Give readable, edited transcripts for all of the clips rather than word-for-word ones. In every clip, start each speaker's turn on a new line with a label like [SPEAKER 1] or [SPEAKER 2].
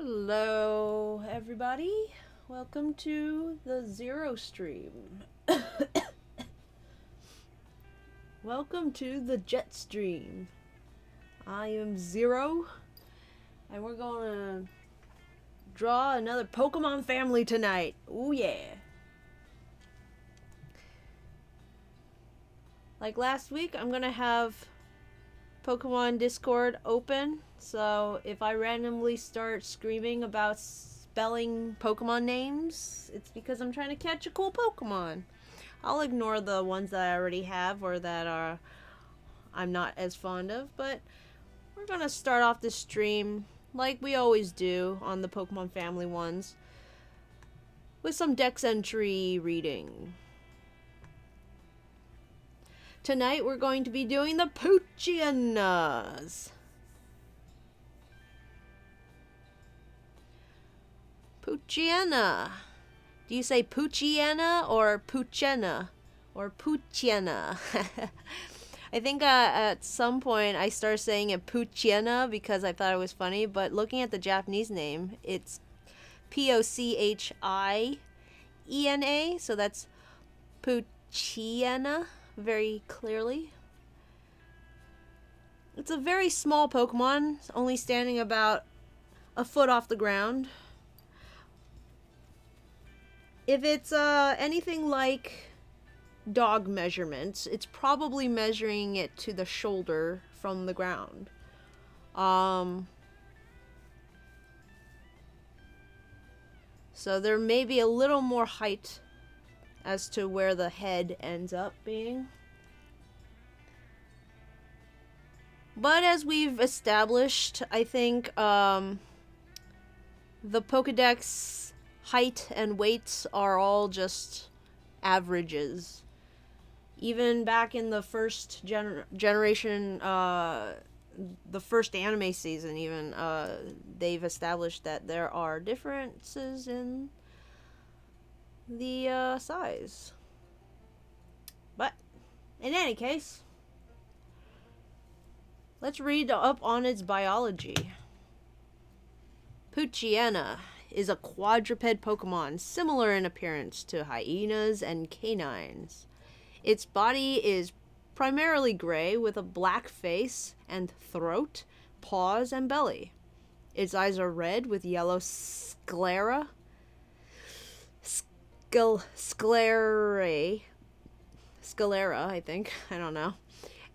[SPEAKER 1] Hello, everybody. Welcome to the ZeroStream. Welcome to the Jetstream. I am Zero, and we're gonna draw another Pokemon family tonight. Ooh yeah. Like last week, I'm gonna have Pokemon Discord open, so if I randomly start screaming about spelling Pokemon names, it's because I'm trying to catch a cool Pokemon. I'll ignore the ones that I already have or that I'm not as fond of, but we're gonna start off this stream like we always do on the Pokemon family ones with some Dex entry reading. Tonight we're going to be doing the Poochyenas. Poochyena. Do you say Poochyena or Poochyena? Or Poochyena? I think at some point I started saying it Poochyena because I thought it was funny, but looking at the Japanese name, it's Pochiena, so that's Poochyena. Very clearly. It's a very small Pokemon, only standing about a foot off the ground. If it's anything like dog measurements, it's probably measuring it to the shoulder from the ground. So there may be a little more height as to where the head ends up being. But as we've established, I think the Pokedex height and weights are all just averages. Even back in the first generation, the first anime season even, they've established that there are differences in the size. But in any case, let's read up on its biology. Poochyena is a quadruped Pokemon similar in appearance to hyenas and canines. Its body is primarily gray with a black face and throat, paws, and belly. Its eyes are red with yellow sclera. Sclera, I think. I don't know.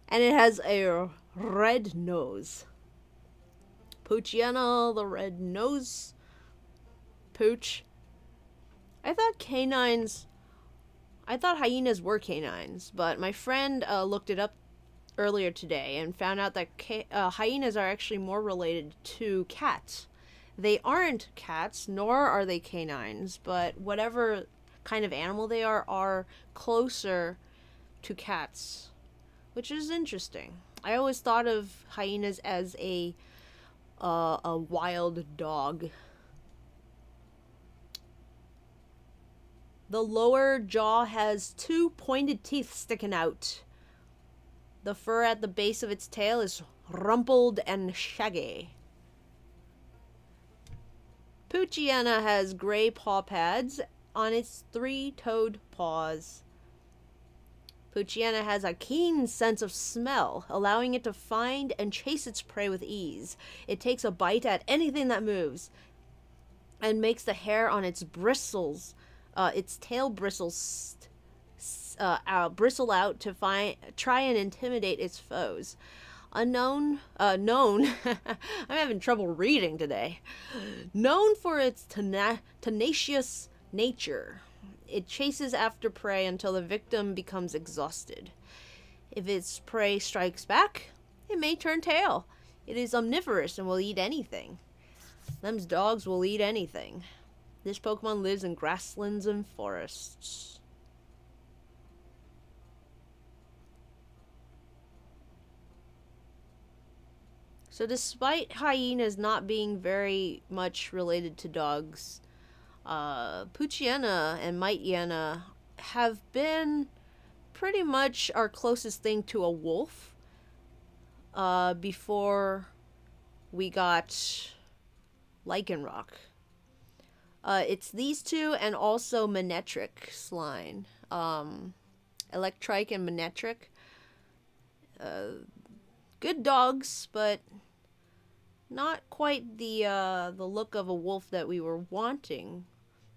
[SPEAKER 1] And it has a red nose. Poochyena, the red nose. Pooch. I thought hyenas were canines, but my friend looked it up earlier today and found out that hyenas are actually more related to cats. They aren't cats, nor are they canines, but whatever kind of animal they are closer to cats, which is interesting. I always thought of hyenas as a wild dog. The lower jaw has two pointed teeth sticking out. The fur at the base of its tail is rumpled and shaggy. Poochyena has gray paw pads on its three-toed paws. Poochyena has a keen sense of smell, allowing it to find and chase its prey with ease. It takes a bite at anything that moves and makes the hair on its bristles, its tail bristles, bristle out to try and intimidate its foes. Known, I'm having trouble reading today. Known for its tenacious nature, it chases after prey until the victim becomes exhausted. If its prey strikes back, it may turn tail. It is omnivorous and will eat anything. Them's dogs will eat anything. This Pokemon lives in grasslands and forests. So despite hyenas not being very much related to dogs, Poochyena and Mightyena have been pretty much our closest thing to a wolf before we got lichen rock. It's these two and also Manetric slime. Electrike and Manetric. Good dogs, but not quite the look of a wolf that we were wanting.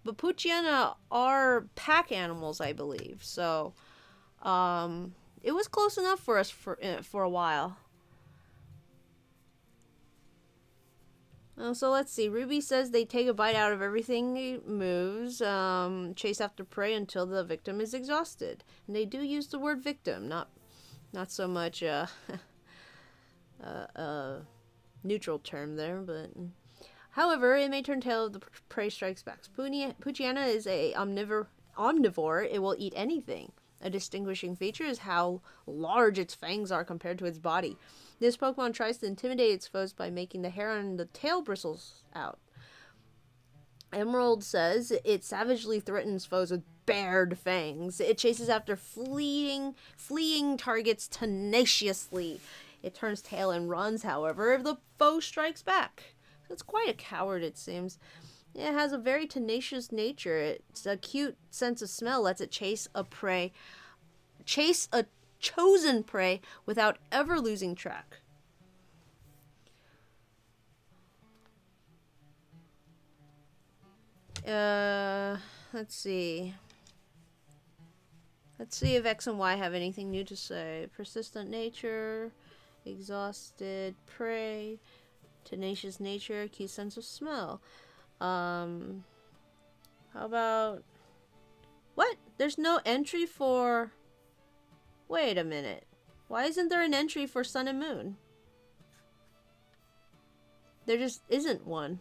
[SPEAKER 1] But Poochyena are pack animals, I believe. So, it was close enough for us for a while. So let's see. Ruby says they take a bite out of everything that moves, chase after prey until the victim is exhausted. And they do use the word victim, not so much neutral term there, but however, it may turn tail if the prey strikes back. Poochyena is a omnivore. It will eat anything. A distinguishing feature is how large its fangs are compared to its body. This Pokemon tries to intimidate its foes by making the hair on the tail bristles out. Emerald says it savagely threatens foes with bared fangs. It chases after fleeing targets tenaciously. It turns tail and runs, however, if the foe strikes back. It's quite a coward, it seems. It has a very tenacious nature. Its acute sense of smell lets it chase a chosen prey without ever losing track. Let's see. Let's see if X and Y have anything new to say. Persistent nature, exhausted prey, tenacious nature, acute sense of smell. How about... What? There's no entry for... Wait a minute. Why isn't there an entry for Sun and Moon? There just isn't one.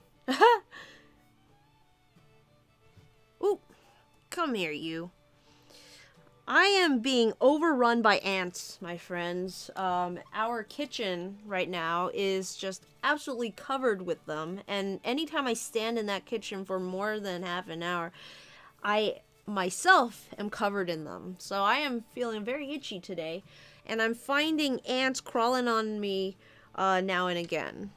[SPEAKER 1] Ooh. Come here, you. I am being overrun by ants, my friends. Our kitchen right now is just absolutely covered with them. And anytime I stand in that kitchen for more than half an hour, I myself am covered in them. So I am feeling very itchy today. And I'm finding ants crawling on me now and again.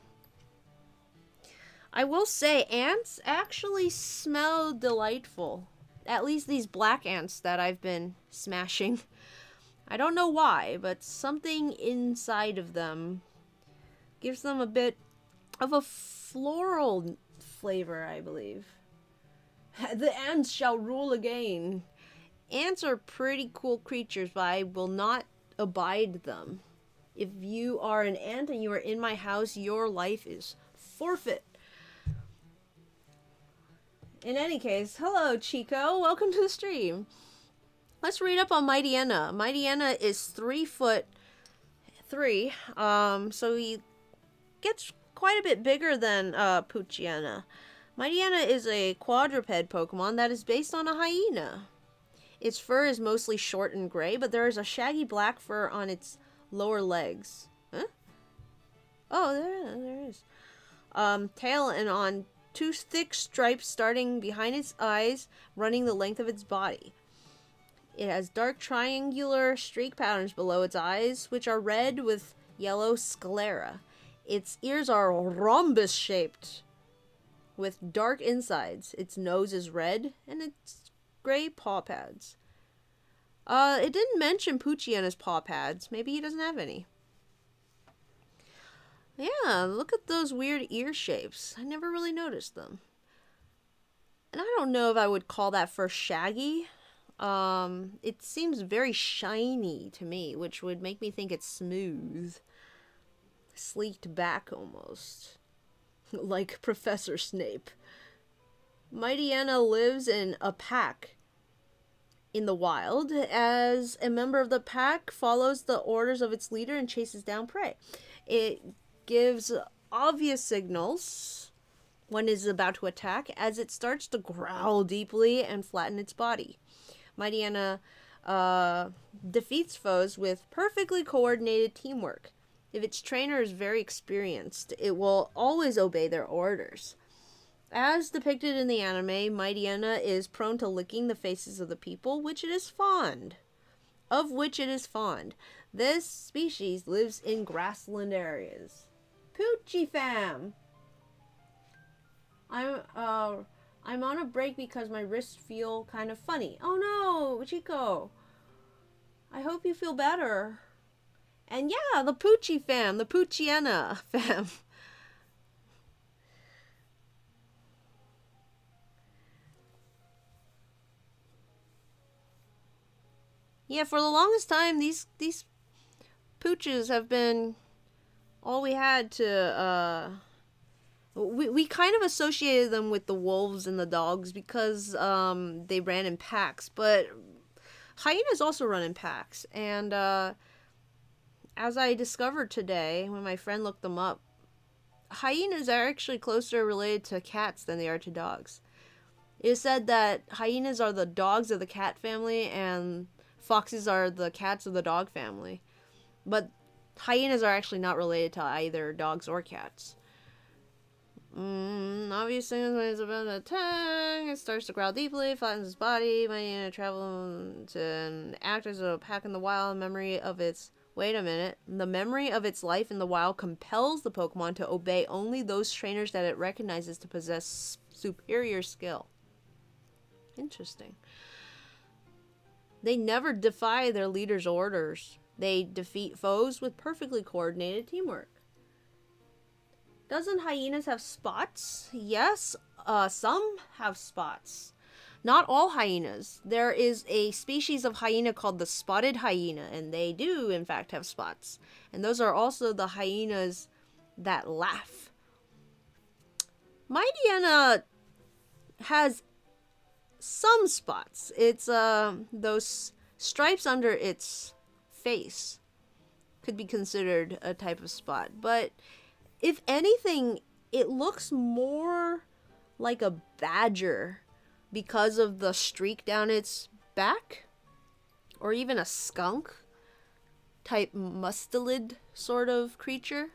[SPEAKER 1] I will say, ants actually smell delightful. At least these black ants that I've been smashing. I don't know why, but something inside of them gives them a bit of a floral flavor, I believe. The ants shall rule again. Ants are pretty cool creatures, but I will not abide them. If you are an ant and you are in my house, your life is forfeit. In any case, hello Chico, welcome to the stream. Let's read up on Mightyena. Mightyena is 3'3", so he gets quite a bit bigger than Poochyena. Mightyena is a quadruped Pokemon that is based on a hyena. Its fur is mostly short and gray, but there is a shaggy black fur on its lower legs. Huh? Oh, there is. Tail and on 2 thick stripes starting behind its eyes, running the length of its body. It has dark triangular streak patterns below its eyes, which are red with yellow sclera. Its ears are rhombus-shaped, with dark insides. Its nose is red, and its gray paw pads. It didn't mention Poochyena's paw pads. Maybe he doesn't have any. Yeah, look at those weird ear shapes. I never really noticed them. And I don't know if I would call that fur shaggy. It seems very shiny to me, which would make me think it's smooth. Sleeked back almost. Like Professor Snape. Mightyena lives in a pack in the wild. As a member of the pack, follows the orders of its leader and chases down prey. It gives obvious signals when it is about to attack as it starts to growl deeply and flatten its body. Mightyena defeats foes with perfectly coordinated teamwork. If its trainer is very experienced, it will always obey their orders. As depicted in the anime, Mightyena is prone to licking the faces of the people, which it is fond. This species lives in grassland areas. Poochie fam! I'm I'm on a break because my wrists feel kind of funny. Oh no, Chico. I hope you feel better. And yeah, the Poochie fam, the Poochyena fam. Yeah, for the longest time, these pooches have been all we had to. We kind of associated them with the wolves and the dogs because they ran in packs, but hyenas also run in packs. And as I discovered today when my friend looked them up, hyenas are actually closer related to cats than they are to dogs. It is said that hyenas are the dogs of the cat family and foxes are the cats of the dog family. But hyenas are actually not related to either dogs or cats. Obvious things when it's about the tongue, it starts to growl deeply, flattens its body, might travel to act as a pack in the wild. Memory of its Wait a minute. The memory of its life in the wild compels the Pokemon to obey only those trainers that it recognizes to possess superior skill. Interesting. They never defy their leader's orders. They defeat foes with perfectly coordinated teamwork. Doesn't hyenas have spots? Yes, some have spots. Not all hyenas. There is a species of hyena called the spotted hyena, and they do, in fact, have spots. And those are also the hyenas that laugh. Mightyena has some spots. It's those stripes under its face could be considered a type of spot. But if anything, it looks more like a badger because of the streak down its back, or even a skunk type mustelid sort of creature,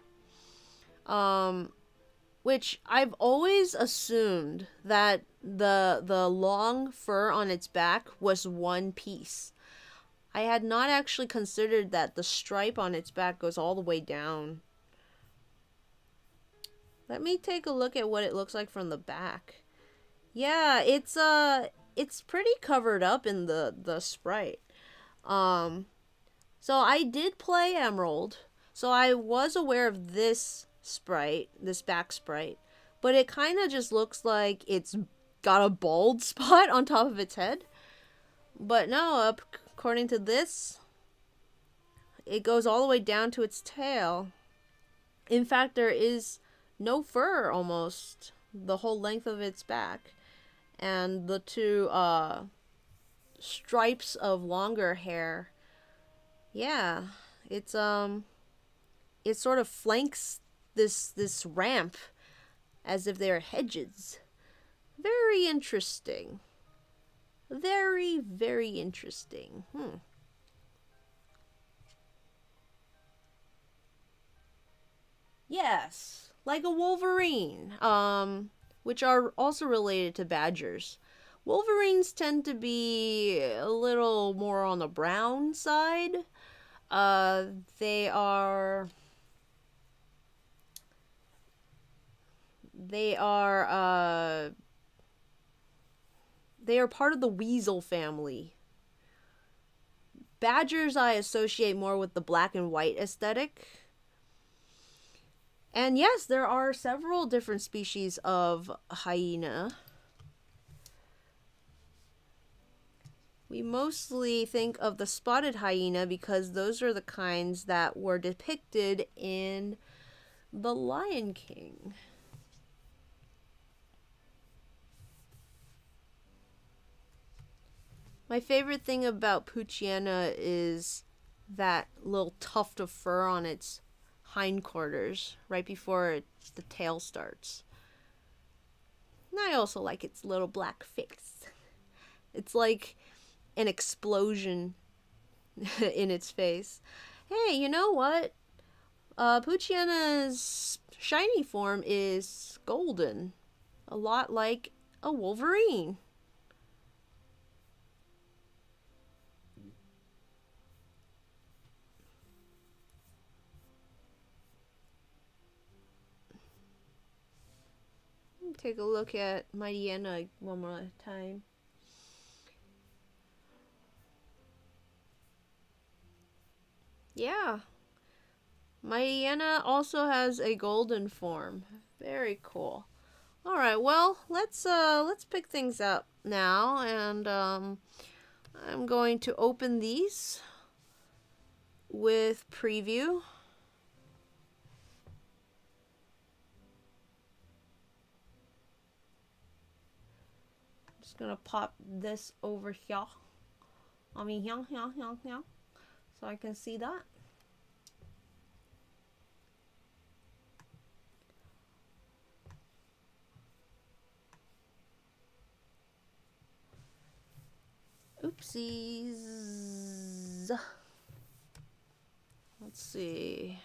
[SPEAKER 1] which I've always assumed that the long fur on its back was one piece. I had not actually considered that the stripe on its back goes all the way down. Let me take a look at what it looks like from the back. Yeah, it's pretty covered up in the sprite. So I did play Emerald, so I was aware of this sprite, this back sprite, but it kind of just looks like it's got a bald spot on top of its head. But no, according to this, it goes all the way down to its tail. In fact, there is no fur almost the whole length of its back. And the two stripes of longer hair, yeah, it sort of flanks this ramp as if they're hedges. Very interesting. Very, very interesting. Yes, like a wolverine. Which are also related to badgers. Wolverines tend to be a little more on the brown side. They are part of the weasel family. Badgers I associate more with the black and white aesthetic. And yes, there are several different species of hyena. We mostly think of the spotted hyena because those are the kinds that were depicted in The Lion King. My favorite thing about Poochyena is that little tuft of fur on its hindquarters right before the tail starts. And I also like its little black face. It's like an explosion in its face. Hey, you know what? Poochyena's shiny form is golden. A lot like a Wolverine. take a look at Poochyena one more time. Yeah. Poochyena also has a golden form. Very cool. All right, well, let's pick things up now, and I'm going to open these with preview. Just gonna pop this over here. I mean, here, so I can see that. Oopsies. Let's see.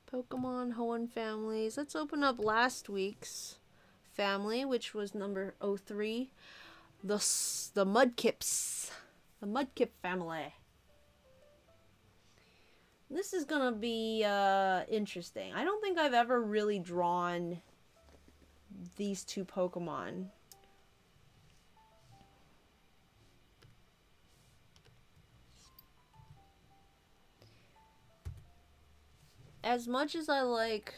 [SPEAKER 1] Pokemon Hoenn families. Let's open up last week's family, which was number 03. The Mudkips. The Mudkip family. This is gonna be interesting. I don't think I've ever really drawn these two Pokemon. As much as I like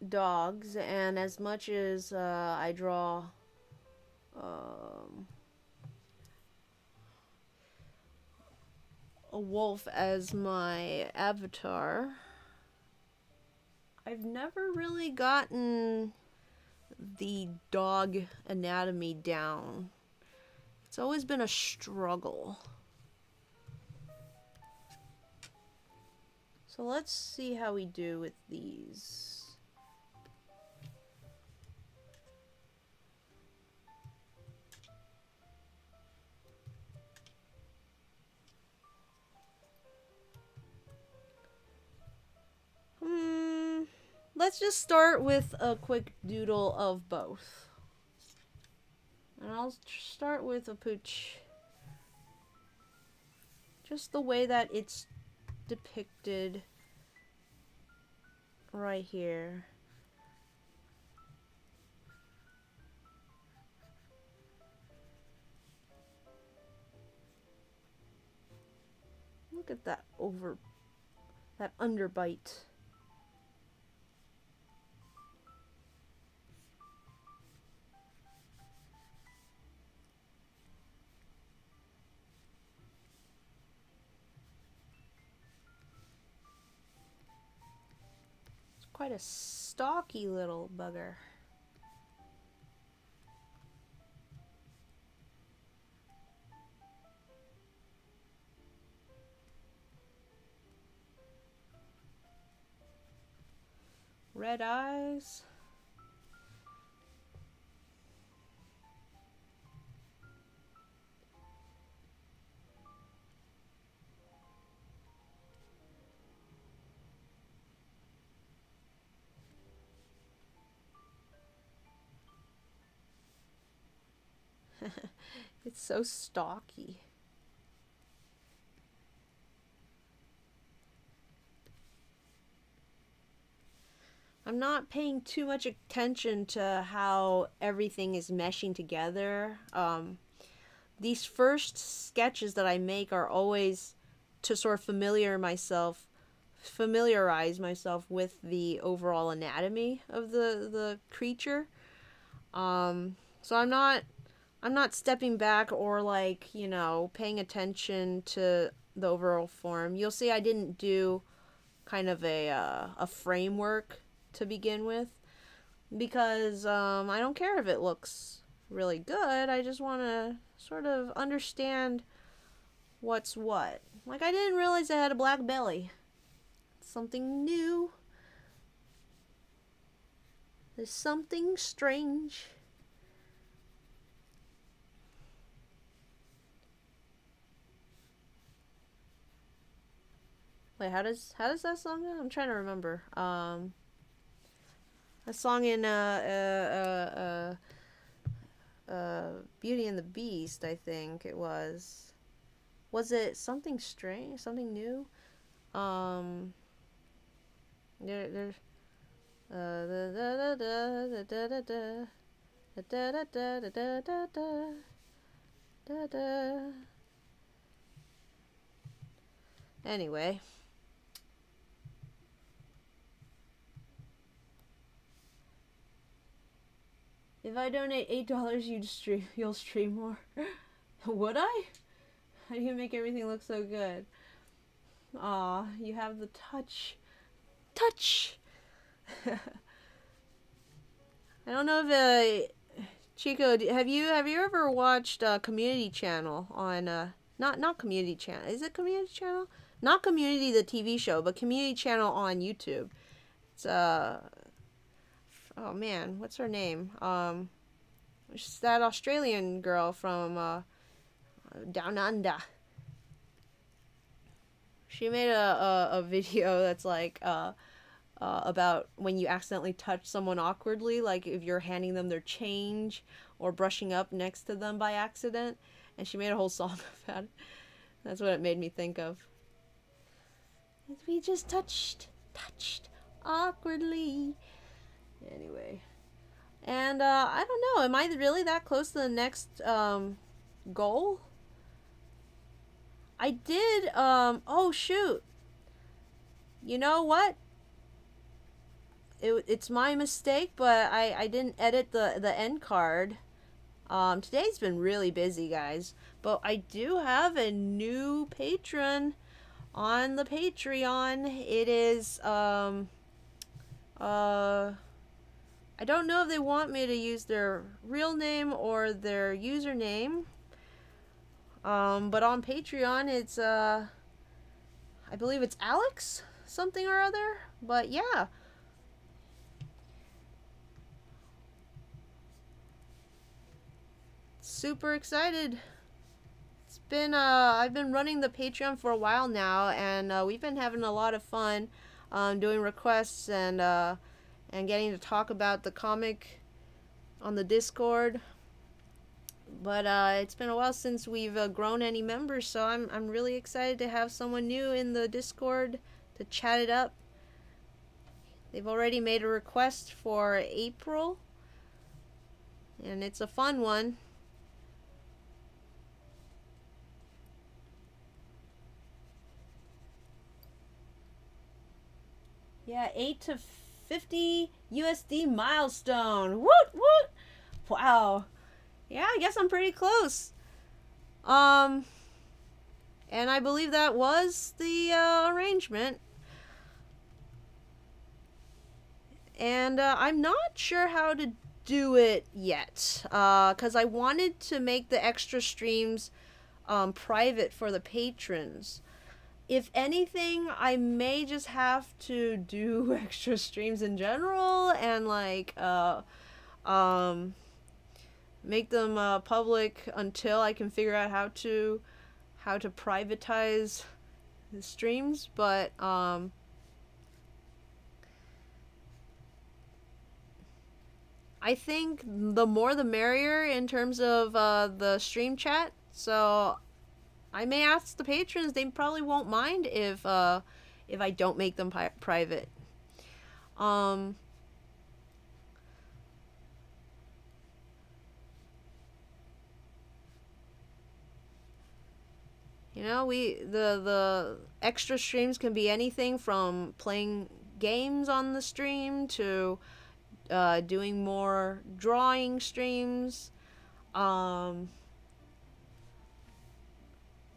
[SPEAKER 1] dogs, and as much as I draw a wolf as my avatar, I've never really gotten the dog anatomy down. It's always been a struggle. So let's see how we do with these. Let's just start with a quick doodle of both. And I'll start with a Pooch. Just the way that it's depicted right here. Look at that underbite. Quite a stocky little bugger. Red eyes. It's so stocky. I'm not paying too much attention to how everything is meshing together. These first sketches that I make are always to sort of familiarize myself with the overall anatomy of the creature. So I'm not stepping back or, like, you know, paying attention to the overall form. You'll see I didn't do kind of a framework to begin with, because I don't care if it looks really good. I just want to sort of understand what's what. Like, I didn't realize it had a black belly. Something new. There's something strange. Wait, how does that song go? I'm trying to remember. A song in Beauty and the Beast, I think it was. Was it something strange? Something new? There's anyway. If I donate $8, you'll stream more. Would I? How do you make everything look so good? Aw, you have the touch. Touch! I don't know if Chico, have you ever watched Community Channel on not Community Channel. Is it Community Channel? Not Community the TV show, but Community Channel on YouTube. It's oh man, what's her name? She's that Australian girl from Down Under. She made a video that's like about when you accidentally touch someone awkwardly, like if you're handing them their change or brushing up next to them by accident. And she made a whole song about it. That's what it made me think of. We just touched awkwardly. Anyway. And I don't know, am I really that close to the next goal? I did, oh shoot. You know what? It's my mistake, but I didn't edit the end card. Today's been really busy, guys. But I do have a new patron on the Patreon. It is, I don't know if they want me to use their real name or their username. But on Patreon, it's, I believe it's Alex something or other. But yeah. Super excited. It's been, I've been running the Patreon for a while now, and we've been having a lot of fun doing requests and getting to talk about the comic on the Discord. But it's been a while since we've grown any members, so I'm really excited to have someone new in the Discord to chat it up. They've already made a request for April, and it's a fun one. Yeah, 8 to 50 USD milestone. Woot woot! Wow. Yeah, I guess I'm pretty close. And I believe that was the arrangement. And I'm not sure how to do it yet. Because I wanted to make the extra streams private for the patrons. If anything, I may just have to do extra streams in general and like make them public until I can figure out how to privatize the streams. But I think the more the merrier in terms of the stream chat. So I may ask the patrons. They probably won't mind if I don't make them private. You know, the extra streams can be anything from playing games on the stream to doing more drawing streams.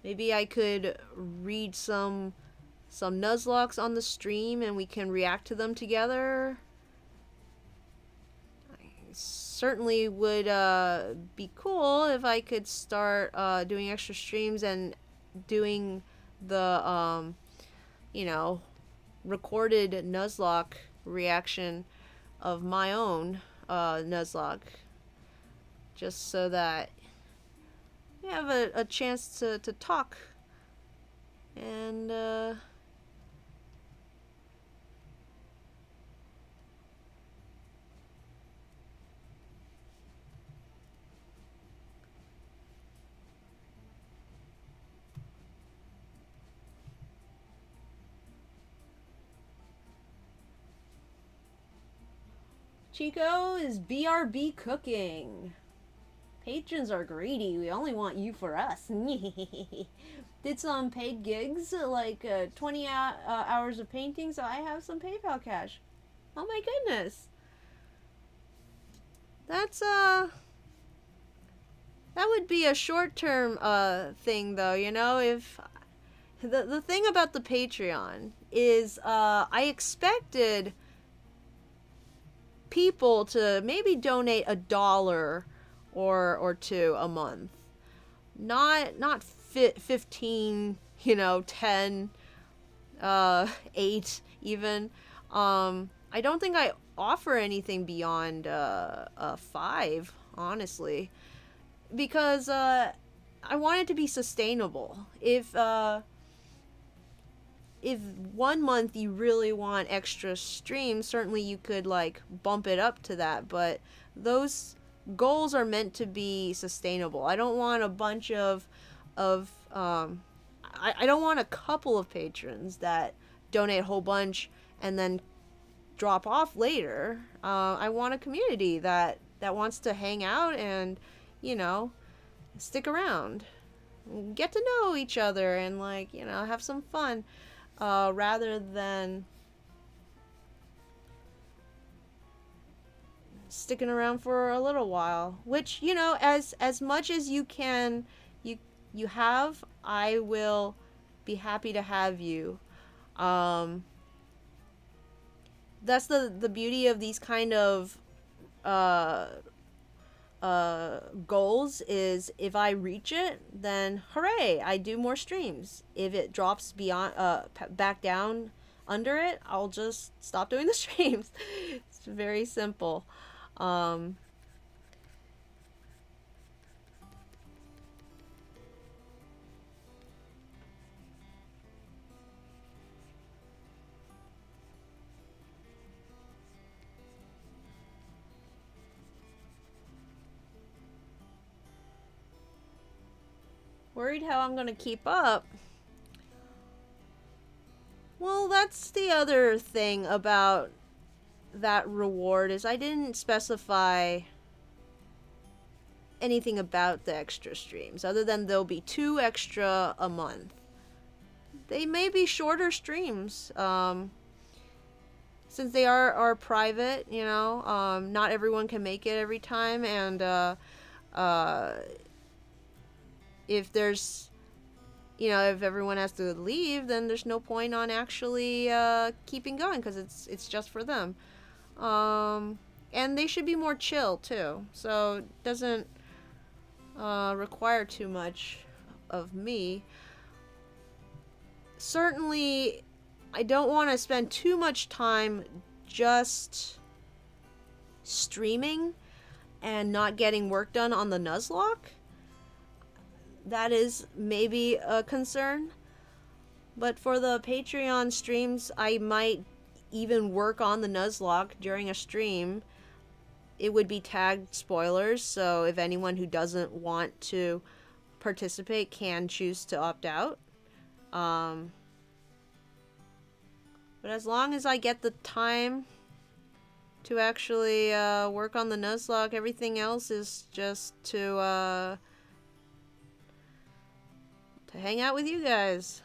[SPEAKER 1] Maybe I could read some Nuzlocke on the stream and we can react to them together. I certainly would be cool if I could start doing extra streams and doing the you know, recorded Nuzlocke reaction of my own Nuzlocke, just so that we have a chance to talk and Chico is BRB cooking. Patrons are greedy. We only want you for us. Did some paid gigs, like 20 hours of painting, so I have some PayPal cash. Oh my goodness. That's, that would be a short-term, thing, though, you know, if... The thing about the Patreon is, I expected people to maybe donate $1 or two a month. Not 15, you know, 10, 8 even. I don't think I offer anything beyond 5, honestly, because I want it to be sustainable. If 1 month you really want extra streams, certainly you could like bump it up to that, but those goals are meant to be sustainable. I don't want a bunch of I don't want a couple of patrons that donate a whole bunch and then drop off later. I want a community that wants to hang out and, you know, stick around, get to know each other, and, like, you know, have some fun, rather than sticking around for a little while. Which, you know, as much as you can, you have, I will be happy to have you. That's the beauty of these kind of goals, is if I reach it, then hooray, I do more streams. If it drops beyond back down under it, I'll just stop doing the streams. It's very simple. Worried how I'm gonna keep up. Well, that's the other thing about that reward, is I didn't specify anything about the extra streams, other than there'll be 2 extra a month. They may be shorter streams, since they are private, you know. Not everyone can make it every time, and if there's, you know, if everyone has to leave, then there's no point on actually keeping going, because it's just for them. And they should be more chill too, so it doesn't require too much of me. Certainly, I don't want to spend too much time just streaming and not getting work done on the Nuzlocke. That is maybe a concern. But for the Patreon streams, I might even work on the Nuzlocke during a stream. It would be tagged spoilers, so if anyone who doesn't want to participate can choose to opt out. But as long as I get the time to actually work on the Nuzlocke, everything else is just to hang out with you guys.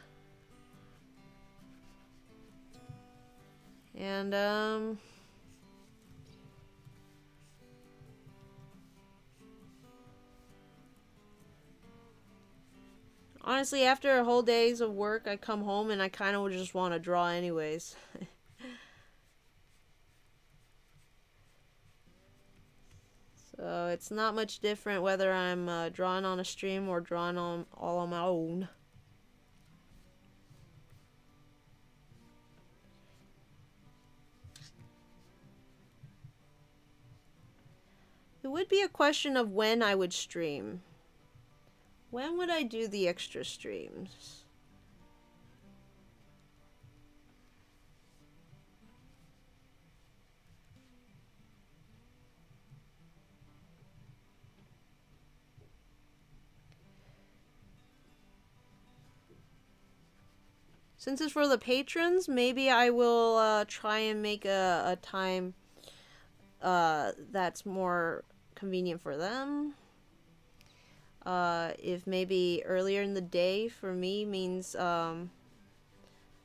[SPEAKER 1] And honestly, after a whole days of work, I come home and I kind of just want to draw anyways. So it's not much different whether I'm drawing on a stream or drawing on all on my own. It would be a question of when I would stream. When would I do the extra streams? Since it's for the patrons, maybe I will try and make a time that's more convenient for them. If maybe earlier in the day for me means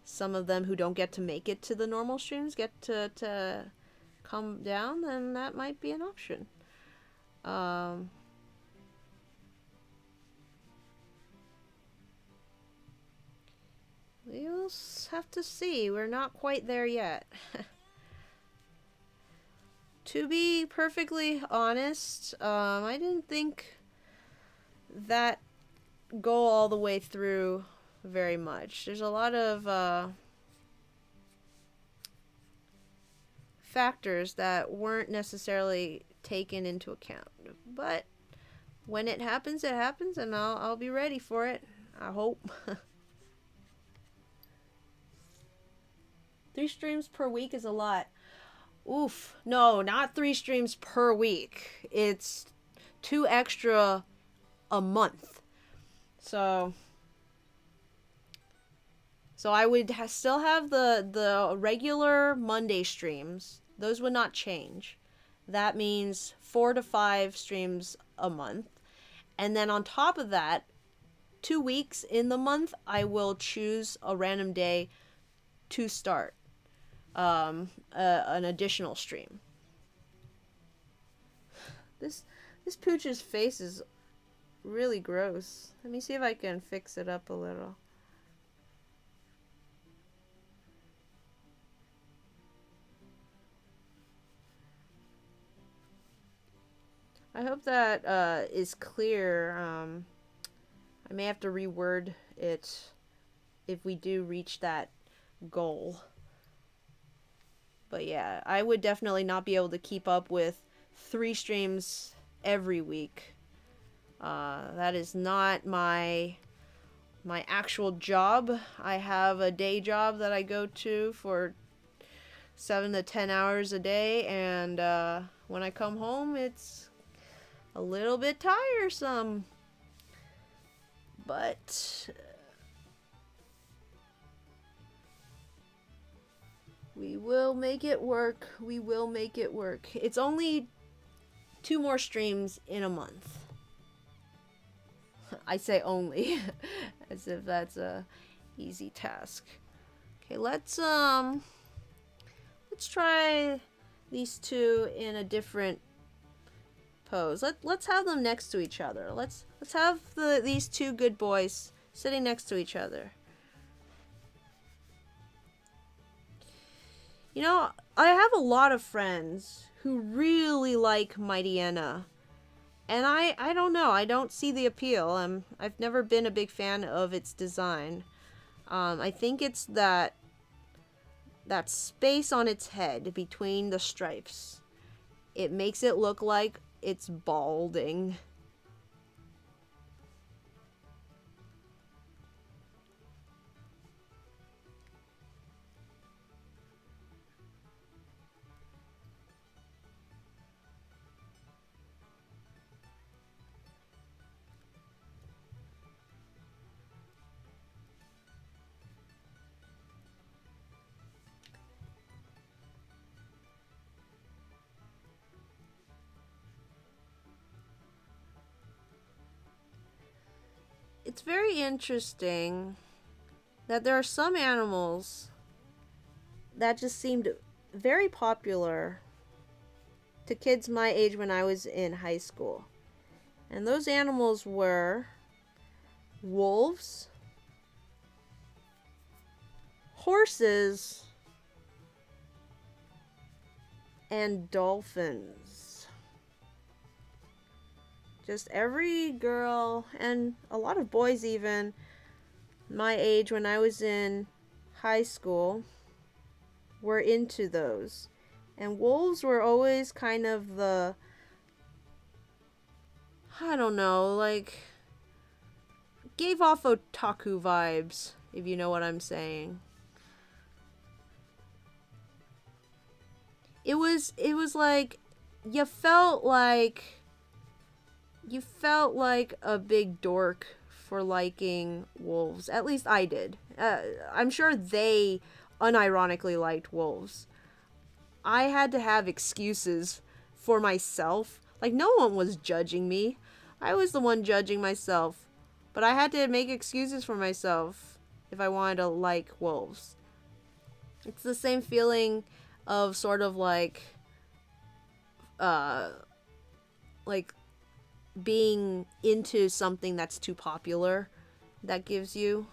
[SPEAKER 1] some of them who don't get to make it to the normal streams get to come down, then that might be an option. We'll have to see. We're not quite there yet. To be perfectly honest, I didn't think that go all the way through very much. There's a lot of factors that weren't necessarily taken into account. But when it happens, and I'll be ready for it. I hope. 3 streams per week is a lot. Oof. No, not 3 streams per week. It's 2 extra a month. So I would still have the regular Monday streams. Those would not change. That means 4 to 5 streams a month. And then on top of that, 2 weeks in the month, I will choose a random day to start an additional stream. This Pooch's face is really gross. Let me see if I can fix it up a little. I hope that is clear. I may have to reword it if we do reach that goal. But yeah, I would definitely not be able to keep up with 3 streams every week. That is not my actual job. I have a day job that I go to for 7 to 10 hours a day, and when I come home, it's a little bit tiresome. But we will make it work. We will make it work. It's only 2 more streams in a month. I say only, as if that's a easy task. Okay, let's try these 2 in a different pose. Let's have them next to each other. Let's have these 2 good boys sitting next to each other. You know, I have a lot of friends who really like Poochyena, and I don't know. I don't see the appeal. I've never been a big fan of its design. I think it's that space on its head between the stripes. It makes it look like it's balding. It's very interesting that there are some animals that just seemed very popular to kids my age when I was in high school. And those animals were wolves, horses, and dolphins. Just every girl, and a lot of boys even, my age when I was in high school, were into those. And wolves were always kind of the, I don't know, like, gave off otaku vibes, if you know what I'm saying. It was like, you felt like a big dork for liking wolves. At least I did. I'm sure they unironically liked wolves. I had to have excuses for myself. Like, no one was judging me. I was the one judging myself. But I had to make excuses for myself if I wanted to like wolves. It's the same feeling of sort of like being into something that's too popular that gives you.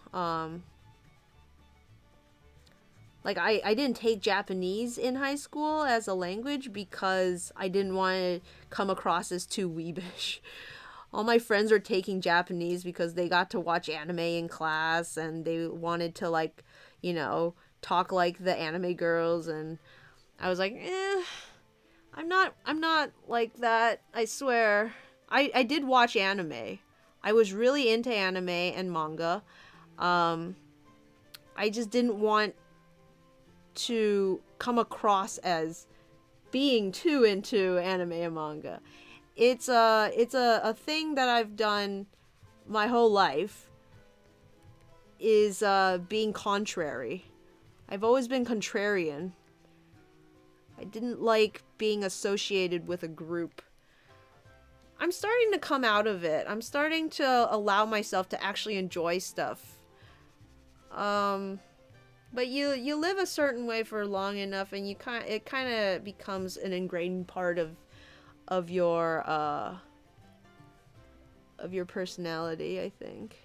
[SPEAKER 1] Like, I didn't take Japanese in high school as a language because I didn't want to come across as too weebish. All my friends are taking Japanese because they got to watch anime in class and they wanted to, like, you know, talk like the anime girls, and I was like, I'm not like that, I swear. I did watch anime. I was really into anime and manga. I just didn't want to come across as being too into anime and manga. It's a thing that I've done my whole life, is being contrary. I've always been contrarian. I didn't like being associated with a group. I'm starting to come out of it. I'm starting to allow myself to actually enjoy stuff. But you live a certain way for long enough, and it kind of becomes an ingrained part of your personality, I think.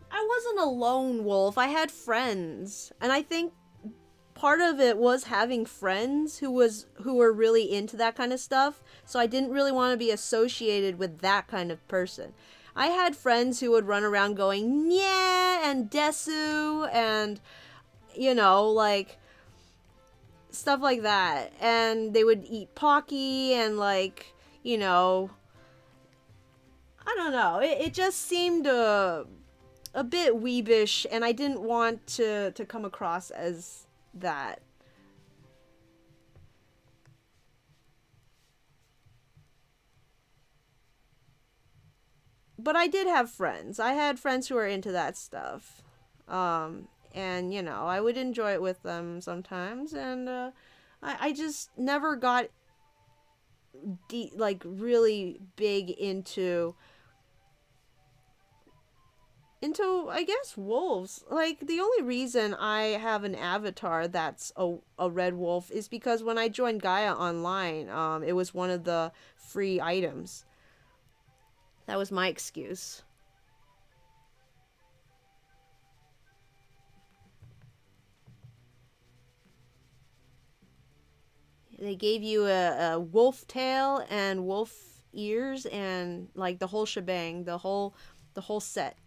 [SPEAKER 1] I wasn't a lone wolf. I had friends, and I think part of it was having friends who were really into that kind of stuff. So I didn't really want to be associated with that kind of person. I had friends who would run around going "yeah" and "desu" and, you know, like stuff like that, and they would eat Pocky and, like, you know, I don't know. It just seemed a bit weebish, and I didn't want to come across as that. But I did have friends. I had friends who were into that stuff. And, you know, I would enjoy it with them sometimes, and I just never got like really big into I guess wolves. Like, the only reason I have an avatar that's a red wolf is because when I joined Gaia Online, it was one of the free items. That was my excuse. They gave you a wolf tail and wolf ears and, like, the whole shebang, the whole set.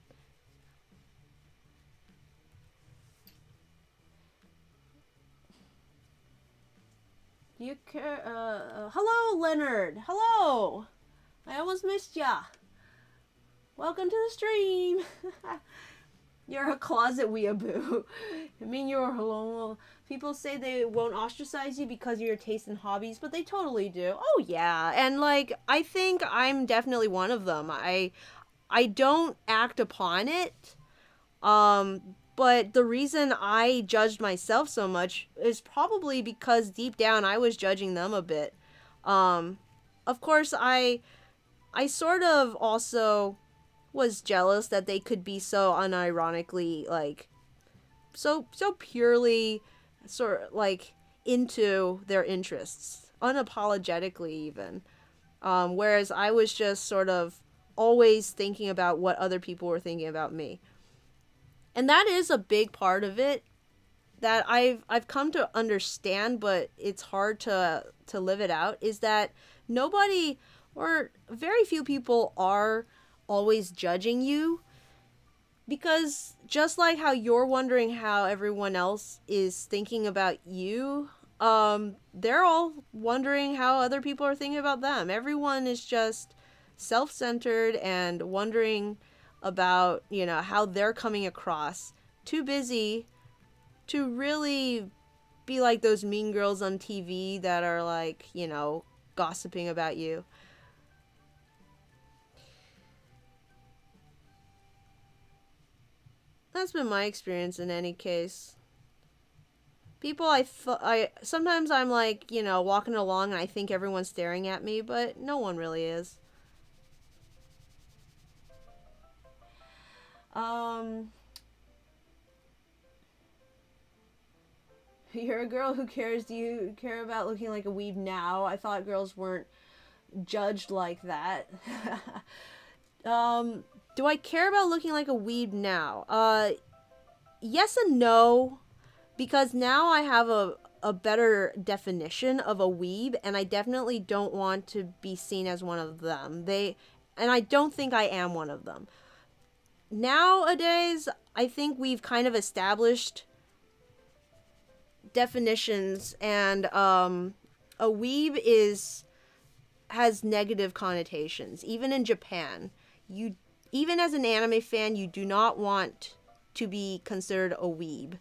[SPEAKER 1] You care? Hello, Leonard. Hello. I almost missed ya. Welcome to the stream. You're a closet weeaboo. I mean, you're hello. People say they won't ostracize you because of your taste in hobbies, but they totally do. Oh yeah, and like, I think I'm definitely one of them. I don't act upon it. But the reason I judged myself so much is probably because deep down I was judging them a bit. Of course, I sort of also was jealous that they could be so unironically, like, so purely sort of like into their interests, unapologetically even. Whereas I was just sort of always thinking about what other people were thinking about me. And that is a big part of it that I've come to understand, but it's hard to live it out, is that nobody, or very few people, are always judging you. Because just like how you're wondering how everyone else is thinking about you, they're all wondering how other people are thinking about them. Everyone is just self-centered and wondering about, how they're coming across. Too busy to really be like those mean girls on TV that are like, you know, gossiping about you. That's been my experience in any case. People, sometimes I'm like, you know, walking along and I think everyone's staring at me, but no one really is. You're a girl who cares. Do you care about looking like a weeb now? I thought girls weren't judged like that. Do I care about looking like a weeb now? Yes and no, because now I have a better definition of a weeb, and I definitely don't want to be seen as one of them. And I don't think I am one of them. Nowadays, I think we've kind of established definitions, and a weeb has negative connotations. Even in Japan, even as an anime fan, you do not want to be considered a weeb.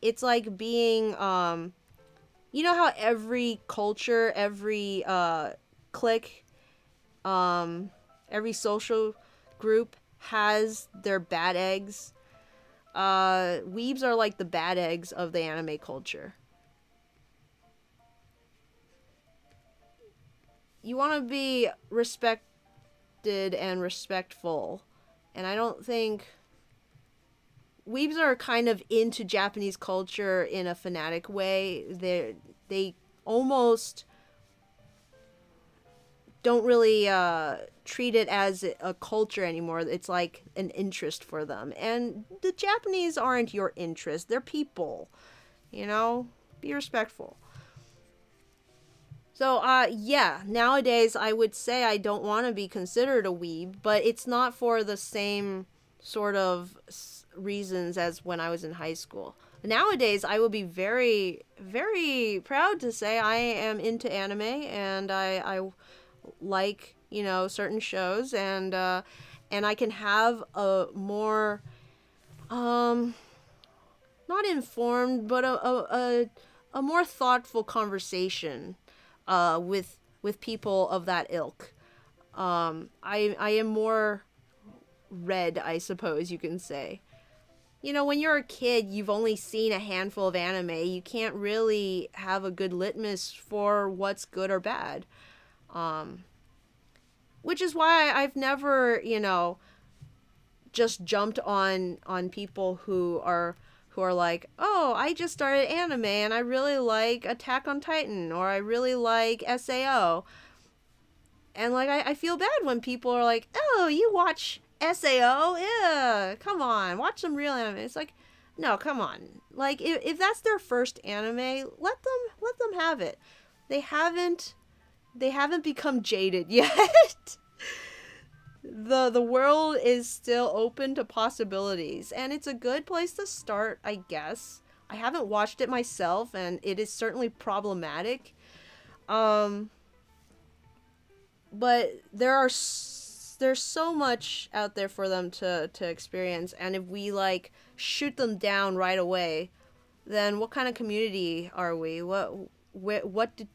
[SPEAKER 1] It's like being, you know how every culture, every clique, every social group has their bad eggs? Weebs are like the bad eggs of the anime culture. You want to be respected and respectful, and I don't think weebs are kind of into Japanese culture in a fanatic way. They almost don't really treat it as a culture anymore. It's like an interest for them. And the Japanese aren't your interest. They're people. You know? Be respectful. So, yeah, nowadays I would say I don't want to be considered a weeb, but it's not for the same sort of reasons as when I was in high school. Nowadays, I will be very, very proud to say I am into anime, and I like, you know, certain shows, and I can have a more, not informed, but a more thoughtful conversation with people of that ilk. I am more read, I suppose you can say. You know, when you're a kid, you've only seen a handful of anime. You can't really have a good litmus for what's good or bad. Which is why I've never, you know, just jumped on people who are like, oh, I just started anime and I really like Attack on Titan, or I really like SAO. And like I feel bad when people are like, oh, you watch SAO? Yeah, come on, watch some real anime. It's like, no, come on. Like if that's their first anime, let them have it. They haven't become jaded yet. The world is still open to possibilities, and it's a good place to start, I guess. I haven't watched it myself, and it is certainly problematic. But there's so much out there for them to experience, and if we like shoot them down right away, then what kind of community are we? What did,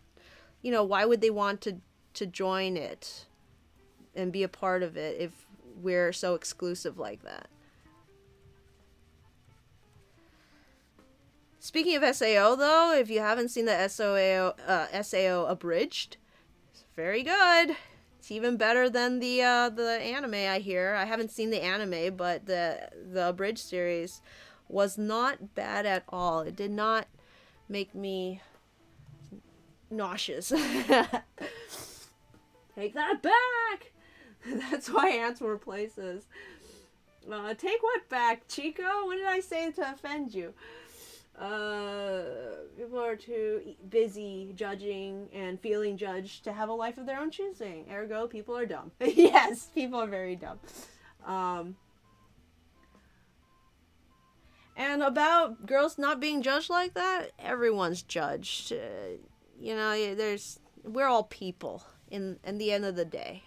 [SPEAKER 1] you know, why would they want to join it and be a part of it if we're so exclusive like that? Speaking of SAO, though, if you haven't seen the SAO abridged, it's very good. It's even better than the anime, I hear. I haven't seen the anime, but the abridged series was not bad at all. It did not make me nauseous. Take that back! That's why ants were places. Take what back, Chico? What did I say to offend you? People are too busy judging and feeling judged to have a life of their own choosing. Ergo, people are dumb. Yes, people are very dumb. And about girls not being judged like that, everyone's judged. You know, we're all people in the end of the day.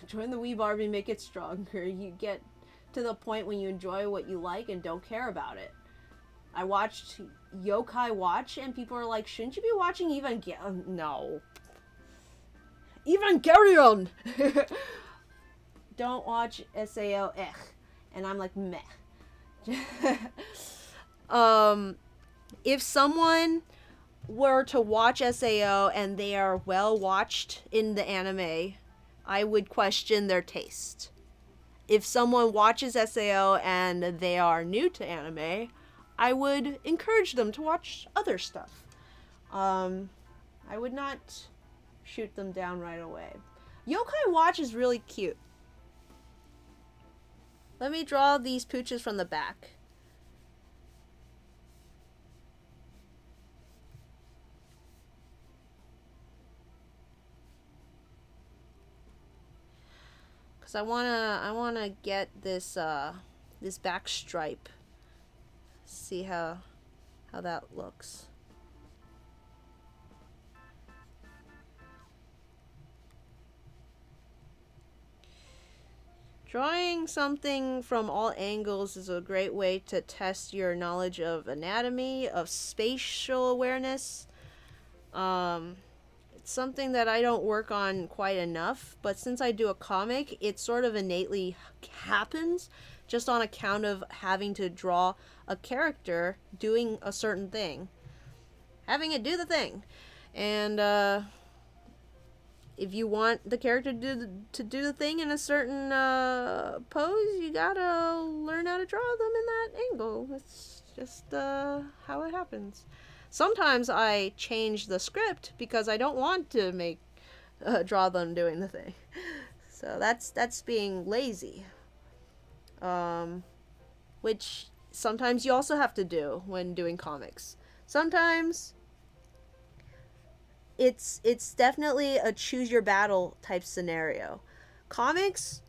[SPEAKER 1] Join the Weeb Army, make it stronger. You get to the point when you enjoy what you like and don't care about it. I watched Yokai Watch, and people are like, shouldn't you be watching Evangelion? No. Evangelion! Don't watch SAO, and I'm like, meh. If someone were to watch SAO and they are well watched in the anime, I would question their taste. If someone watches SAO and they are new to anime, I would encourage them to watch other stuff. I would not shoot them down right away. Yokai Watch is really cute. Let me draw these pooches from the back. Cause I wanna get this this back stripe. See how that looks. Drawing something from all angles is a great way to test your knowledge of anatomy, of spatial awareness. It's something that I don't work on quite enough, but since I do a comic, it sort of innately happens just on account of having to draw a character doing a certain thing. Having it do the thing. And, if you want the character to do the thing in a certain pose, you gotta learn how to draw them in that angle. It's just how it happens. Sometimes I change the script because I don't want to draw them doing the thing. So that's being lazy. Which sometimes you also have to do when doing comics. Sometimes it's definitely a choose your battle type scenario. Comics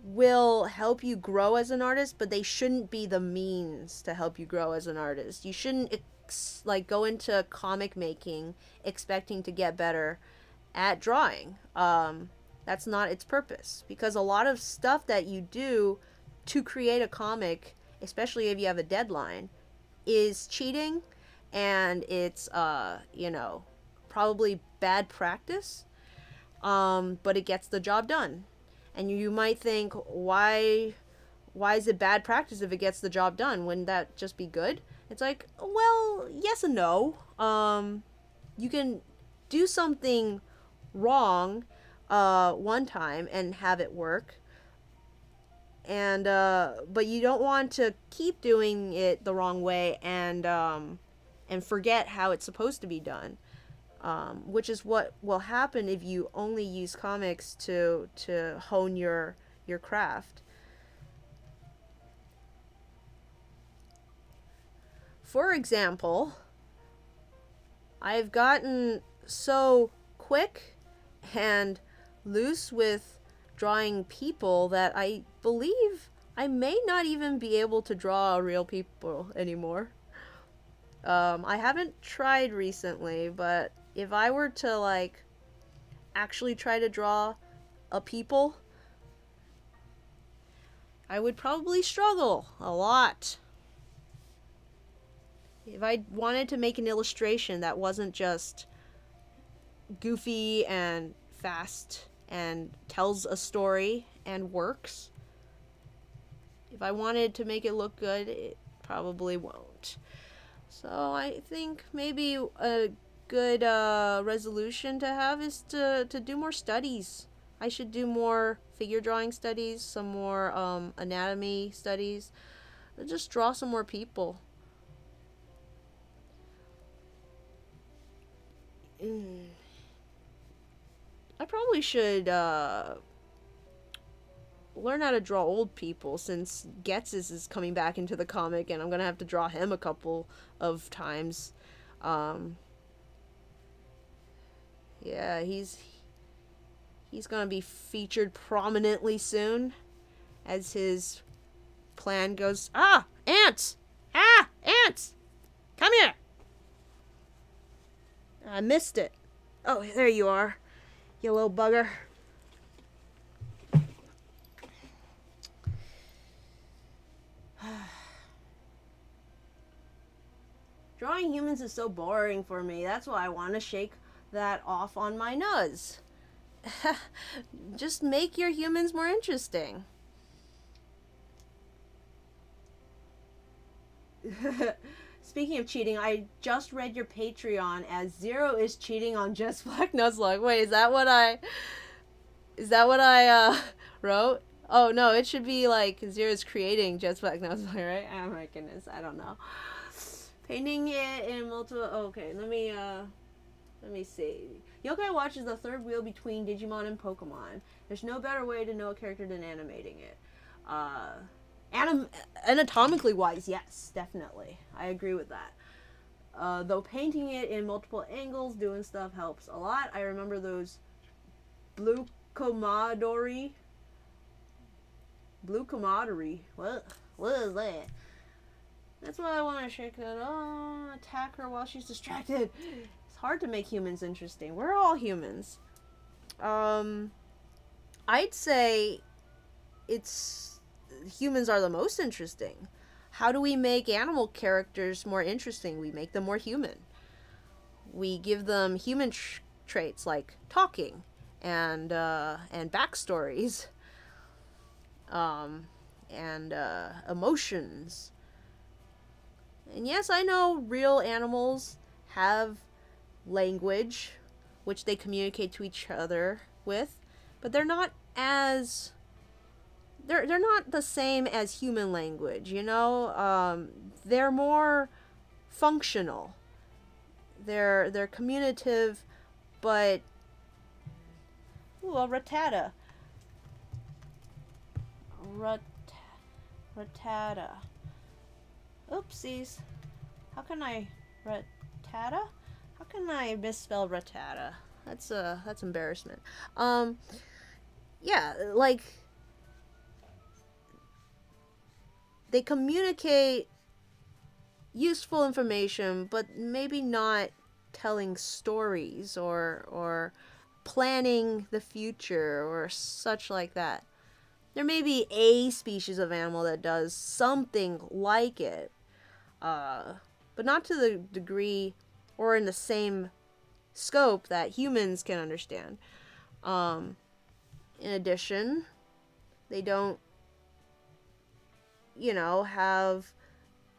[SPEAKER 1] will help you grow as an artist, but they shouldn't be the means to help you grow as an artist. You shouldn't like go into comic making expecting to get better at drawing. That's not its purpose, because a lot of stuff that you do to create a comic, especially if you have a deadline, is cheating, and it's you know, probably bad practice, but it gets the job done. And you might think, why is it bad practice if it gets the job done? Wouldn't that just be good? It's like, well, yes and no. You can do something wrong one time and have it work, and but you don't want to keep doing it the wrong way and forget how it's supposed to be done. Which is what will happen if you only use comics to hone your craft. For example, I've gotten so quick and loose with drawing people that I believe I may not even be able to draw real people anymore. I haven't tried recently, but if I were to, like, actually try to draw a people, I would probably struggle a lot. If I wanted to make an illustration that wasn't just goofy and fast and tells a story and works, if I wanted to make it look good, it probably won't. So I think maybe a good resolution to have is to do more studies. I should do more figure drawing studies, some more anatomy studies, just draw some more people. I probably should learn how to draw old people, since Getsis is coming back into the comic and I'm gonna have to draw him a couple of times. Yeah, he's gonna be featured prominently soon, as his plan goes. Ah! Ants! Ah! Ants! Come here! I missed it. Oh, there you are, you little bugger. Drawing humans is so boring for me. That's why I want to shake that off on my nuz. Just make your humans more interesting. Speaking of cheating, I just read your Patreon as Zero is cheating on Just Black Nuzlocke. Wait, is that what I wrote? Oh no, it should be like Zero is creating Just Black Nuzlocke, right? Oh my goodness, I don't know. Painting it in multiple. Okay, let me see. Yokai watches the third wheel between Digimon and Pokemon. There's no better way to know a character than animating it. Anatomically wise, yes, definitely. I agree with that. Though painting it in multiple angles, doing stuff helps a lot. I remember those blue Commodore. What is that? That's why I want to shake that. Oh, attack her while she's distracted. It's hard to make humans interesting. We're all humans. I'd say humans are the most interesting. How do we make animal characters more interesting? We make them more human. We give them human traits like talking and backstories, and emotions. And yes, I know real animals have language, which they communicate to each other with, but they're not as they're not the same as human language, you know? They're more functional. They're communicative, but ooh, a Rattata. Rattata. Oopsies. How can I Rattata? How can I misspell Rattata? That's embarrassment. Yeah, like they communicate useful information, but maybe not telling stories or planning the future or such like that. There may be a species of animal that does something like it, but not to the degree or in the same scope that humans can understand. In addition, they don't, you know, have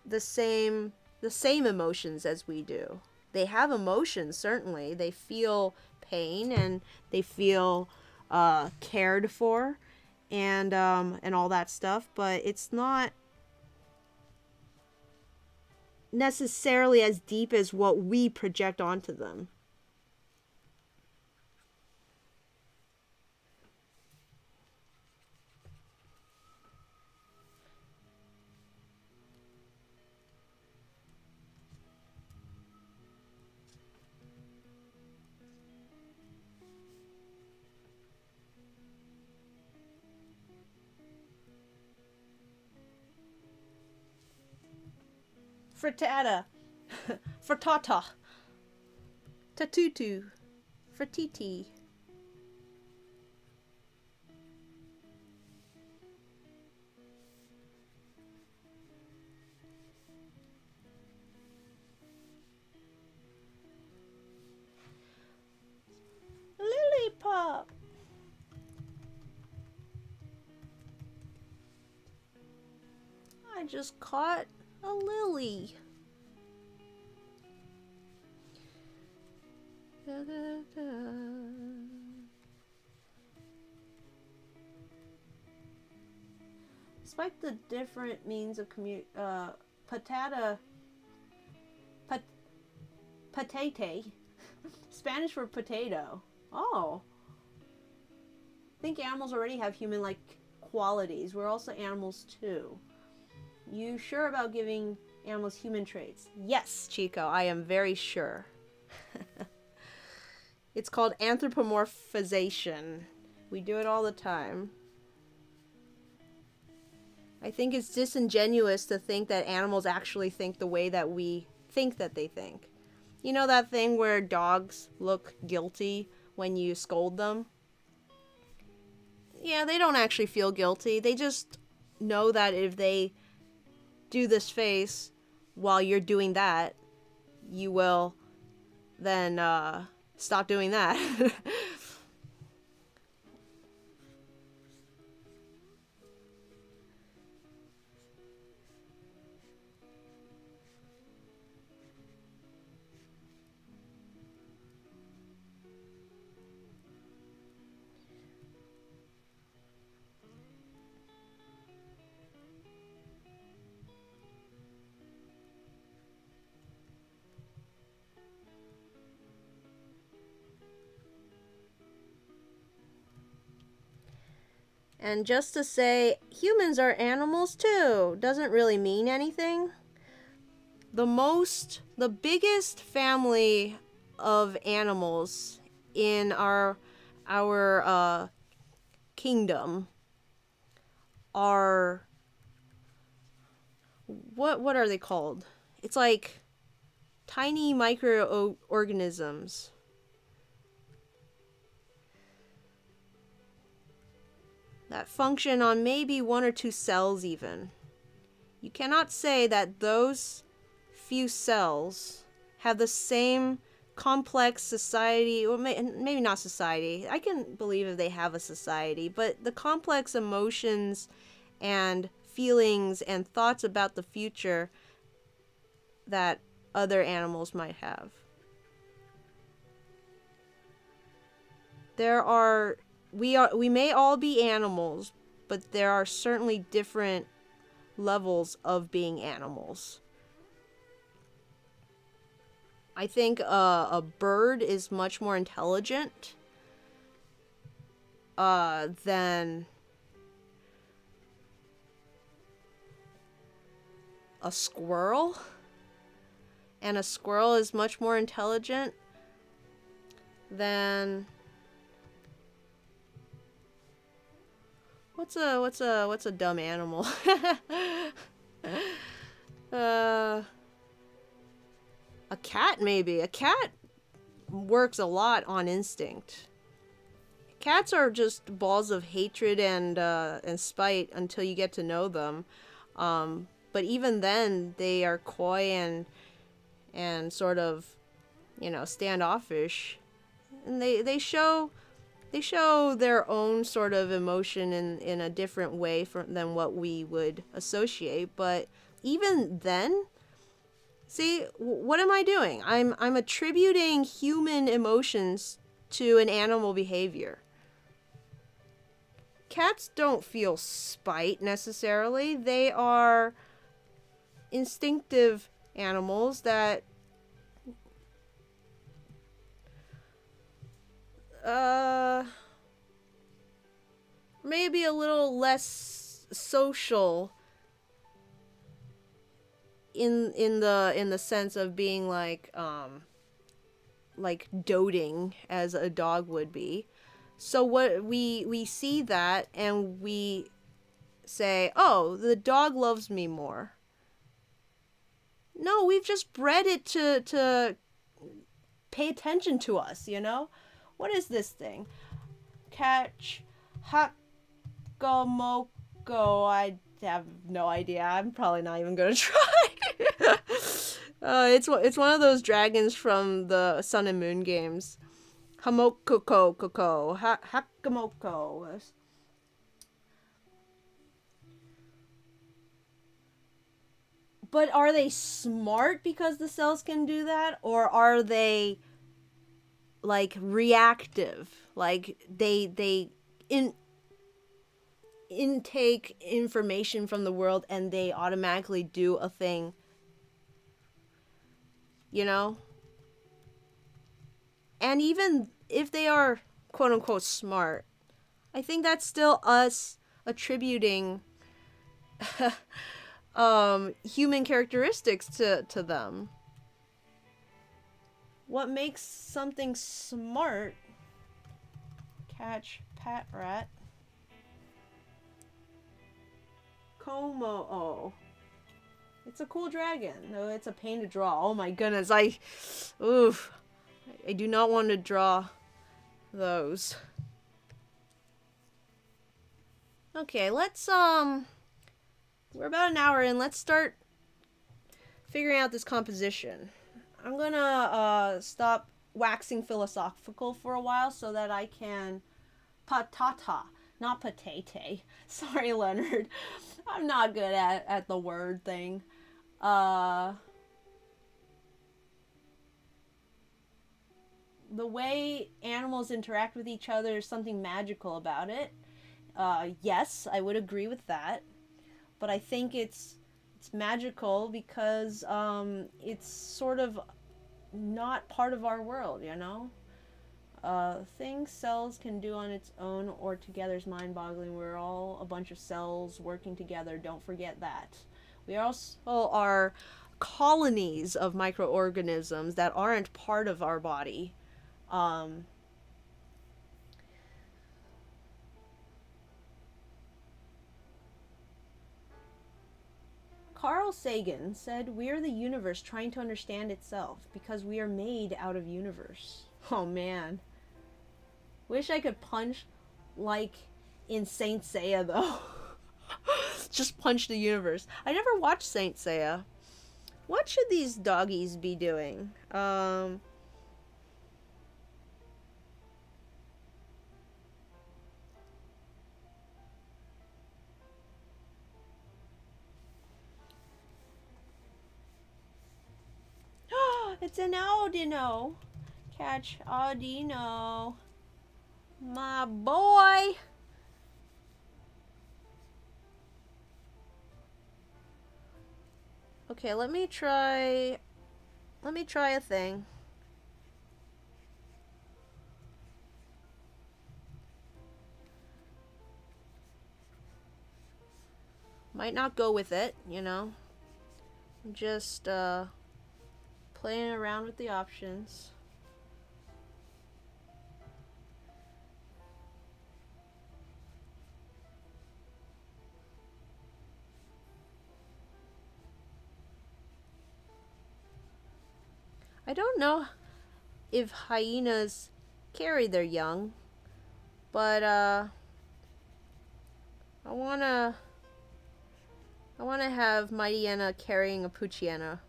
[SPEAKER 1] the same emotions as we do. They have emotions, certainly. They feel pain and they feel cared for and all that stuff, but it's not necessarily as deep as what we project onto them. Frittata. Frittata. Tatutu. Frittiti. Lillipop. I just caught a lily. Da, da, da. Despite the different means of patate, Spanish for potato. Oh. I think animals already have human-like qualities. We're also animals too. You sure about giving animals human traits? Yes, Chico, I am very sure. It's called anthropomorphization. We do it all the time. I think it's disingenuous to think that animals actually think the way that we think that they think. You know that thing where dogs look guilty when you scold them? Yeah, they don't actually feel guilty. They just know that if they do this face while you're doing that, you will then stop doing that. And just to say, humans are animals too, doesn't really mean anything. The biggest family of animals in our kingdom are, what are they called? It's like tiny microorganisms. That function on maybe 1 or 2 cells even. You cannot say that those few cells have the same complex society, or maybe not society. I can believe if they have a society, but the complex emotions and feelings and thoughts about the future that other animals might have. We may all be animals, but there are certainly different levels of being animals. I think a bird is much more intelligent than a squirrel. And a squirrel is much more intelligent than... What's a dumb animal? A cat, maybe. A cat works a lot on instinct. Cats are just balls of hatred and spite until you get to know them. But even then, they are coy and sort of, standoffish. And they show their own sort of emotion in a different way than what we would associate. But even then, see, what am I doing? I'm attributing human emotions to an animal behavior. Cats don't feel spite necessarily. They are instinctive animals that maybe a little less social in the sense of being like doting as a dog would be. So what we see that and we say, "Oh, the dog loves me more." No, we've just bred it to pay attention to us, What is this thing? Catch Hakamoko. I have no idea. I'm probably not even gonna try. It's one of those dragons from the Sun and Moon games. Hakamoko. But are they smart because the cells can do that? Or are they, like, reactive? Like, they intake information from the world and they automatically do a thing. And even if they are, quote-unquote, smart, I think that's still us attributing human characteristics to them. What makes something smart? Catch Pat Rat. Como. It's a cool dragon, though it's a pain to draw. Oh my goodness, I do not want to draw those. Okay, let's we're about an hour in. Let's start figuring out this composition. I'm gonna stop waxing philosophical for a while so that I can patata, not patate. Sorry, Leonard. I'm not good at the word thing. The way animals interact with each other is something magical about it. Yes, I would agree with that. But I think it's magical because it's sort of not part of our world, you know? Things cells can do on its own or together is mind-boggling. We're all a bunch of cells working together. Don't forget that. We also are colonies of microorganisms that aren't part of our body. Carl Sagan said, "We are the universe trying to understand itself because we are made out of universe." Oh man. Wish I could punch like in Saint Seiya though. Just punch the universe. I never watched Saint Seiya. What should these doggies be doing? It's an Audino. Catch Audino. My boy. Okay, let me try a thing. Might not go with it, you know. I'm just playing around with the options. I don't know if hyenas carry their young, but I wanna have Poochyena carrying a Poochyena.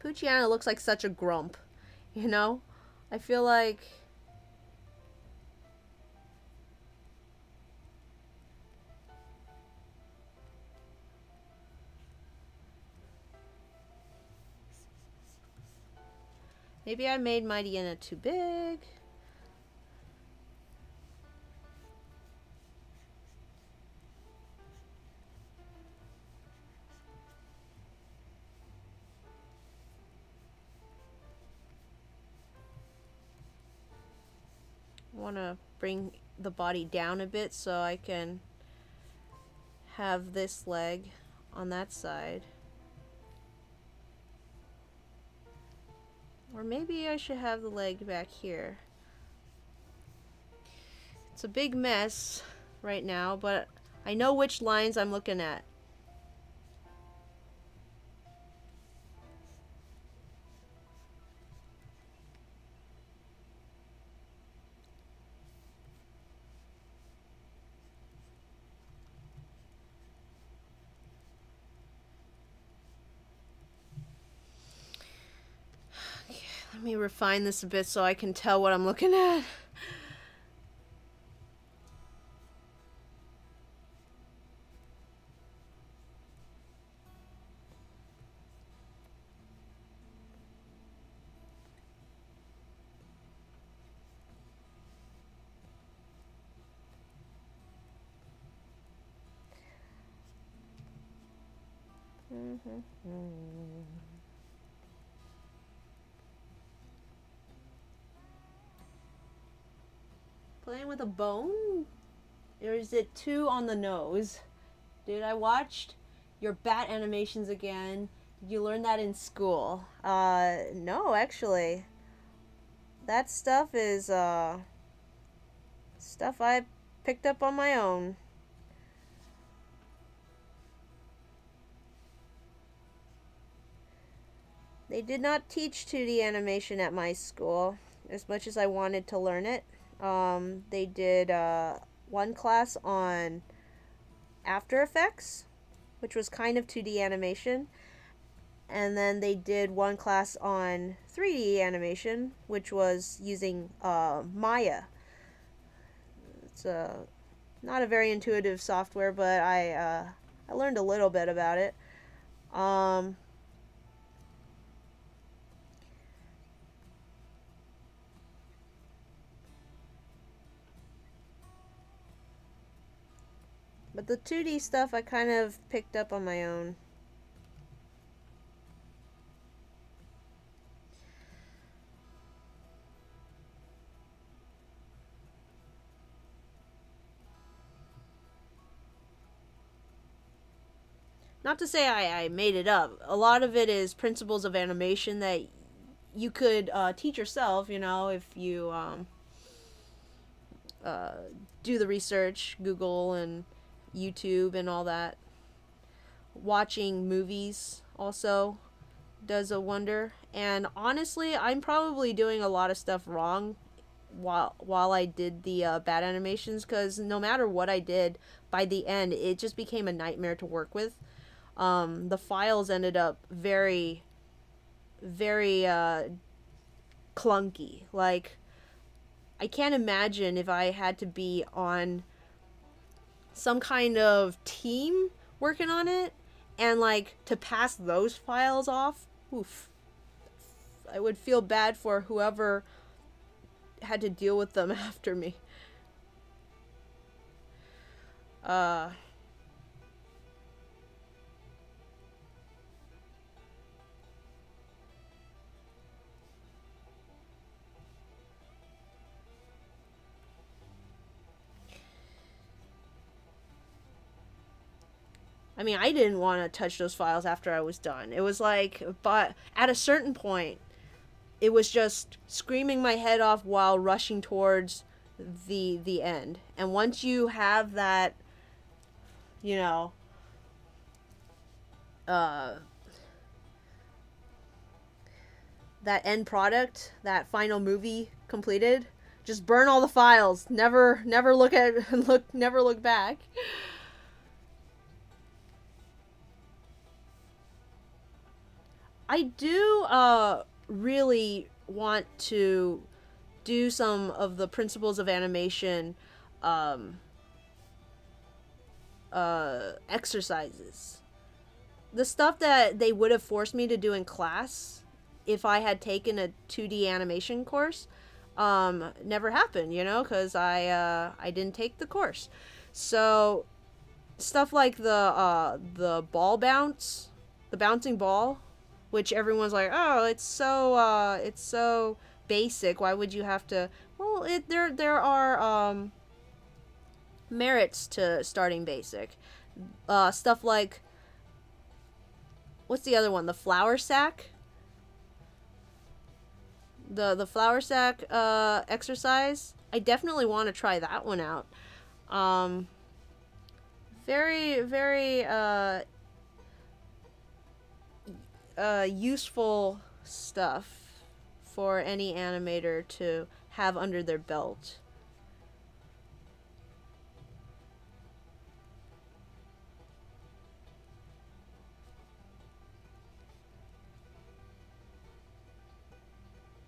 [SPEAKER 1] Poochyena looks like such a grump, you know? I feel like maybe I made Poochyena too big. I want to bring the body down a bit so I can have this leg on that side. Or maybe I should have the leg back here. It's a big mess right now, but I know which lines I'm looking at. Let me refine this a bit so I can tell what I'm looking at. Playing with a bone? Or is it too on the nose? Dude, I watched your bat animations again. Did you learn that in school? No, actually. That stuff is, stuff I picked up on my own. They did not teach 2D animation at my school as much as I wanted to learn it. They did one class on After Effects which was kind of 2D animation. And then they did one class on 3D animation, which was using Maya. It's not a very intuitive software, but I learned a little bit about it. But the 2D stuff I kind of picked up on my own. Not to say I made it up. A lot of it is principles of animation that you could teach yourself, you know, if you do the research, Google and YouTube and all that. Watching movies also does a wonder. And honestly, I'm probably doing a lot of stuff wrong while I did the bad animations, because no matter what I did, by the end, it just became a nightmare to work with. The files ended up very, very clunky. Like, I can't imagine if I had to be on some kind of team working on it, and like to pass those files off. Oof. I would feel bad for whoever had to deal with them after me. I mean, I didn't want to touch those files after I was done. It was like, but at a certain point, it was just screaming my head off while rushing towards the end. And once you have that, you know, that end product, that final movie completed, just burn all the files. Never look at never look back. I do really want to do some of the principles of animation exercises. The stuff that they would have forced me to do in class if I had taken a 2D animation course never happened, you know, because I didn't take the course. So stuff like the ball bounce, the bouncing ball, which everyone's like, oh, it's so basic. Why would you have to? Well, there are merits to starting basic. Stuff like, what's the other one? The flour sack. The flour sack exercise. I definitely want to try that one out. Very useful stuff for any animator to have under their belt.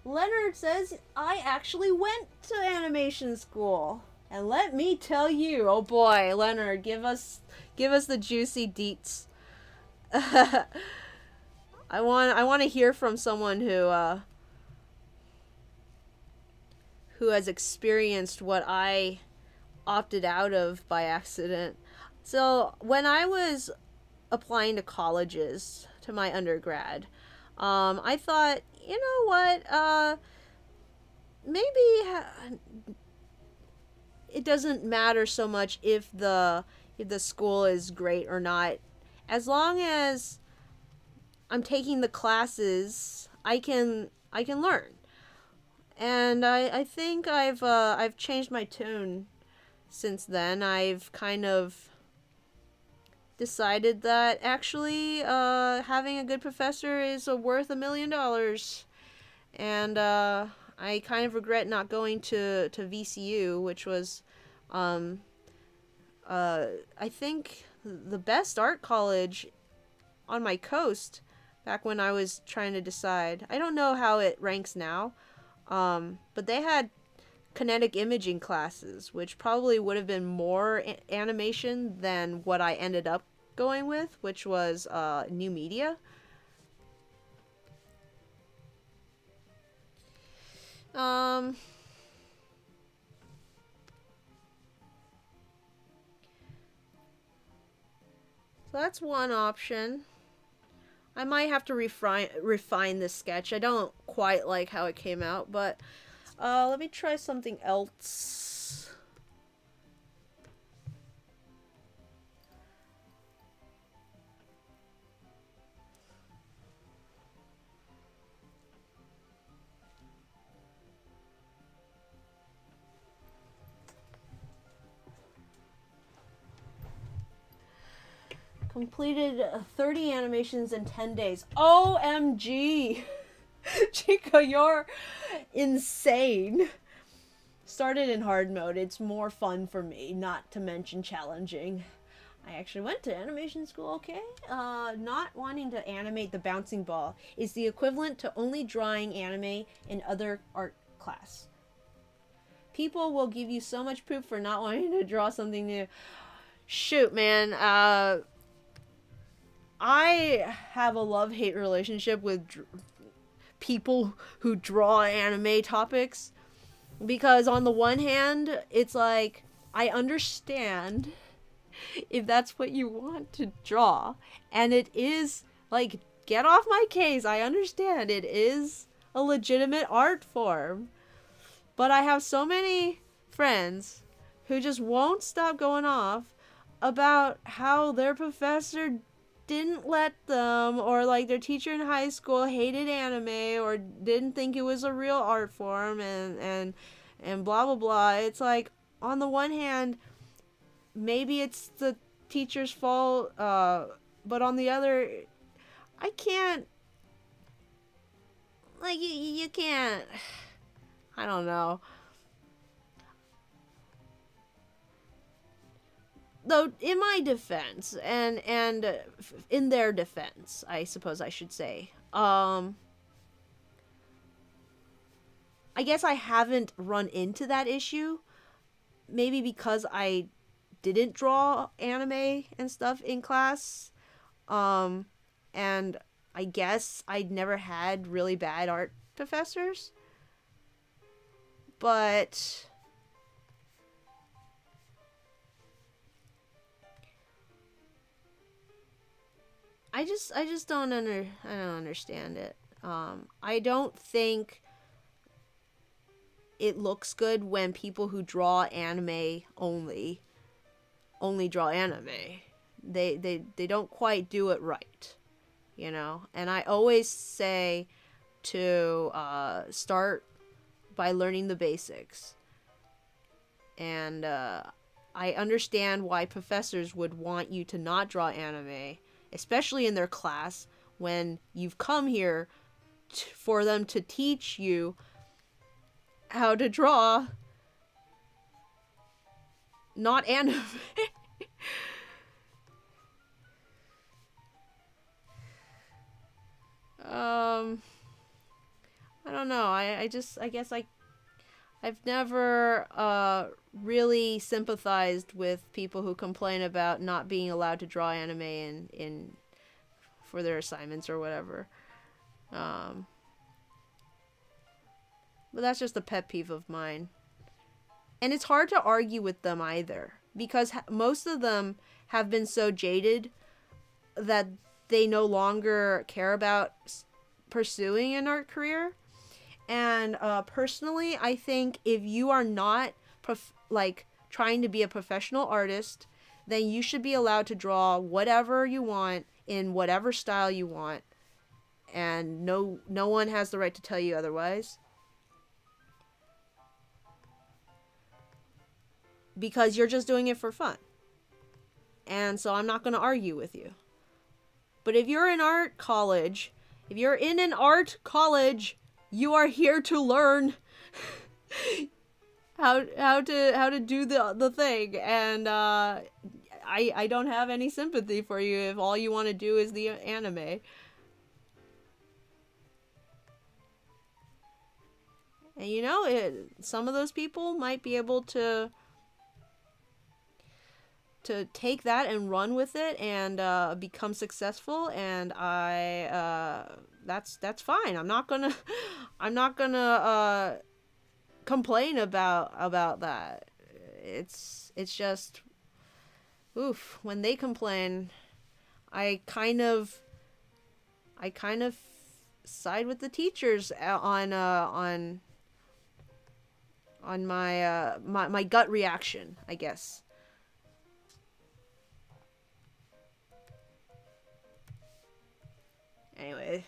[SPEAKER 1] Leonard says, I actually went to animation school. And let me tell you, oh boy, Leonard, give us the juicy deets. I want to hear from someone who has experienced what I opted out of by accident. So when I was applying to colleges to my undergrad, I thought, you know what, maybe it doesn't matter so much if the school is great or not, as long as I'm taking the classes, I can learn. And I think I've changed my tune since then. I've kind of decided that actually having a good professor is worth $1 million. And I kind of regret not going to VCU, which was I think the best art college on my coast back when I was trying to decide. I don't know how it ranks now, but they had kinetic imaging classes, which probably would have been more animation than what I ended up going with, which was new media. So that's one option. I might have to refine this sketch. I don't quite like how it came out, but let me try something else. Completed 30 animations in 10 days. OMG! Chico, you're insane. Started in hard mode. It's more fun for me, not to mention challenging. I actually went to animation school, okay? Not wanting to animate the bouncing ball is the equivalent to only drawing anime in other art class. People will give you so much poop for not wanting to draw something new. Shoot, man. I have a love-hate relationship with people who draw anime topics, because on the one hand, it's like, I understand if that's what you want to draw, and it is, like, get off my case, I understand, it is a legitimate art form, but I have so many friends who just won't stop going off about how their professor didn't let them, or like their teacher in high school hated anime or didn't think it was a real art form, and blah blah blah. It's like, on the one hand, maybe it's the teacher's fault, but on the other, I can't, like, you can't, I don't know. Though, in my defense, and in their defense, I suppose I should say, I guess I haven't run into that issue. Maybe because I didn't draw anime and stuff in class. And I guess I'd never had really bad art professors. But I just don't understand it. I don't think it looks good when people who draw anime only draw anime. They don't quite do it right, you know? And I always say to start by learning the basics. And I understand why professors would want you to not draw anime, especially in their class, when you've come here for them to teach you how to draw not anime. I don't know. I guess I've never really sympathized with people who complain about not being allowed to draw anime in for their assignments or whatever. But that's just a pet peeve of mine. And it's hard to argue with them either, because most of them have been so jaded that they no longer care about pursuing an art career. And personally, I think if you are not trying to be a professional artist, then you should be allowed to draw whatever you want in whatever style you want, and no one has the right to tell you otherwise. Because you're just doing it for fun. And so I'm not going to argue with you. But if you're in art college, if you're in an art college, you are here to learn how to do the thing. And I don't have any sympathy for you if all you want to do is the anime. And you know, some of those people might be able to take that and run with it and become successful, and that's fine. I'm not gonna complain about that. It's just, oof, when they complain, I kind of side with the teachers on my gut reaction, I guess. Anyway,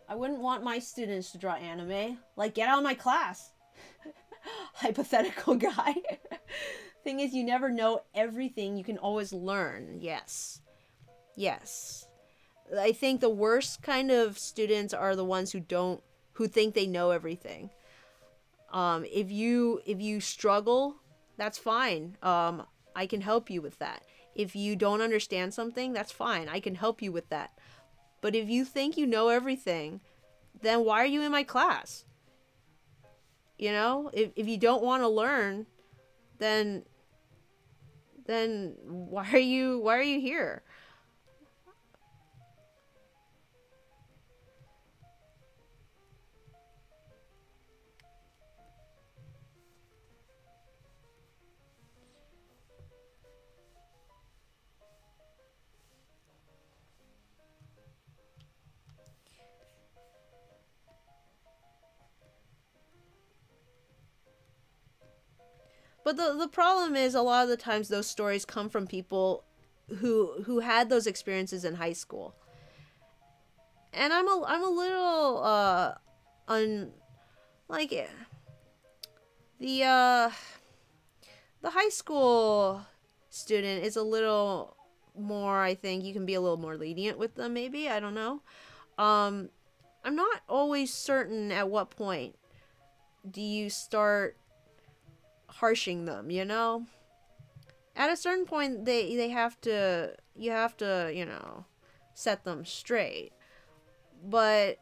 [SPEAKER 1] I wouldn't want my students to draw anime. Like, get out of my class. Hypothetical guy. Thing is, you never know everything. You can always learn. Yes. Yes. I think the worst kind of students are the ones who think they know everything. If you struggle, that's fine. I can help you with that. If you don't understand something, that's fine. I can help you with that. But if you think you know everything, then why are you in my class? You know, if you don't want to learn, then why are you here? But the problem is, a lot of the times those stories come from people who had those experiences in high school. And I'm a little like the high school student is a little more, I think you can be a little more lenient with them, maybe, I don't know. I'm not always certain at what point do you start harshing them, you know? At a certain point, you have to, you know, set them straight. But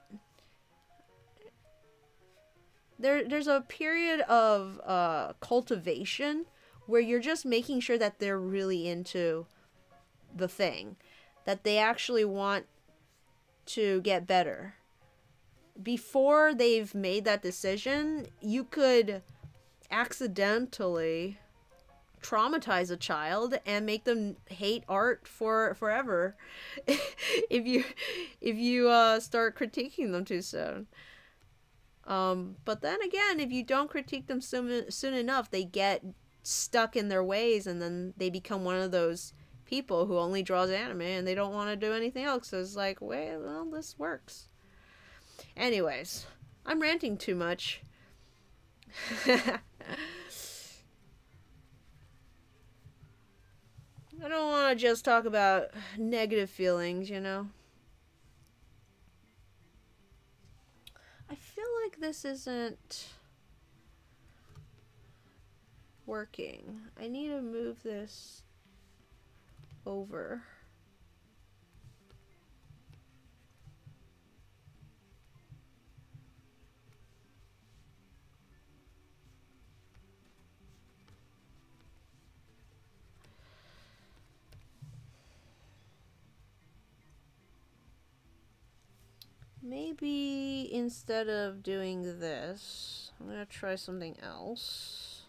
[SPEAKER 1] there's a period of cultivation where you're just making sure that they're really into the thing, that they actually want to get better. Before they've made that decision, you could accidentally traumatize a child and make them hate art for forever if you start critiquing them too soon. But then again, if you don't critique them soon enough, they get stuck in their ways, and then they become one of those people who only draws anime and they don't want to do anything else. So it's like, well, this works. Anyways, I'm ranting too much. I don't want to just talk about negative feelings, you know? I feel like this isn't working. I need to move this over. Maybe instead of doing this, I'm gonna try something else.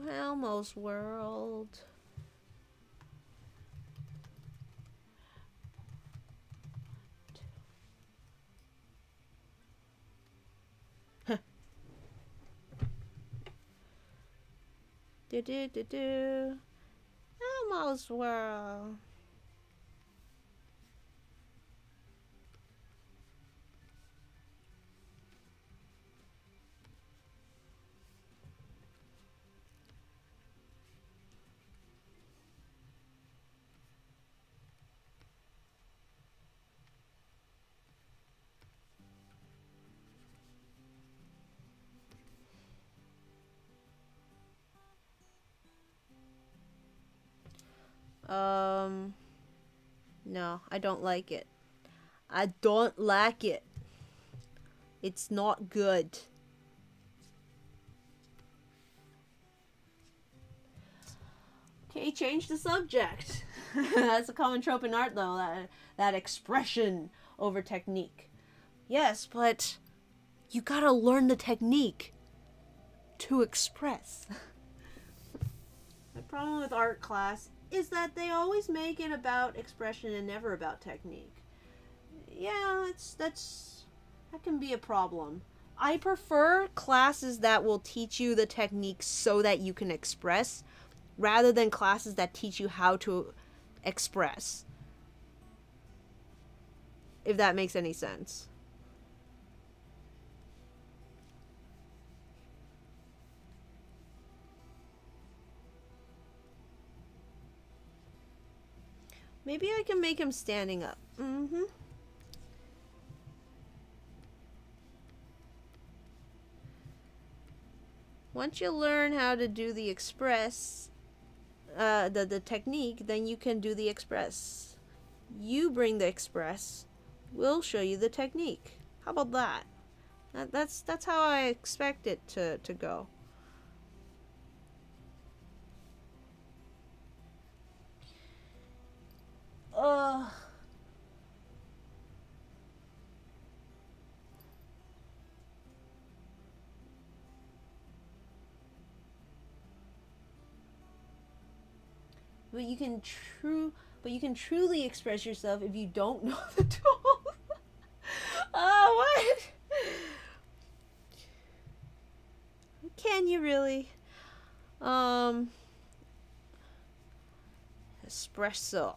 [SPEAKER 1] Elmo's World. Elmo's World. No, I don't like it. I don't like it. It's not good. Okay, change the subject. That's a common trope in art, though, that expression over technique. Yes, but you gotta learn the technique to express. My problem with art class is that they always make it about expression and never about technique. Yeah, that can be a problem. I prefer classes that will teach you the technique so that you can express, rather than classes that teach you how to express. If that makes any sense. Maybe I can make him standing up. Mm-hmm. Once you learn how to do the express, the technique, then you can do the express. You bring the express, we'll show you the technique. How about that? That's how I expect it to go. But you can truly express yourself if you don't know the tools. Oh, what? Can you really? Espresso.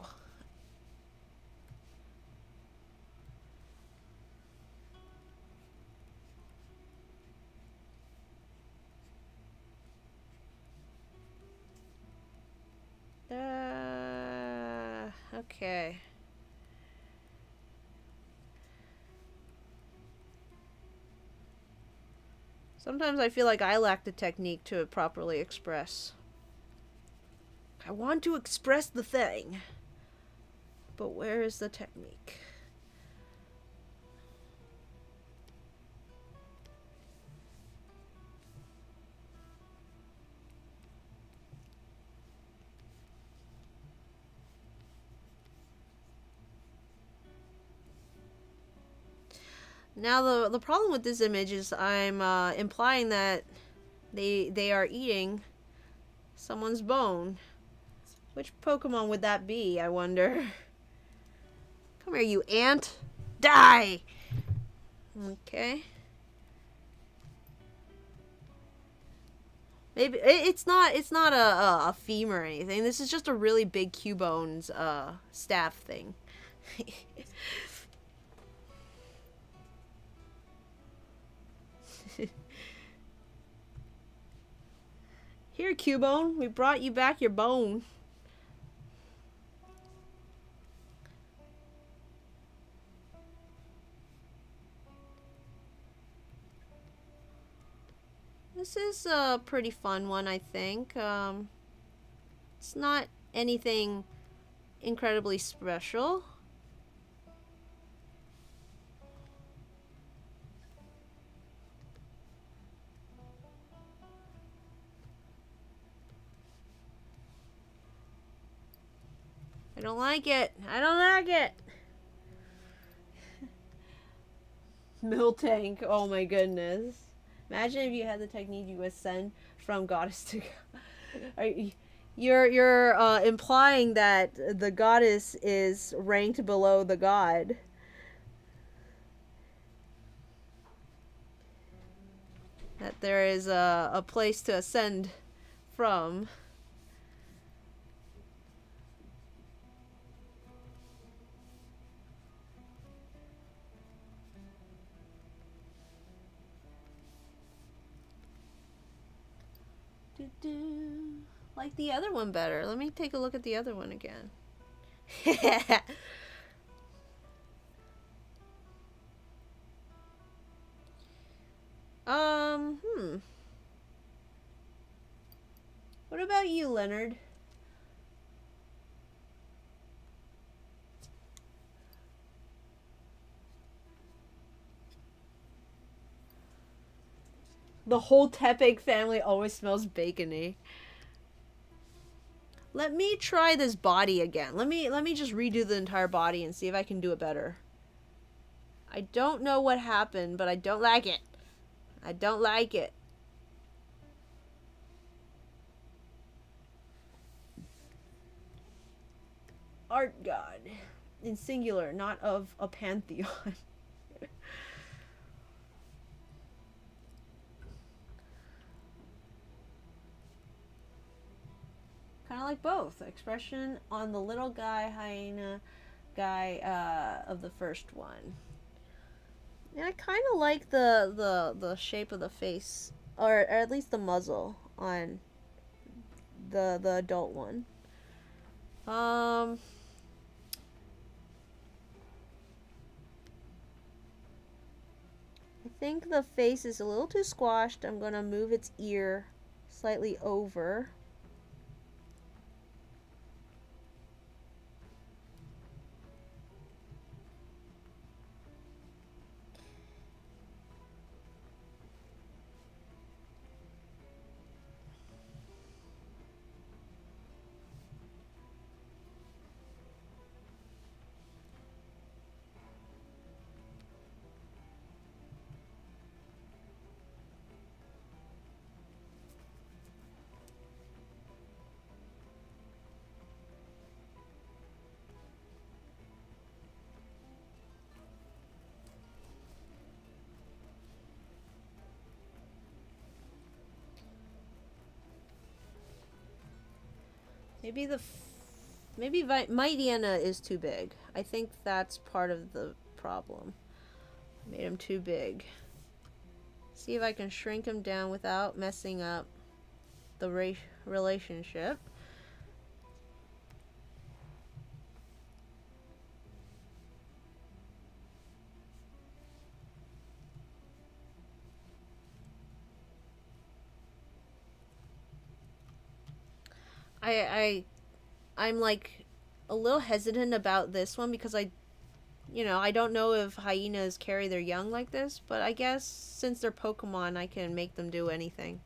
[SPEAKER 1] Okay. Sometimes I feel like I lack the technique to properly express. I want to express the thing, but where is the technique? Now the problem with this image is I'm implying that they are eating someone's bone. Which Pokemon would that be, I wonder? Come here, you ant. Die! Okay. Maybe it's not a femur or anything. This is just a really big Cubone's staff thing. Here, Cubone, we brought you back your bone. This is a pretty fun one, I think. It's not anything incredibly special. I don't like it. I don't like it. Miltank. Oh my goodness. Imagine if you had the technique you ascend from goddess to god. You're implying that the goddess is ranked below the god. That there is a place to ascend from. Like the other one better. Let me take a look at the other one again. What about you, Leonard? The whole Tepig family always smells bacony. Let me try this body again. Let me just redo the entire body and see if I can do it better. I don't know what happened, but I don't like it. I don't like it. Art god. In singular, not of a pantheon. Kind of like both. Expression on the little guy, hyena guy of the first one. And I kind of like the shape of the face, or at least the muzzle on the adult one. I think the face is a little too squashed. I'm gonna move its ear slightly over. Maybe Poochyena is too big. I think that's part of the problem. I made him too big. See if I can shrink him down without messing up the relationship. I'm like a little hesitant about this one because I don't know if hyenas carry their young like this, but I guess since they're Pokemon, I can make them do anything.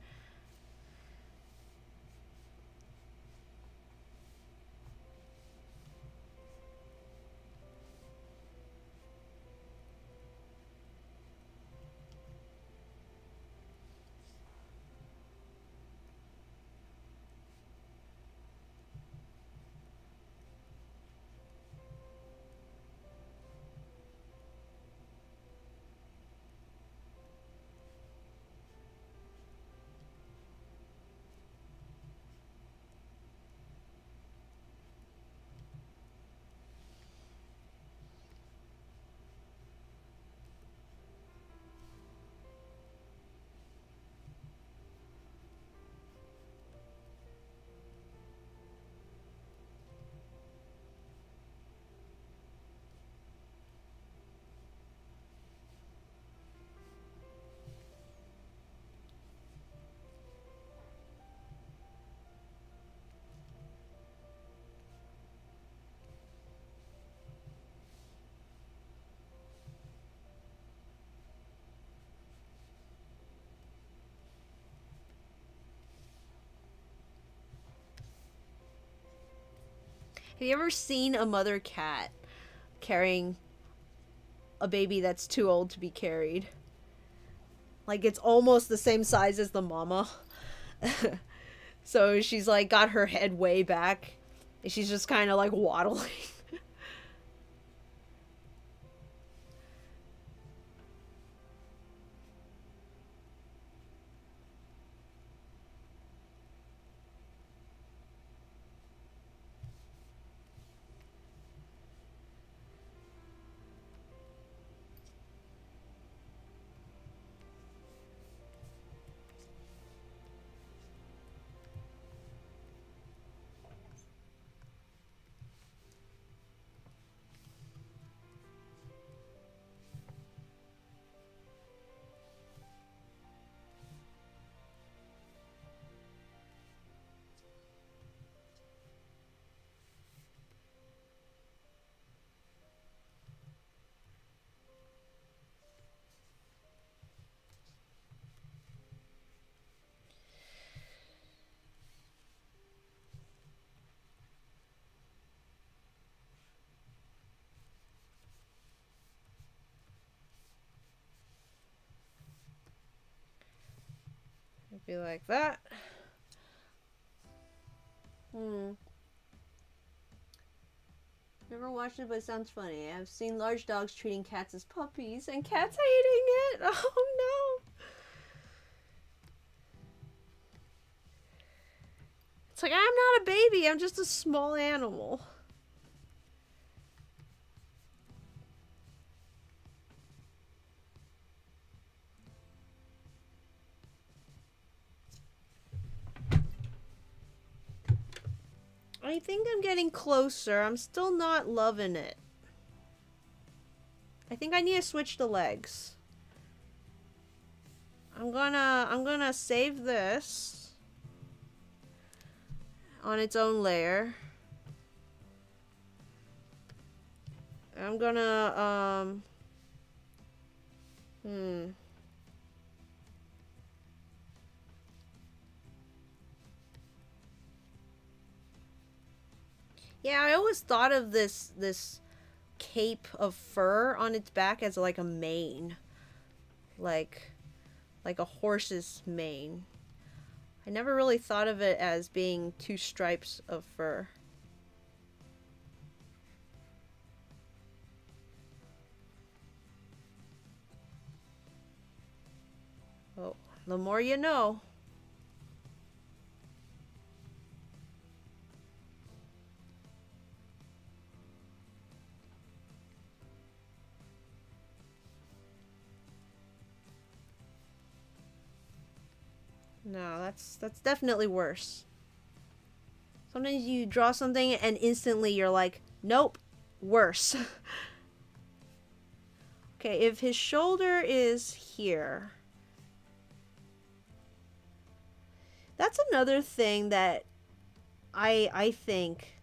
[SPEAKER 1] Have you ever seen a mother cat carrying a baby that's too old to be carried? Like, it's almost the same size as the mama. So she's like got her head way back. And she's just kind of like waddling. Be like that. Never watched it, but it sounds funny. I've seen large dogs treating cats as puppies and cats hating it. Oh no. It's like, I'm not a baby, I'm just a small animal. I think I'm getting closer. I'm still not loving it. I think I need to switch the legs. I'm gonna save this on its own layer. I'm gonna yeah, I always thought of this cape of fur on its back as like a mane. Like a horse's mane. I never really thought of it as being two stripes of fur. Oh, the more you know. No, that's definitely worse. Sometimes you draw something and instantly you're like, nope, worse. Okay, if his shoulder is here. That's another thing that I think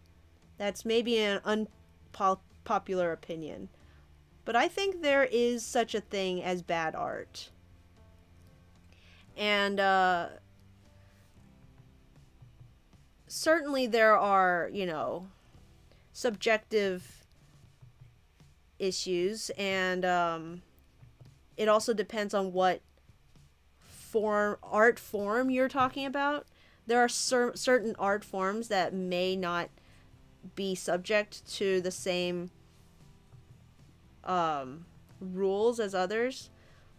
[SPEAKER 1] that's maybe an unpopular opinion. But I think there is such a thing as bad art. And certainly there are, you know, subjective issues, and it also depends on what art form you're talking about. There are certain art forms that may not be subject to the same rules as others,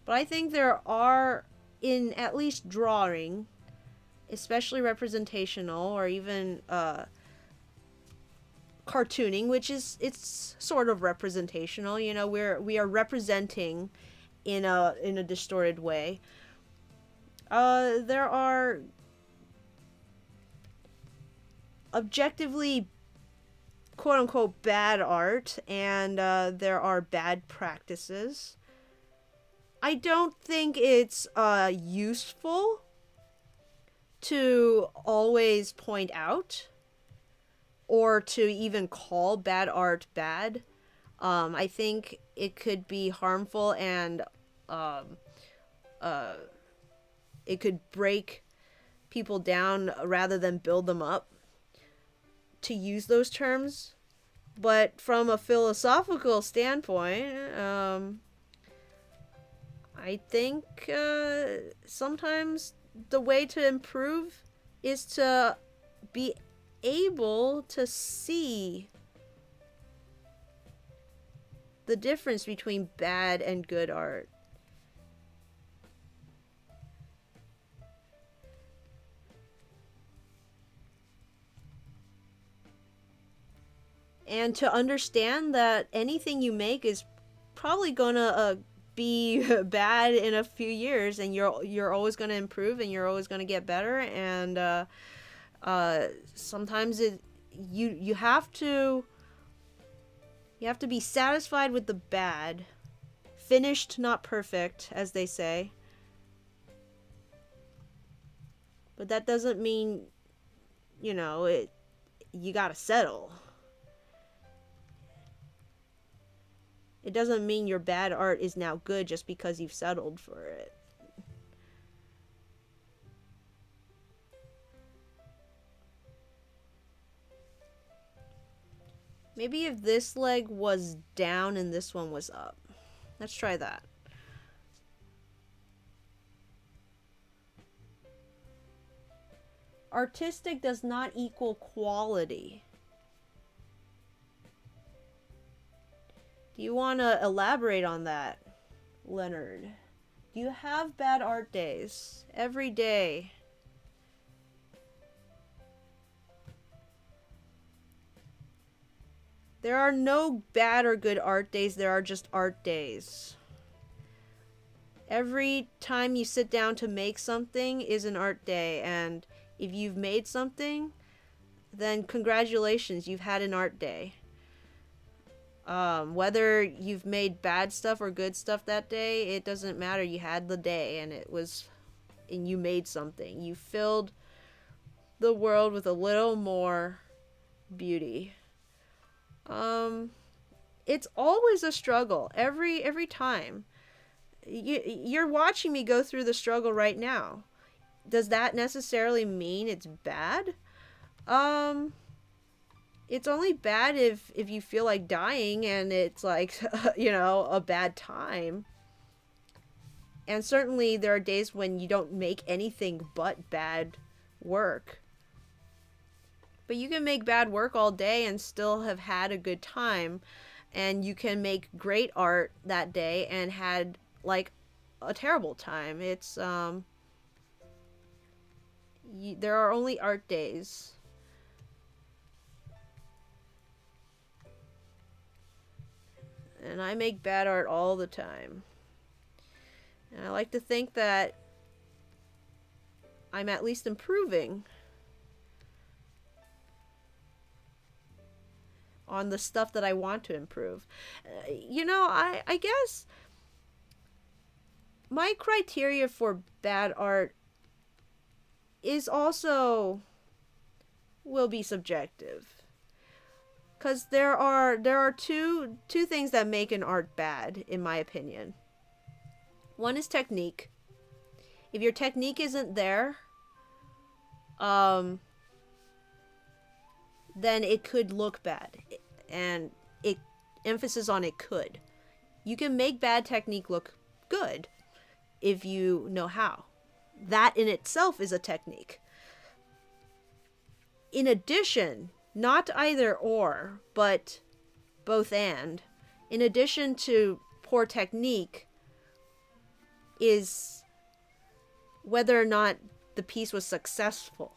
[SPEAKER 1] but I think there are, in at least drawing, especially representational or even cartooning, which it's sort of representational, you know, we are representing in a distorted way. There are objectively quote unquote bad art, and there are bad practices. I don't think it's useful to always point out or to even call bad art bad. I think it could be harmful, and it could break people down rather than build them up to use those terms. But from a philosophical standpoint, I think sometimes the way to improve is to be able to see the difference between bad and good art. And to understand that anything you make is probably gonna be bad in a few years, and you're always gonna improve, and you're always gonna get better, and sometimes you have to be satisfied with the bad, finished not perfect, as they say. But that doesn't mean, you know, you gotta settle. It doesn't mean your bad art is now good just because you've settled for it. Maybe if this leg was down and this one was up. Let's try that. artistic does not equal quality. Do you want to elaborate on that, Leonard? Do you have bad art days every day? There are no bad or good art days, there are just art days. Every time you sit down to make something is an art day, and if you've made something, then congratulations, you've had an art day. Whether you've made bad stuff or good stuff that day, it doesn't matter. You had the day, and you made something. You filled the world with a little more beauty. It's always a struggle every time. You're watching me go through the struggle right now. Does that necessarily mean it's bad? It's only bad if you feel like dying and it's like, you know, a bad time. And certainly there are days when you don't make anything but bad work. But you can make bad work all day and still have had a good time. And you can make great art that day and had like a terrible time. It's there are only art days. And I make bad art all the time. And I like to think that I'm at least improving on the stuff that I want to improve. You know, I guess my criteria for bad art is also will be subjective. Because there are two things that make an art bad, in my opinion. One is technique. If your technique isn't there, then it could look bad. And emphasis on it could. You can make bad technique look good if you know how. That in itself is a technique. In addition, not either or, but both and. In addition to poor technique is whether or not the piece was successful.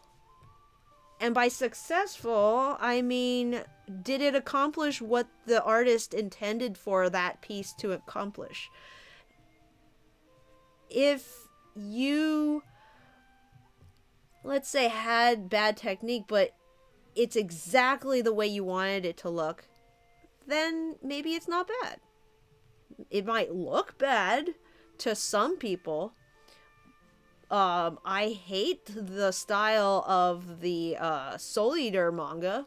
[SPEAKER 1] And by successful, I mean, did it accomplish what the artist intended for that piece to accomplish? If you, let's say, had bad technique, but it's exactly the way you wanted it to look, then maybe it's not bad. It might look bad to some people. I hate the style of the Soul Eater manga,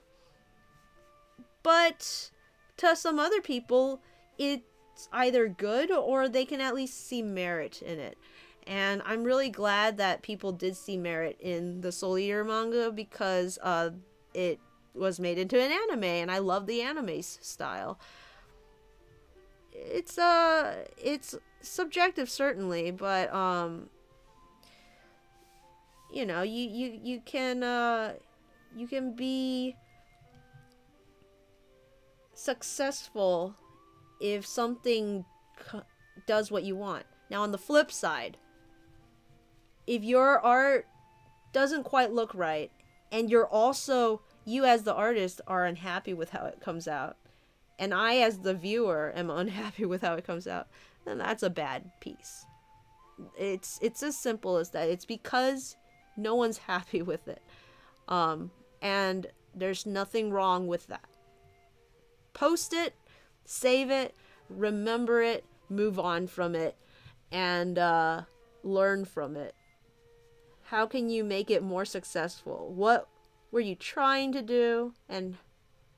[SPEAKER 1] but to some other people, it's either good or they can at least see merit in it. And I'm really glad that people did see merit in the Soul Eater manga because it was made into an anime, and I love the anime style. It's subjective, certainly, but you know, you can be successful if something does what you want. Now, on the flip side, if your art doesn't quite look right, and you as the artist are unhappy with how it comes out, and I as the viewer am unhappy with how it comes out, then that's a bad piece. It's as simple as that. It's because no one's happy with it. And there's nothing wrong with that. Post it, save it, remember it, move on from it, and learn from it. How can you make it more successful? What were you trying to do, and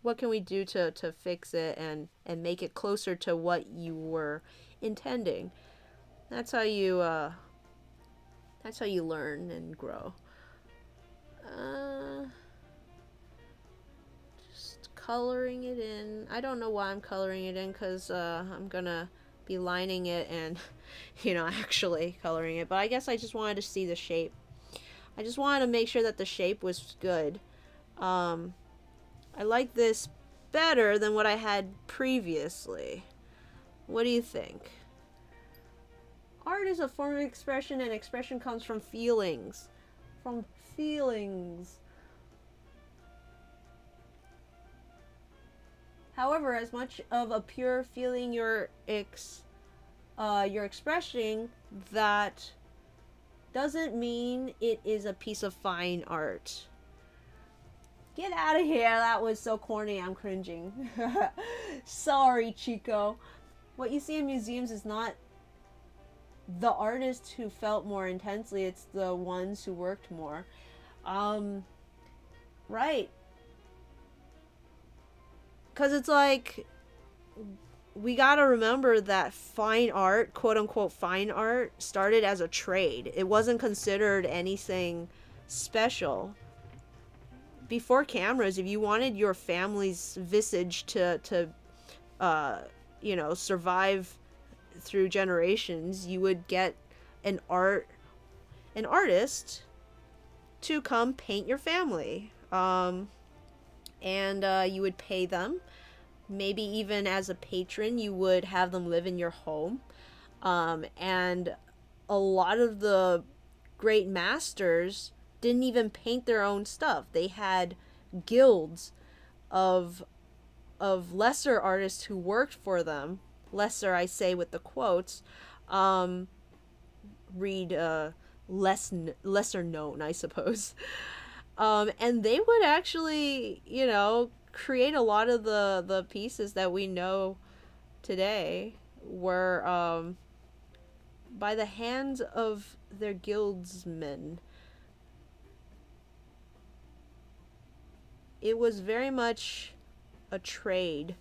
[SPEAKER 1] what can we do to fix it and make it closer to what you were intending? That's how you learn and grow. Just coloring it in. I don't know why I'm coloring it in, because I'm gonna be lining it and, you know, actually coloring it. But I guess I just wanted to see the shape. I just wanted to make sure that the shape was good. I like this better than what I had previously. What do you think? Art is a form of expression, and expression comes from feelings. From feelings. However, as much of a pure feeling you're expressing, that doesn't mean it is a piece of fine art. Get out of here. That was so corny. I'm cringing. Sorry, Chico. What you see in museums is not the artists who felt more intensely. It's the ones who worked more. Right. Because it's like, we gotta remember that fine art, quote-unquote fine art, started as a trade. It wasn't considered anything special. Before cameras, if you wanted your family's visage to you know, survive through generations, you would get an artist to come paint your family. And you would pay them. Maybe even as a patron, you would have them live in your home. And a lot of the great masters didn't even paint their own stuff. They had guilds of lesser artists who worked for them. Lesser, I say with the quotes. Read lesser known, I suppose. And they would actually, you know, create a lot of the pieces that we know today were by the hands of their guildsmen. It was very much a trade.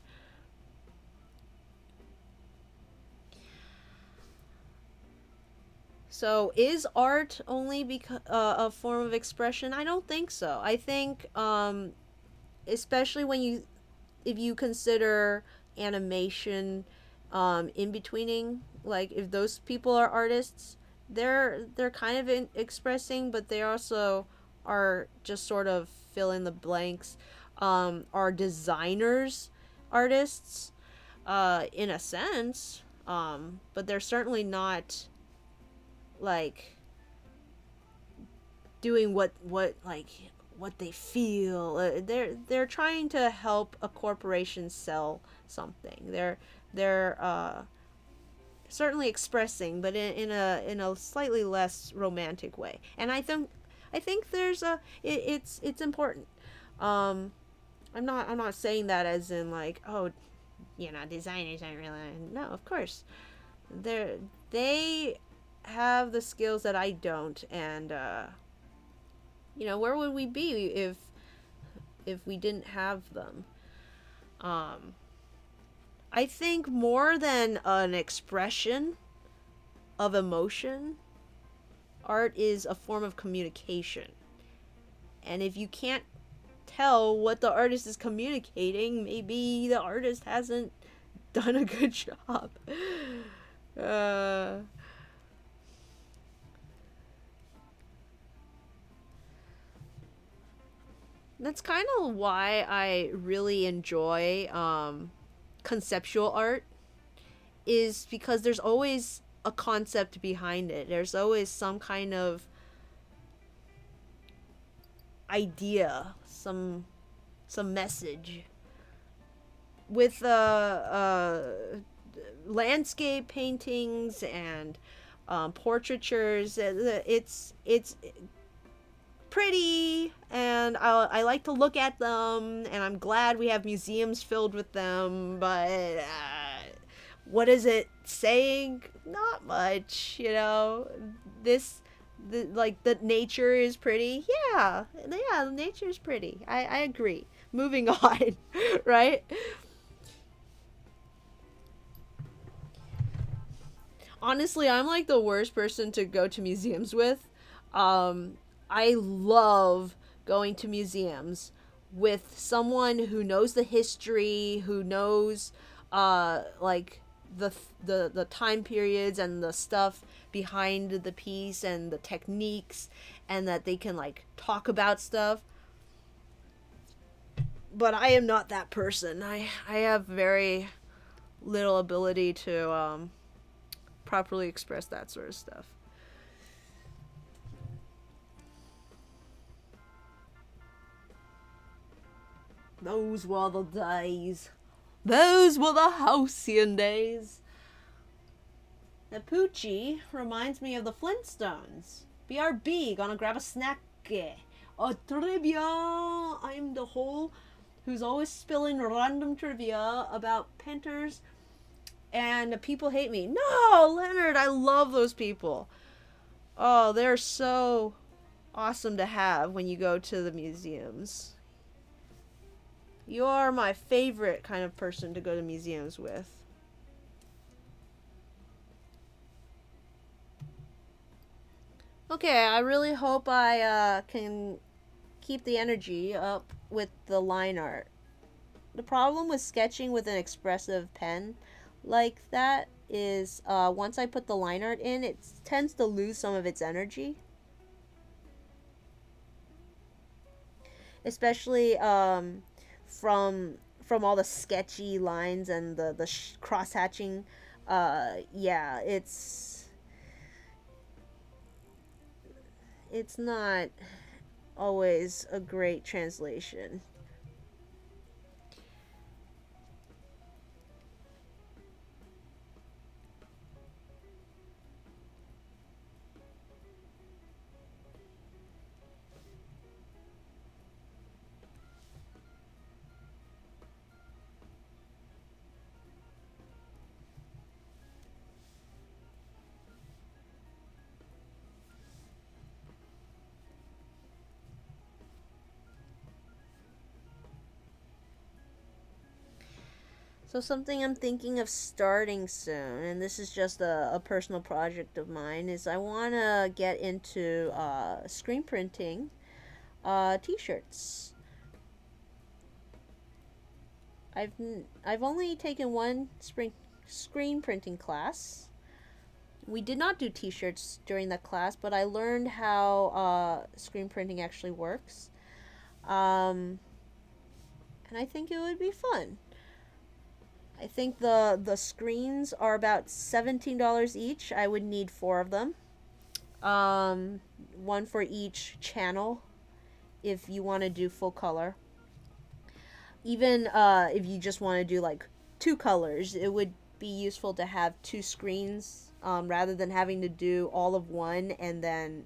[SPEAKER 1] So, is art only a form of expression? I don't think so. I think, especially if you consider animation, in-betweening, like, if those people are artists, they're kind of expressing, but they also are just sort of fill in the blanks. Are designers artists, in a sense, but they're certainly not, like, doing what they feel. They're trying to help a corporation sell something. They're certainly expressing, but in a slightly less romantic way. And I think there's it's important. I'm not saying that as in, like, oh, you know, designers aren't really. No, of course, they have the skills that I don't, and you know, where would we be if we didn't have them? I think more than an expression of emotion, art is a form of communication. And if you can't tell what the artist is communicating, maybe the artist hasn't done a good job. That's kind of why I really enjoy conceptual art, is because there's always a concept behind it. There's always some kind of idea, some message. With landscape paintings and portraitures, it's pretty, and I like to look at them, and I'm glad we have museums filled with them, but what is it saying? Not much, you know. Like, the nature is pretty. Yeah, nature is pretty. I agree. Moving on, right? Honestly, I'm like the worst person to go to museums with. I love going to museums with someone who knows the history, who knows, like, the time periods and the stuff behind the piece and the techniques, and that they can like talk about stuff. But I am not that person. I have very little ability to properly express that sort of stuff. Those were the days. Those were the halcyon days. The Poochie reminds me of the Flintstones. BRB, gonna grab a snack. A trivia. I'm the hole who's always spilling random trivia about painters, and people hate me. No, Leonard, I love those people. Oh, they're so awesome to have when you go to the museums. You're my favorite kind of person to go to museums with. Okay, I really hope I can keep the energy up with the line art. The problem with sketching with an expressive pen like that is once I put the line art in, it tends to lose some of its energy. Especially from all the sketchy lines and the cross hatching. Yeah, it's not always a great translation. So something I'm thinking of starting soon, and this is just a personal project of mine, is I want to get into screen printing t-shirts. I've only taken one screen printing class. We did not do t-shirts during that class, but I learned how screen printing actually works. And I think it would be fun. I think the screens are about $17 each. I would need 4 of them. One for each channel if you want to do full color. Even if you just want to do like 2 colors, it would be useful to have 2 screens rather than having to do all of one and then,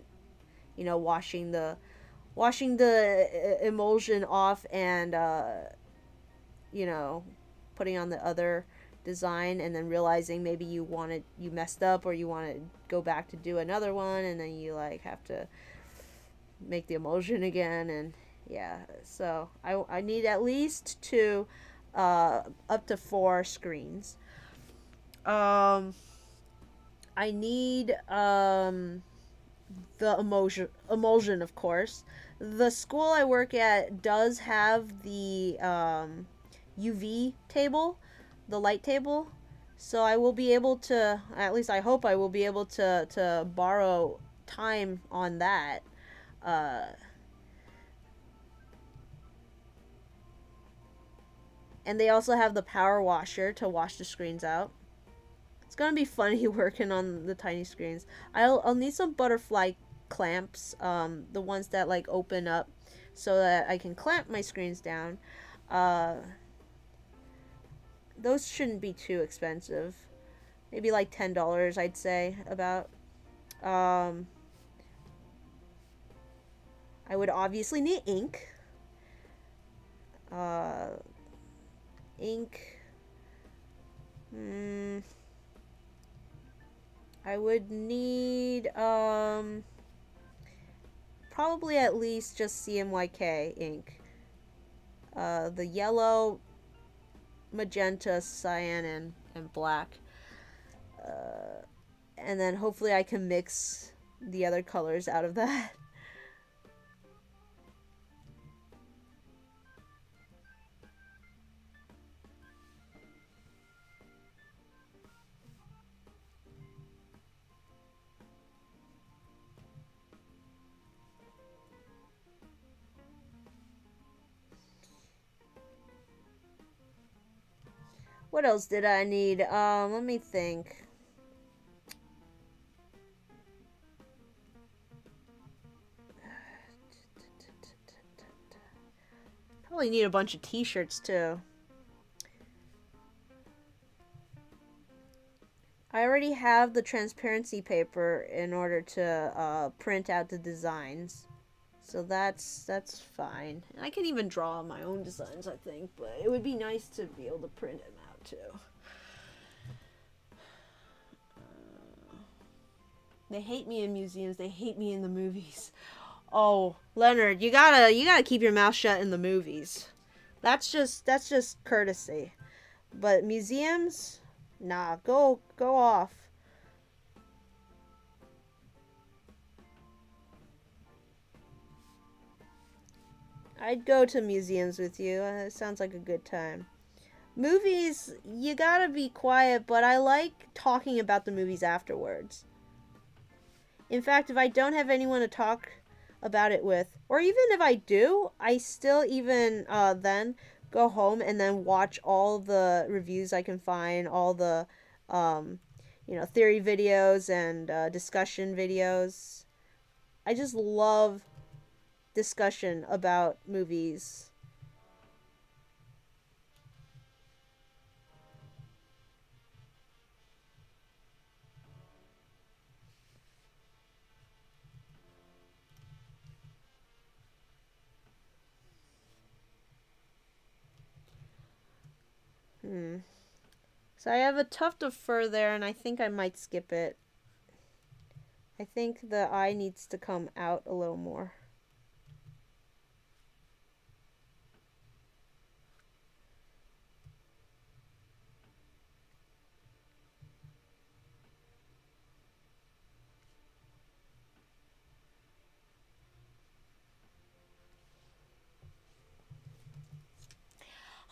[SPEAKER 1] you know, washing the emulsion off and you know, putting on the other design and then realizing maybe you messed up, or you want to go back to do another one, and then you like have to make the emulsion again. And yeah, so I need at least 2 up to 4 screens. I need the emulsion, of course. The school I work at does have the UV table, the light table, so I will be able to, at least I hope I will be able to borrow time on that. And they also have the power washer to wash the screens out. It's gonna be funny working on the tiny screens. I'll need some butterfly clamps, the ones that like open up so that I can clamp my screens down. Those shouldn't be too expensive. Maybe like $10, I'd say, about. I would obviously need ink. Ink. I would need, probably at least just CMYK ink. The yellow, magenta, cyan, and black. And then hopefully I can mix the other colors out of that. What else did I need? Let me think. Probably need a bunch of t-shirts too. I already have the transparency paper in order to print out the designs. So that's fine. I can even draw my own designs, I think, but it would be nice to be able to print them out too. They hate me in museums. They hate me in the movies. Oh, Leonard, you gotta keep your mouth shut in the movies. That's just courtesy. But museums, nah, go off. I'd go to museums with you. It sounds like a good time. Movies, you gotta be quiet, but I like talking about the movies afterwards. In fact, if I don't have anyone to talk about it with, or even if I do, I still even then go home and then watch all the reviews I can find, all the theory videos and discussion videos. I just love discussion about movies. So I have a tuft of fur there, and I think I might skip it. I think the eye needs to come out a little more.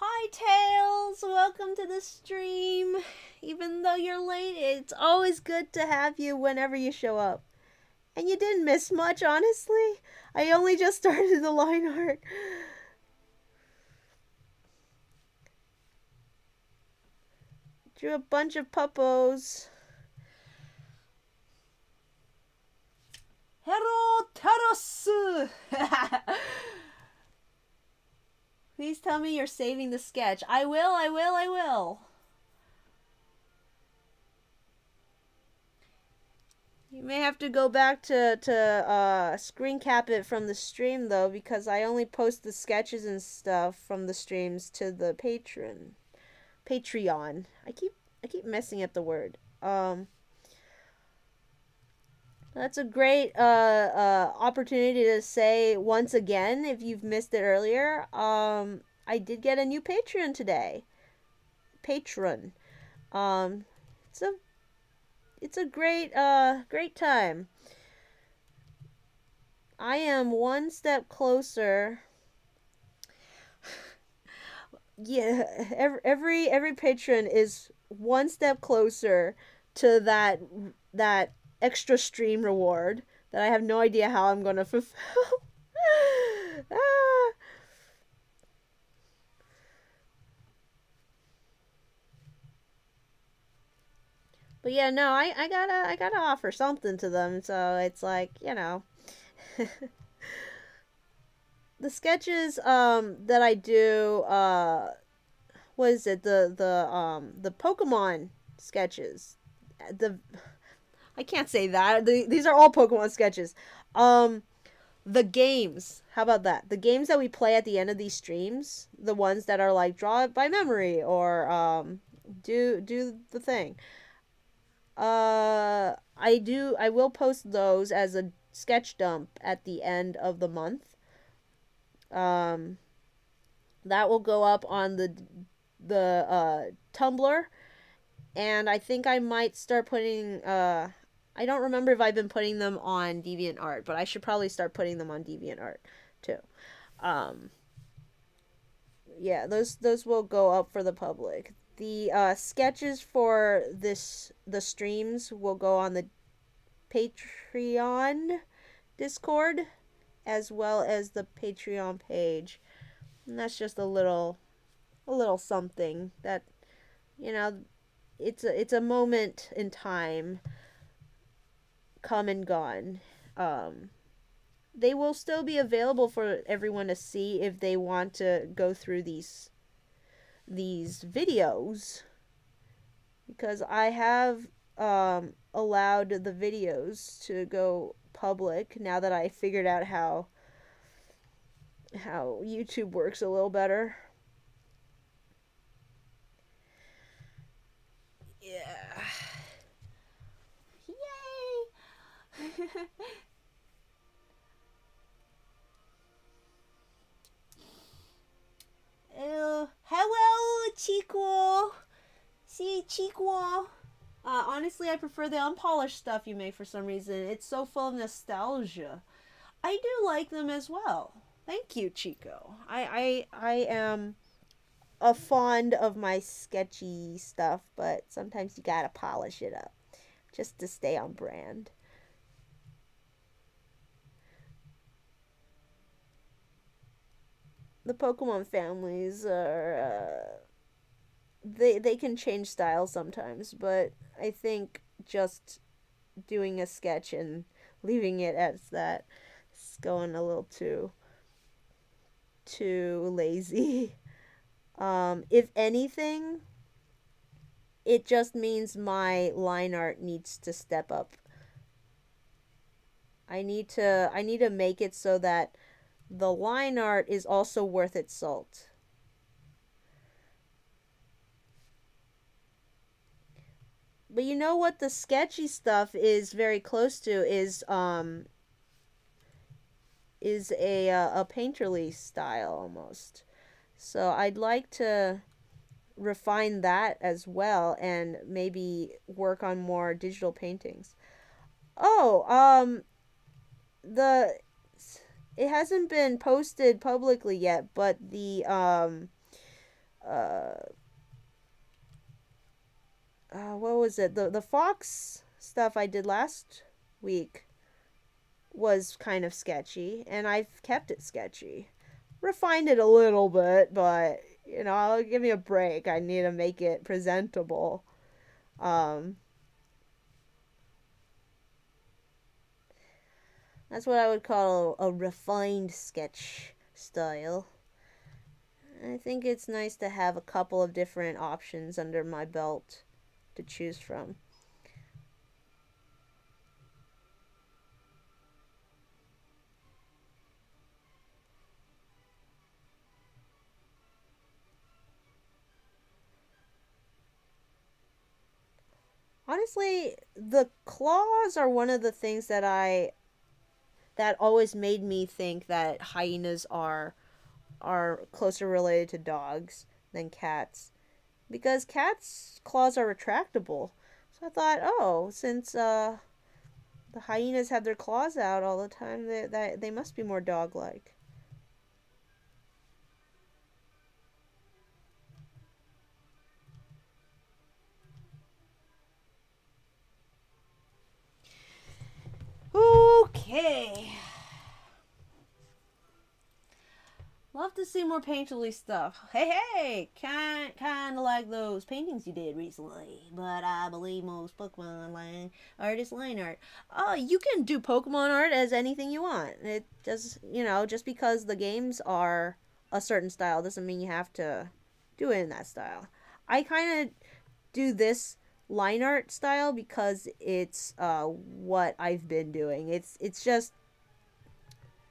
[SPEAKER 1] Hi, Tails! Welcome to the stream. Even though you're late, it's always good to have you whenever you show up. And you didn't miss much, honestly. I only just started the line art. Drew a bunch of puppos. Hero Taros! Please tell me you're saving the sketch. I will. You may have to go back to screen cap it from the stream, though, because I only post the sketches and stuff from the streams to the Patreon. I keep messing up the word. That's a great opportunity to say once again, if you've missed it earlier, I did get a new Patreon today. Patron. It's a great time. I am one step closer. Yeah, every patron is one step closer to that extra stream reward that I have no idea how I'm gonna fulfill. But yeah, no, I gotta offer something to them, so it's like, the sketches that I do, what is it, the Pokemon sketches, I can't say that. These are all Pokemon sketches. The games. How about that? The games that we play at the end of these streams, the ones that are like draw it by memory or do the thing. I will post those as a sketch dump at the end of the month. That will go up on the Tumblr, and I think I might start putting I don't remember if I've been putting them on DeviantArt, but I should probably start putting them on DeviantArt too. Yeah, those will go up for the public. The sketches for the streams will go on the Patreon Discord as well as the Patreon page. And that's just a little something that You know, it's a moment in time, come and gone. Um, they will still be available for everyone to see if they want to go through these videos, because I have allowed the videos to go public now that I figured out how YouTube works a little better. Yeah. Yay! Hello, Chico. See, Chico. Honestly, I prefer the unpolished stuff you make for some reason. It's so full of nostalgia. I do like them as well. Thank you, Chico. I am a fond of my sketchy stuff, but sometimes you gotta polish it up just to stay on brand. The Pokemon families are they can change style sometimes, but I think just doing a sketch and leaving it as that is going a little too lazy. If anything, it just means my line art needs to step up. I need to make it so that the line art is also worth its salt. But you know what the sketchy stuff is very close to is a painterly style almost. So I'd like to refine that as well and maybe work on more digital paintings. Oh, the it hasn't been posted publicly yet, but the uh what was it? The fox stuff I did last week was kind of sketchy, and I've kept it sketchy. Refined it a little bit, but give me a break. I need to make it presentable. Um, that's what I would call a refined sketch style. I think it's nice to have a couple of different options under my belt to choose from. Honestly, the claws are one of the things that always made me think that hyenas are closer related to dogs than cats, because cats' claws are retractable. So I thought, oh, since the hyenas have their claws out all the time, they must be more dog-like. Okay. Love to see more painterly stuff. Hey, kind of like those paintings you did recently, but I believe most Pokemon line art is line art. Oh, you can do Pokemon art as anything you want. It just, just because the games are a certain style doesn't mean you have to do it in that style. I kind of do this line art style because it's what I've been doing. It's just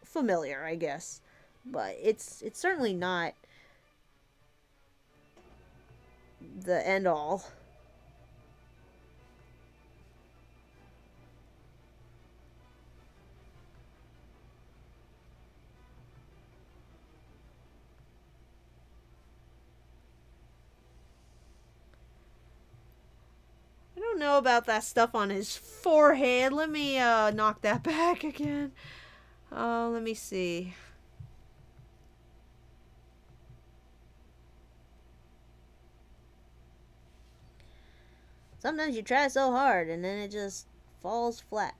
[SPEAKER 1] familiar, I guess, but it's certainly not the end all. I don't know about that stuff on his forehead. Let me knock that back again. Let me see. Sometimes you try so hard and then it just falls flat.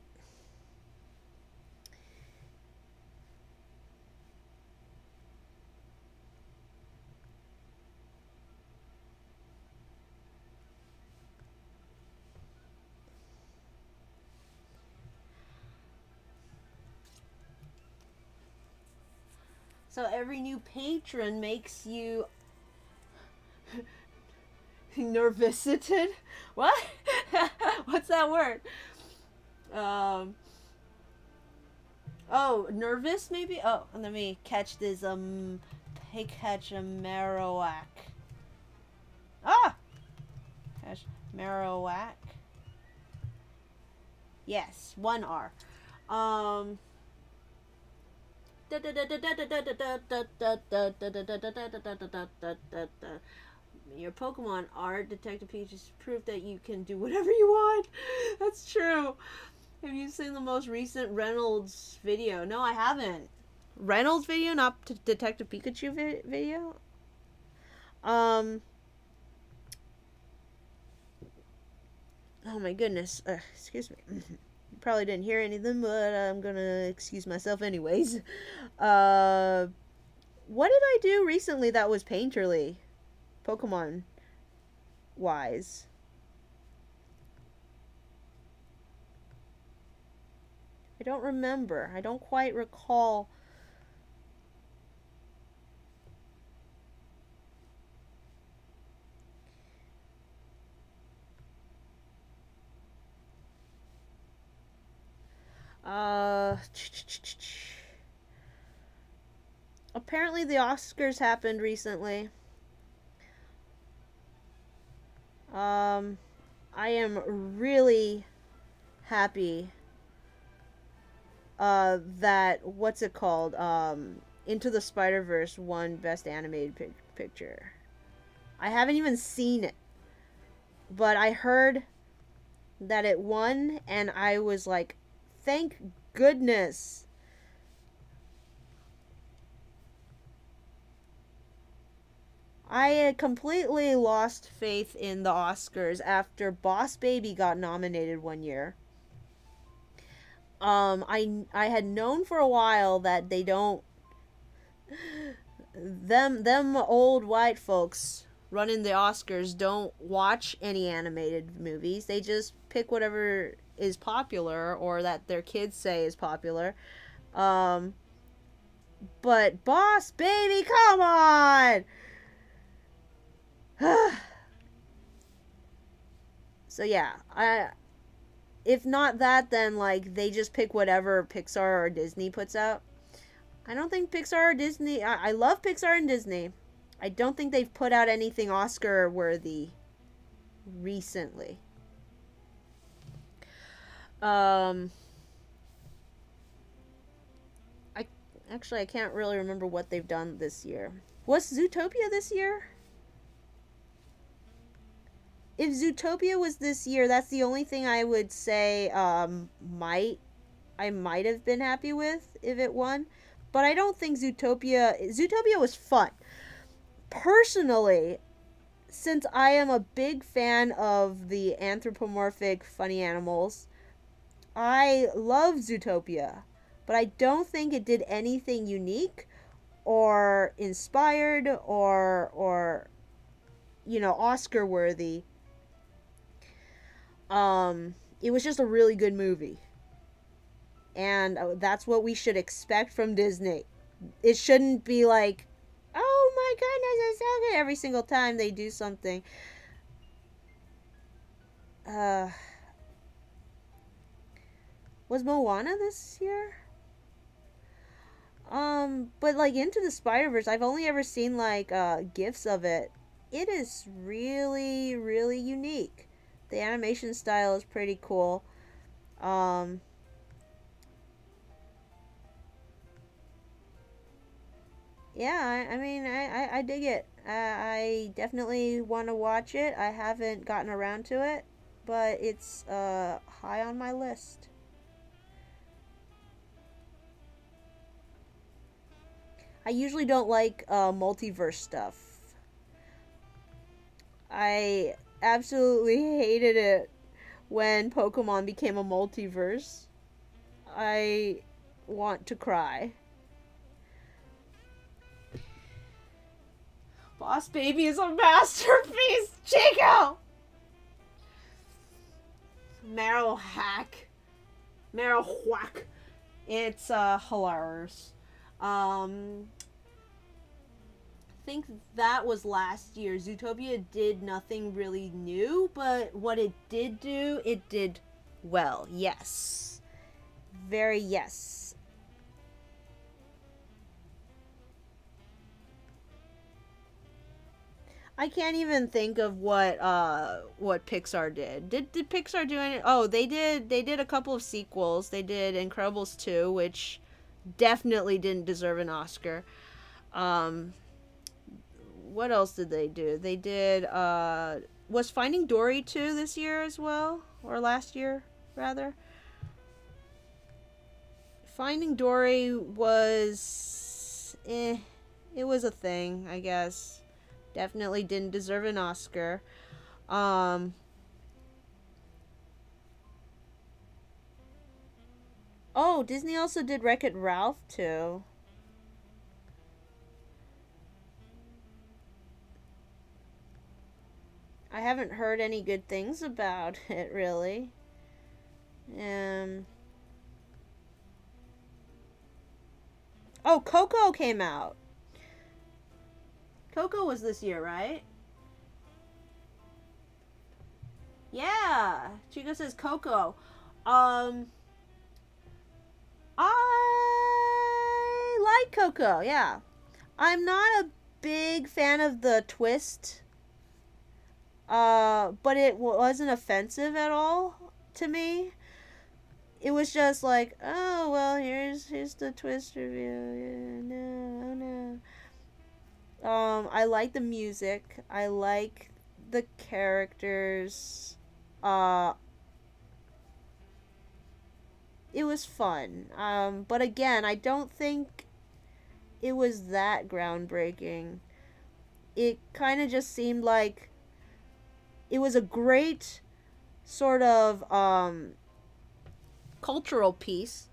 [SPEAKER 1] So every new patron makes you nervousited. What? What's that word? Oh, nervous maybe? Oh, let me catch this catch a Marowak. Ah! Catch Marowak. Yes, 1R. Your Pokemon are Detective Peach's proof that you can do whatever you want. That's true. Have you seen the most recent Reynolds video? No, I haven't. Reynolds video, not Detective Pikachu video? Oh my goodness. Excuse me. You probably didn't hear any of them, but I'm gonna excuse myself anyways. What did I do recently that was painterly? Pokemon wise. I don't remember. I don't quite recall. Apparently the Oscars happened recently. I am really happy that what's it called? Into the Spider-Verse won Best Animated Picture. I haven't even seen it, but I heard that it won, and I was like, thank goodness. I had completely lost faith in the Oscars after Boss Baby got nominated one year. I had known for a while that they don't them old white folks running the Oscars don't watch any animated movies. They just pick whatever is popular or that their kids say is popular. But Boss Baby, come on! So yeah, if not that, then like they just pick whatever Pixar or Disney puts out. I don't think Pixar or Disney. I love Pixar and Disney. I don't think they've put out anything Oscar worthy recently. I can't really remember what they've done this year. Was Zootopia this year? If Zootopia was this year, that's the only thing I would say I might have been happy with if it won. But I don't think Zootopia was fun. Personally, since I am a big fan of the anthropomorphic funny animals, I love Zootopia. But I don't think it did anything unique or inspired or Oscar worthy. It was just a really good movie. And that's what we should expect from Disney. It shouldn't be like, oh my goodness, it's so good every single time they do something. Was Moana this year? But like Into the Spider-Verse, I've only ever seen like GIFs of it. It is really, really unique. The animation style is pretty cool. Yeah, I mean, I dig it. I definitely want to watch it. I haven't gotten around to it, but it's high on my list. I usually don't like multiverse stuff. I absolutely hated it when Pokemon became a multiverse. I want to cry. Boss Baby is a masterpiece, Chico! Marowak. It's hilarious. think that was last year. Zootopia did nothing really new, but what it did well. Yes. Very yes. I can't even think of what Pixar did. Did Pixar do any? Oh, they did a couple of sequels. They did Incredibles 2, which definitely didn't deserve an Oscar. Um what else did they do? They did was Finding Dory 2 this year as well, or last year rather. Finding Dory was it was a thing, I guess. Definitely didn't deserve an Oscar. Oh, Disney also did Wreck-It Ralph too. I haven't heard any good things about it really. Um Oh, Coco came out. Coco was this year, right? Yeah. Chico says Coco. I like Coco, yeah. I'm not a big fan of the twist. But it wasn't offensive at all to me. It was just like, oh well, here's the twist review. Yeah, no, oh no. I like the music. I like the characters. Uh, it was fun. But again, I don't think it was that groundbreaking. It kind of just seemed like it was a great sort of cultural piece.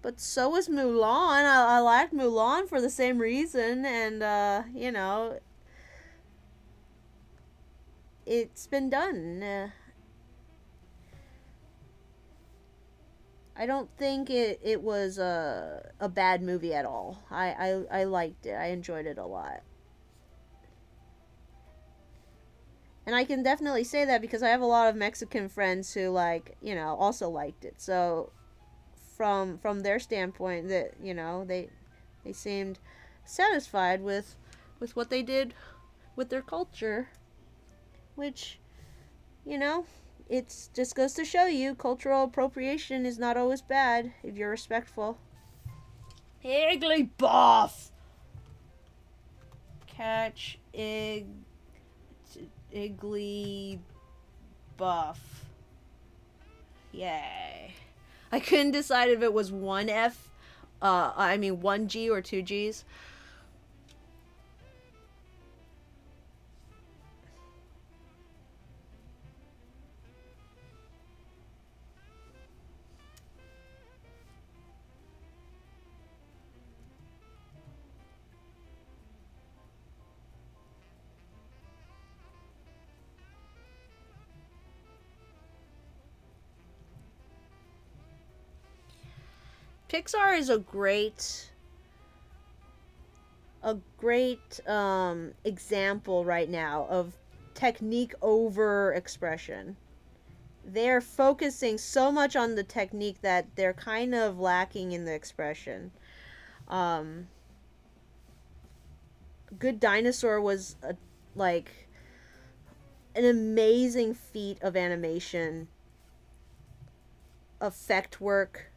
[SPEAKER 1] But so was Mulan. I liked Mulan for the same reason, and you know, it's been done. I don't think it was a bad movie at all. I liked it. I enjoyed it a lot. And I can definitely say that because I have a lot of Mexican friends who like, you know, also liked it. So from their standpoint, that, you know, they seemed satisfied with what they did with their culture, which, you know, it just goes to show you cultural appropriation is not always bad if you're respectful. Igglybuff! Catch Igglybuff. Yay. I couldn't decide if it was one F, I mean 1G or 2Gs. Pixar is a great example right now of technique over expression. They're focusing so much on the technique that they're kind of lacking in the expression. Good Dinosaur was like an amazing feat of animation, effect work.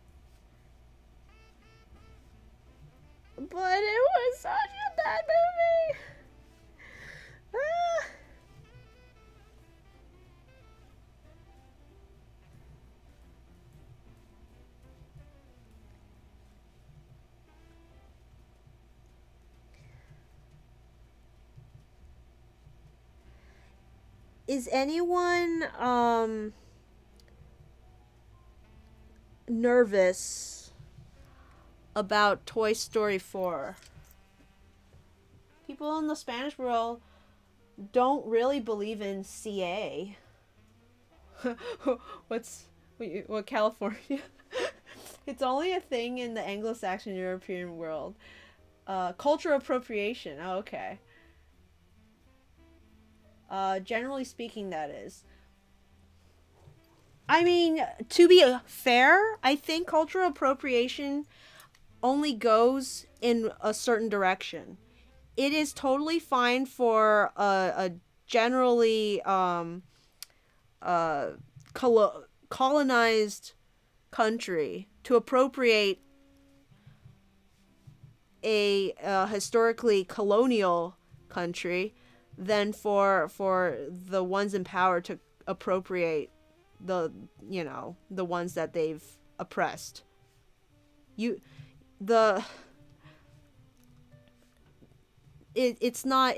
[SPEAKER 1] But it was such a bad movie. Ah. Is anyone nervous about Toy Story 4? People in the Spanish world don't really believe in CA. What California? It's only a thing in the Anglo-Saxon European world. Cultural appropriation. Oh, okay. Generally speaking, that is. I mean, to be fair, I think cultural appropriation only goes in a certain direction. It is totally fine for a generally uh, colonized country to appropriate a historically colonial country than for the ones in power to appropriate the the ones that they've oppressed. You the it's not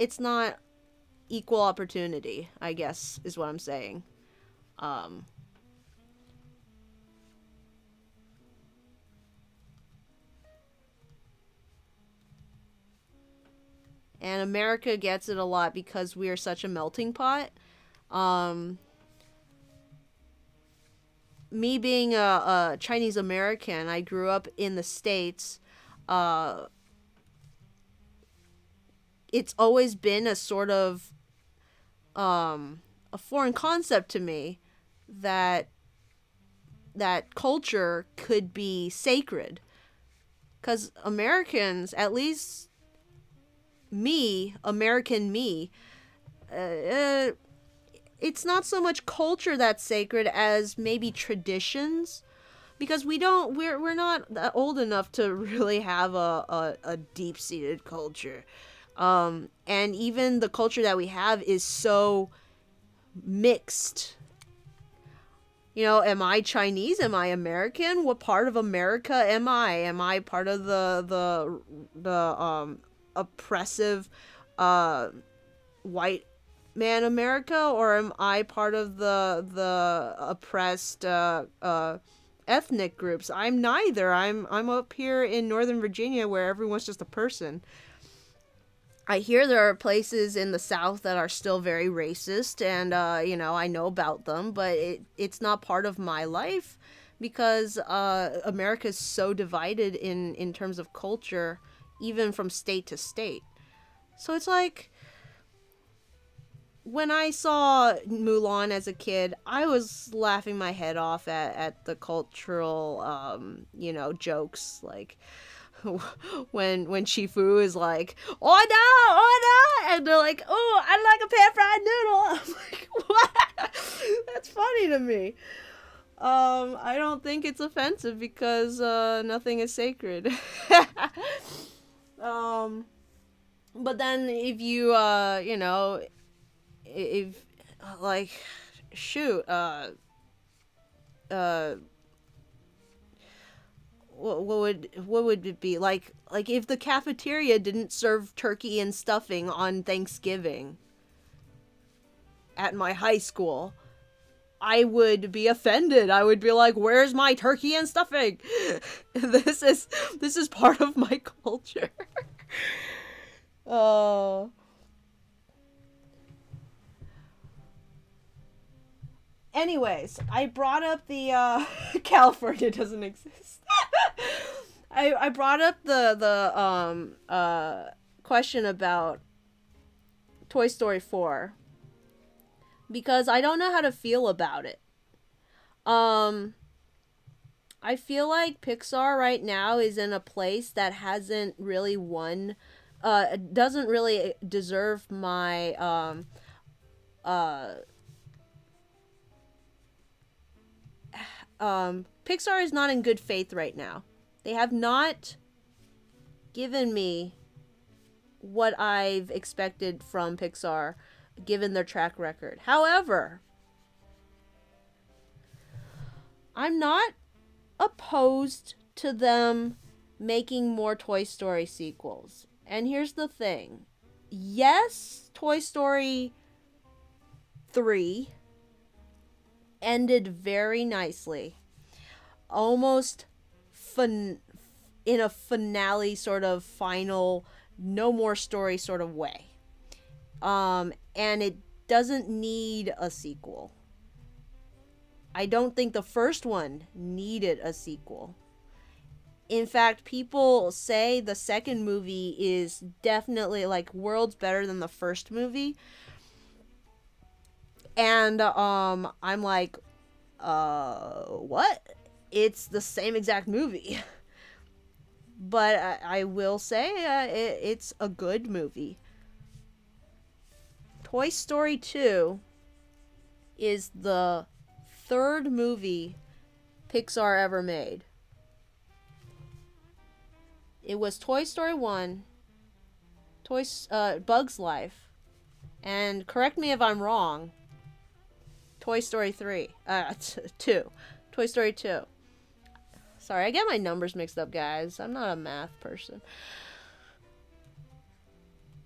[SPEAKER 1] equal opportunity, I guess, is what I'm saying. um and America gets it a lot because we are such a melting pot. um Me being a Chinese American, I grew up in the States. uh it's always been a sort of a foreign concept to me that culture could be sacred, because Americans, at least me, American me, uh, it's not so much culture that's sacred as maybe traditions, because we're not old enough to really have a deep-seated culture. And even the culture that we have is so mixed. Am I Chinese? Am I American? What part of America am I? Am I part of the oppressive white man America, or am I part of the oppressed ethnic groups? I'm neither. I'm up here in Northern Virginia where everyone's just a person. I hear there are places in the South that are still very racist, and I know about them, but it's not part of my life because America is so divided in terms of culture, even from state to state. So it's like, when I saw Mulan as a kid, I was laughing my head off at the cultural, jokes, like when Shifu is like, oh no, oh no, and they're like, oh, I like a pan fried noodle. I'm like, what? That's funny to me. I don't think it's offensive because nothing is sacred. But then if you if like, shoot, what would it be like if the cafeteria didn't serve turkey and stuffing on Thanksgiving at my high school? I would be offended. I would be like, where's my turkey and stuffing? This is part of my culture. Oh. Anyways, I brought up the California doesn't exist. I brought up the question about Toy Story 4 because I don't know how to feel about it. I feel like Pixar right now is in a place that hasn't really won, doesn't really deserve my Pixar is not in good faith right now. They have not given me what I've expected from Pixar, given their track record. However, I'm not opposed to them making more Toy Story sequels. And here's the thing. Yes, Toy Story 3 ended very nicely. Almost in a finale sort of final, no more story sort of way. And it doesn't need a sequel. I don't think the first one needed a sequel. In fact, people say the second movie is definitely like worlds better than the first movie. And I'm like, what? It's the same exact movie. But I will say it's a good movie. Toy Story 2 is the third movie Pixar ever made. It was Toy Story 1, Bug's Life, and correct me if I'm wrong, Toy Story 3. 2. Toy Story 2. Sorry, I get my numbers mixed up, guys. I'm not a math person.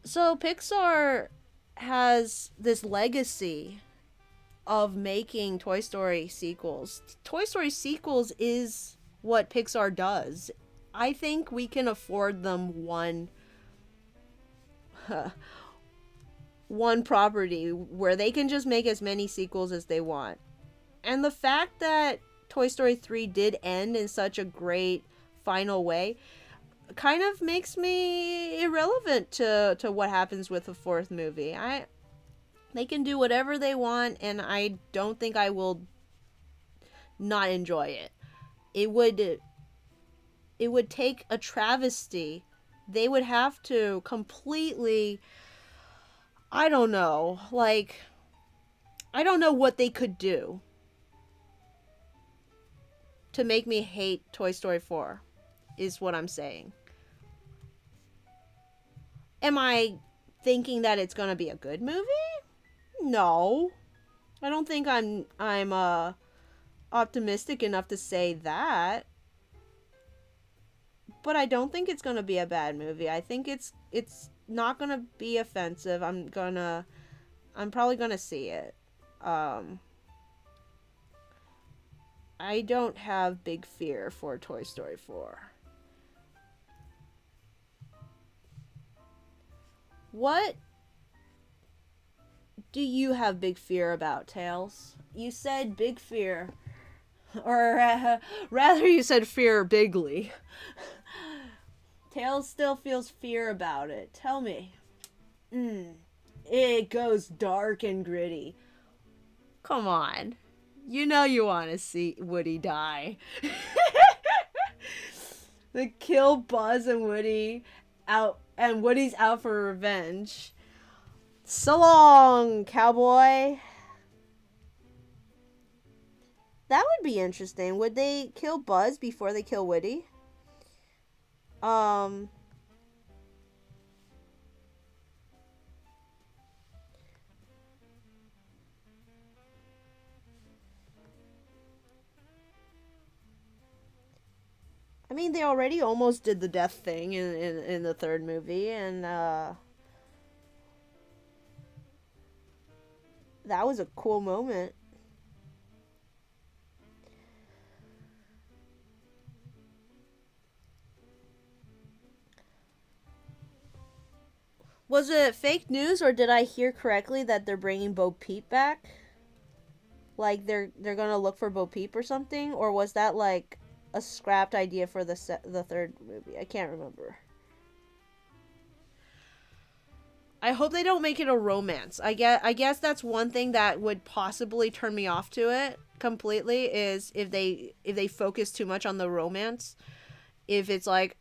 [SPEAKER 1] So, Pixar has this legacy of making Toy Story sequels. Toy Story sequels is what Pixar does. I think we can afford them one property where they can just make as many sequels as they want. And the fact that Toy Story 3 did end in such a great final way kind of makes me irrelevant to what happens with the fourth movie. They can do whatever they want, and I don't think I will not enjoy it. It would take a travesty. They would have to completely, I don't know, like, I don't know what they could do to make me hate Toy Story 4, is what I'm saying. Am I thinking that it's gonna be a good movie? No. I don't think I'm optimistic enough to say that. But I don't think it's gonna be a bad movie. I think it's not gonna be offensive. I'm probably gonna see it. I don't have big fear for Toy Story 4. What do you have big fear about, Tails? You said big fear. Or rather you said fear bigly. Tails still feels fear about it. Tell me. It goes dark and gritty. Come on. You know you want to see Woody die. They kill Buzz and Woody out, and Woody's out for revenge. So long, cowboy. That would be interesting. Would they kill Buzz before they kill Woody? I mean, they already almost did the death thing in the third movie, and that was a cool moment. Was it fake news, or did I hear correctly that they're bringing Bo Peep back? Like they're gonna look for Bo Peep or something, or was that like a scrapped idea for the third movie? I can't remember. I hope they don't make it a romance. I guess that's one thing that would possibly turn me off to it completely, is if they focus too much on the romance. If it's like,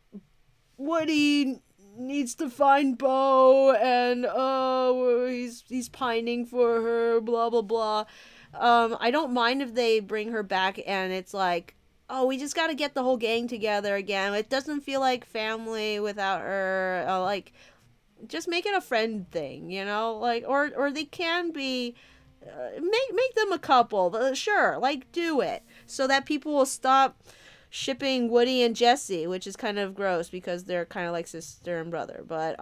[SPEAKER 1] Woody needs to find Bo, and he's pining for her, blah blah blah. I don't mind if they bring her back and it's like, oh, we just got to get the whole gang together again. It doesn't feel like family without her. Like, just make it a friend thing, you know? Like, or they can be, make them a couple. Sure, like, do it. So that people will stop shipping Woody and Jessie, which is kind of gross because they're kind of like sister and brother. But,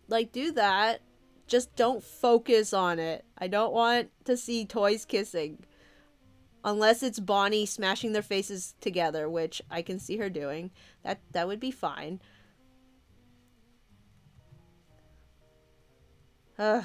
[SPEAKER 1] like, do that. Just don't focus on it. I don't want to see toys kissing. Unless it's Bonnie smashing their faces together, which I can see her doing. That would be fine. Ugh.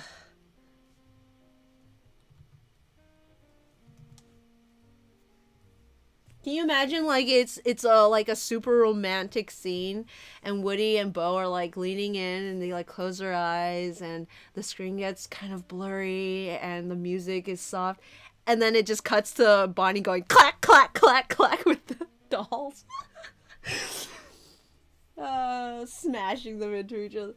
[SPEAKER 1] Can you imagine like it's a like a super romantic scene and Woody and Bo are like leaning in and they like close their eyes and the screen gets kind of blurry and the music is soft and then it just cuts to Bonnie going clack clack clack clack with the dolls. Smashing them into each other.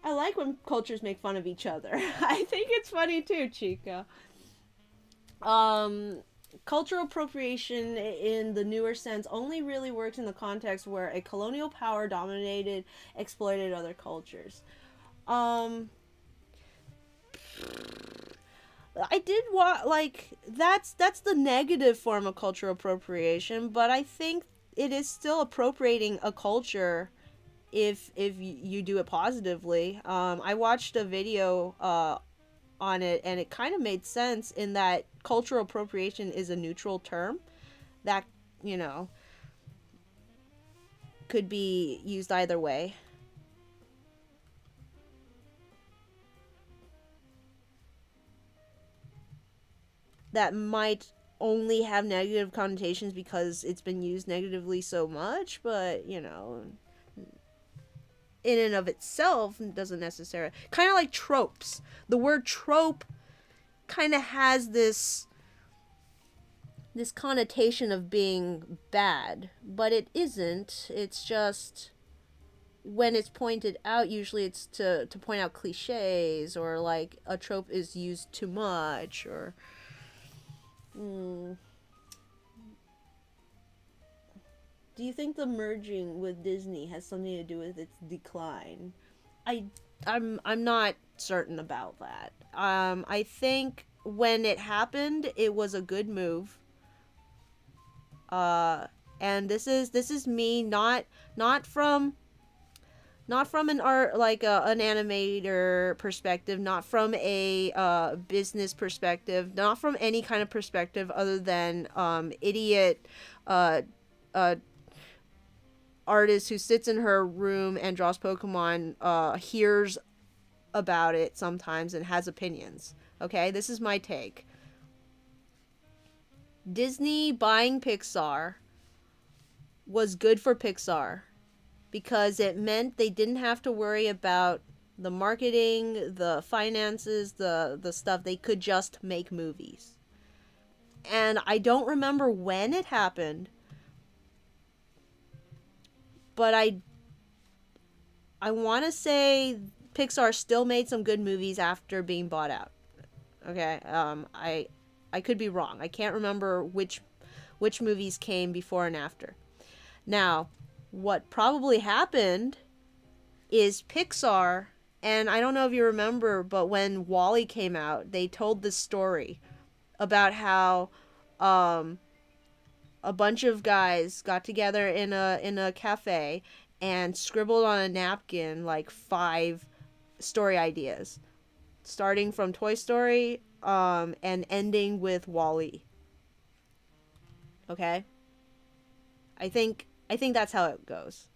[SPEAKER 1] I like when cultures make fun of each other. I think it's funny too, Chica. Cultural appropriation in the newer sense only really works in the context where a colonial power dominated, exploited other cultures. I did like that's the negative form of cultural appropriation, but I think it is still appropriating a culture if you do it positively. I watched a video on it and it kind of made sense in that cultural appropriation is a neutral term that, you know, could be used either way. That might only have negative connotations because it's been used negatively so much, but, you know, in and of itself doesn't necessarily, kind of like tropes. The word trope kind of has this connotation of being bad, but it isn't. It's just when it's pointed out, usually it's to point out cliches or like a trope is used too much or Do you think the merging with Disney has something to do with its decline? I'm not certain about that. I think when it happened, it was a good move. And this is me not from an art like an animator perspective, not from a business perspective, not from any kind of perspective other than idiot artist who sits in her room and draws Pokemon, hears about it sometimes and has opinions. Okay, this is my take. Disney buying Pixar was good for Pixar because it meant they didn't have to worry about the marketing, the finances, the stuff. They could just make movies. And I don't remember when it happened, but I want to say Pixar still made some good movies after being bought out. Okay, I could be wrong. I can't remember which movies came before and after. Now, what probably happened is Pixar, and I don't know if you remember, but when WALL-E came out, they told this story about how a bunch of guys got together in a cafe and scribbled on a napkin like 5 story ideas, starting from Toy Story and ending with WALL-E. Okay? I think that's how it goes.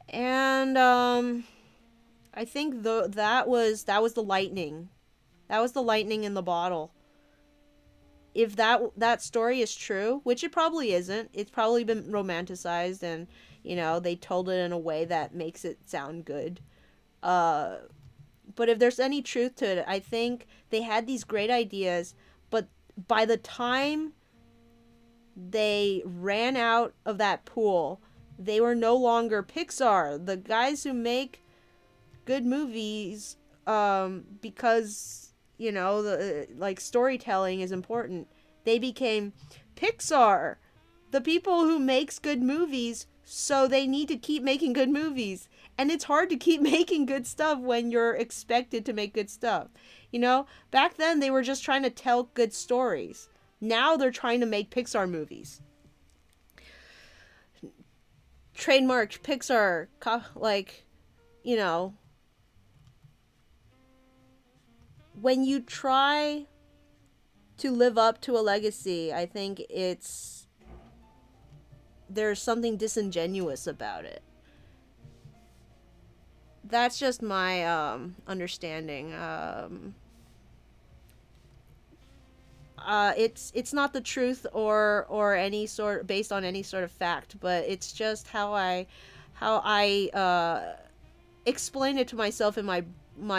[SPEAKER 1] And I think that was the lightning. That was the lightning in the bottle. If that story is true, which it probably isn't, it's probably been romanticized and, you know, they told it in a way that makes it sound good. But if there's any truth to it, I think they had these great ideas, but by the time they ran out of that pool, they were no longer Pixar. The guys who make good movies, because, you know, the like storytelling is important, they became Pixar. The people who makes good movies, so they need to keep making good movies. And it's hard to keep making good stuff when you're expected to make good stuff. You know, back then they were just trying to tell good stories. Now they're trying to make Pixar movies. Trademarked Pixar, like, you know, when you try to live up to a legacy, I think there's something disingenuous about it. That's just my understanding. it's not the truth or any sort based on any sort of fact, but it's just how I explain it to myself in my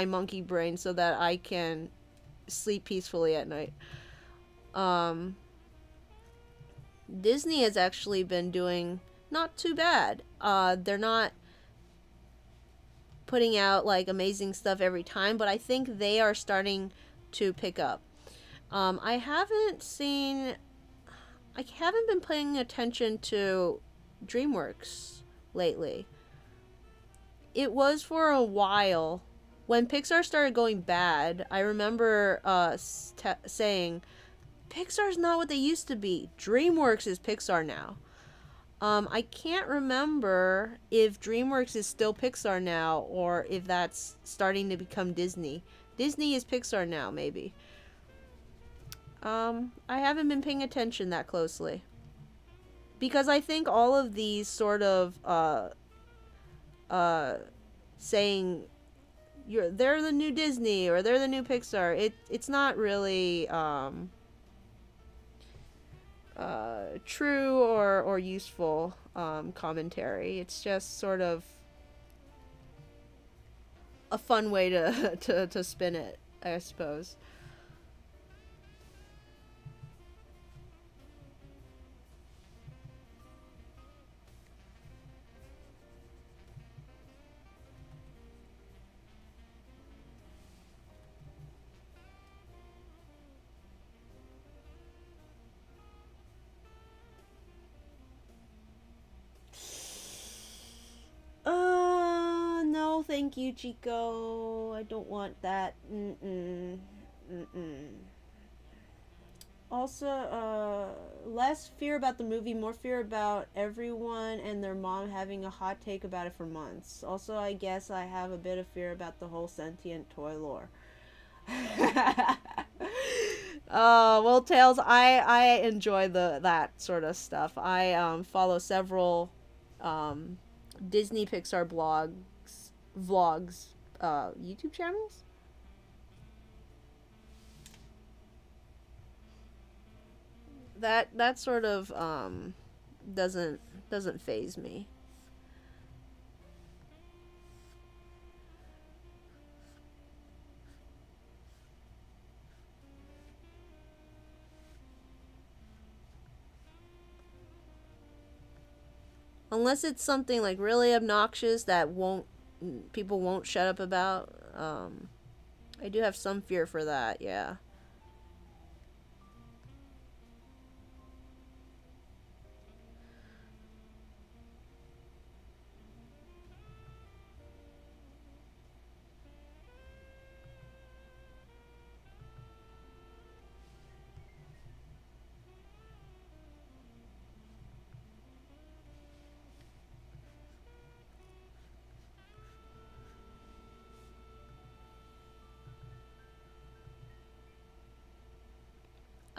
[SPEAKER 1] monkey brain so that I can sleep peacefully at night. Disney has actually been doing not too bad. They're not putting out like amazing stuff every time, but I think they are starting to pick up. I haven't been paying attention to DreamWorks lately. It was for a while. When Pixar started going bad, I remember saying, Pixar's not what they used to be. DreamWorks is Pixar now. I can't remember if DreamWorks is still Pixar now or if that's starting to become Disney. Disney is Pixar now, maybe. I haven't been paying attention that closely. Because I think all of these sort of, saying they're the new Disney or they're the new Pixar, it's not really, true or useful commentary. It's just sort of a fun way to spin it, I suppose. No, thank you, Chico. I don't want that. Also, less fear about the movie, more fear about everyone and their mom having a hot take about it for months. Also, I guess I have a bit of fear about the whole sentient toy lore. Well, Tails, I enjoy that sort of stuff. I follow several Disney Pixar vlogs, YouTube channels. That sort of doesn't faze me. Unless it's something like really obnoxious that people won't shut up about. I do have some fear for that, yeah.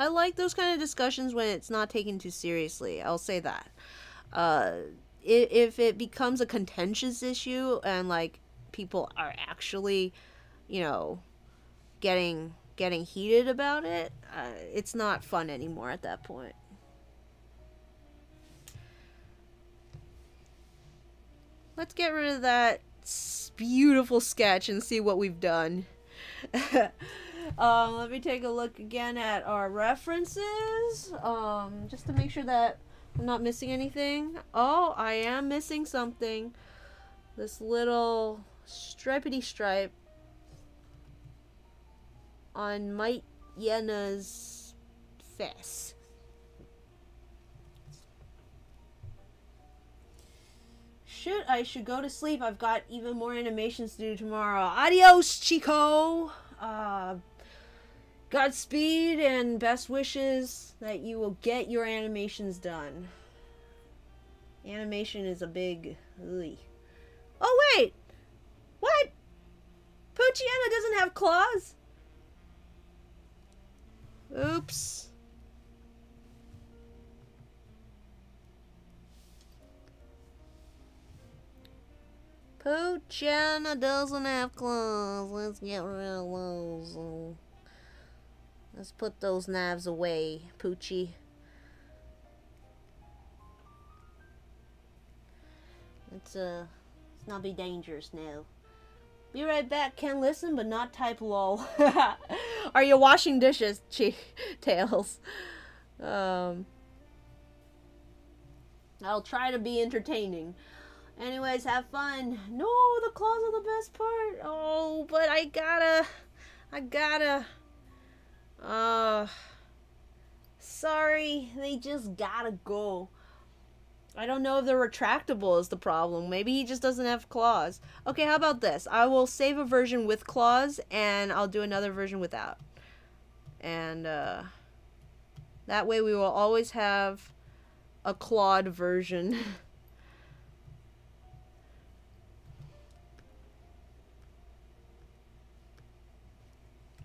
[SPEAKER 1] I like those kind of discussions when it's not taken too seriously. I'll say that. If it becomes a contentious issue and like people are actually, you know, getting heated about it, it's not fun anymore at that point. Let's get rid of that beautiful sketch and see what we've done. Let me take a look again at our references, just to make sure that I'm not missing anything. Oh, I am missing something. This little stripedy stripe on Poochyena face. I should go to sleep. I've got even more animations to do tomorrow. Adios, Chico! Godspeed and best wishes that you will get your animations done. Animation is a big... Ugh. Oh, wait! What? Poochyena doesn't have claws? Oops. Poochyena doesn't have claws. Let's get rid of those. Let's put those knives away, Poochie. Let's not be dangerous now. Be right back. Can listen, but not type lol. Are you washing dishes, Tails? I'll try to be entertaining. Anyways, have fun. No, the claws are the best part. Oh, but I gotta. Sorry, they just gotta go. I don't know if they're retractable is the problem. Maybe he just doesn't have claws. Okay, how about this? I will save a version with claws, and I'll do another version without. And, that way we will always have a clawed version.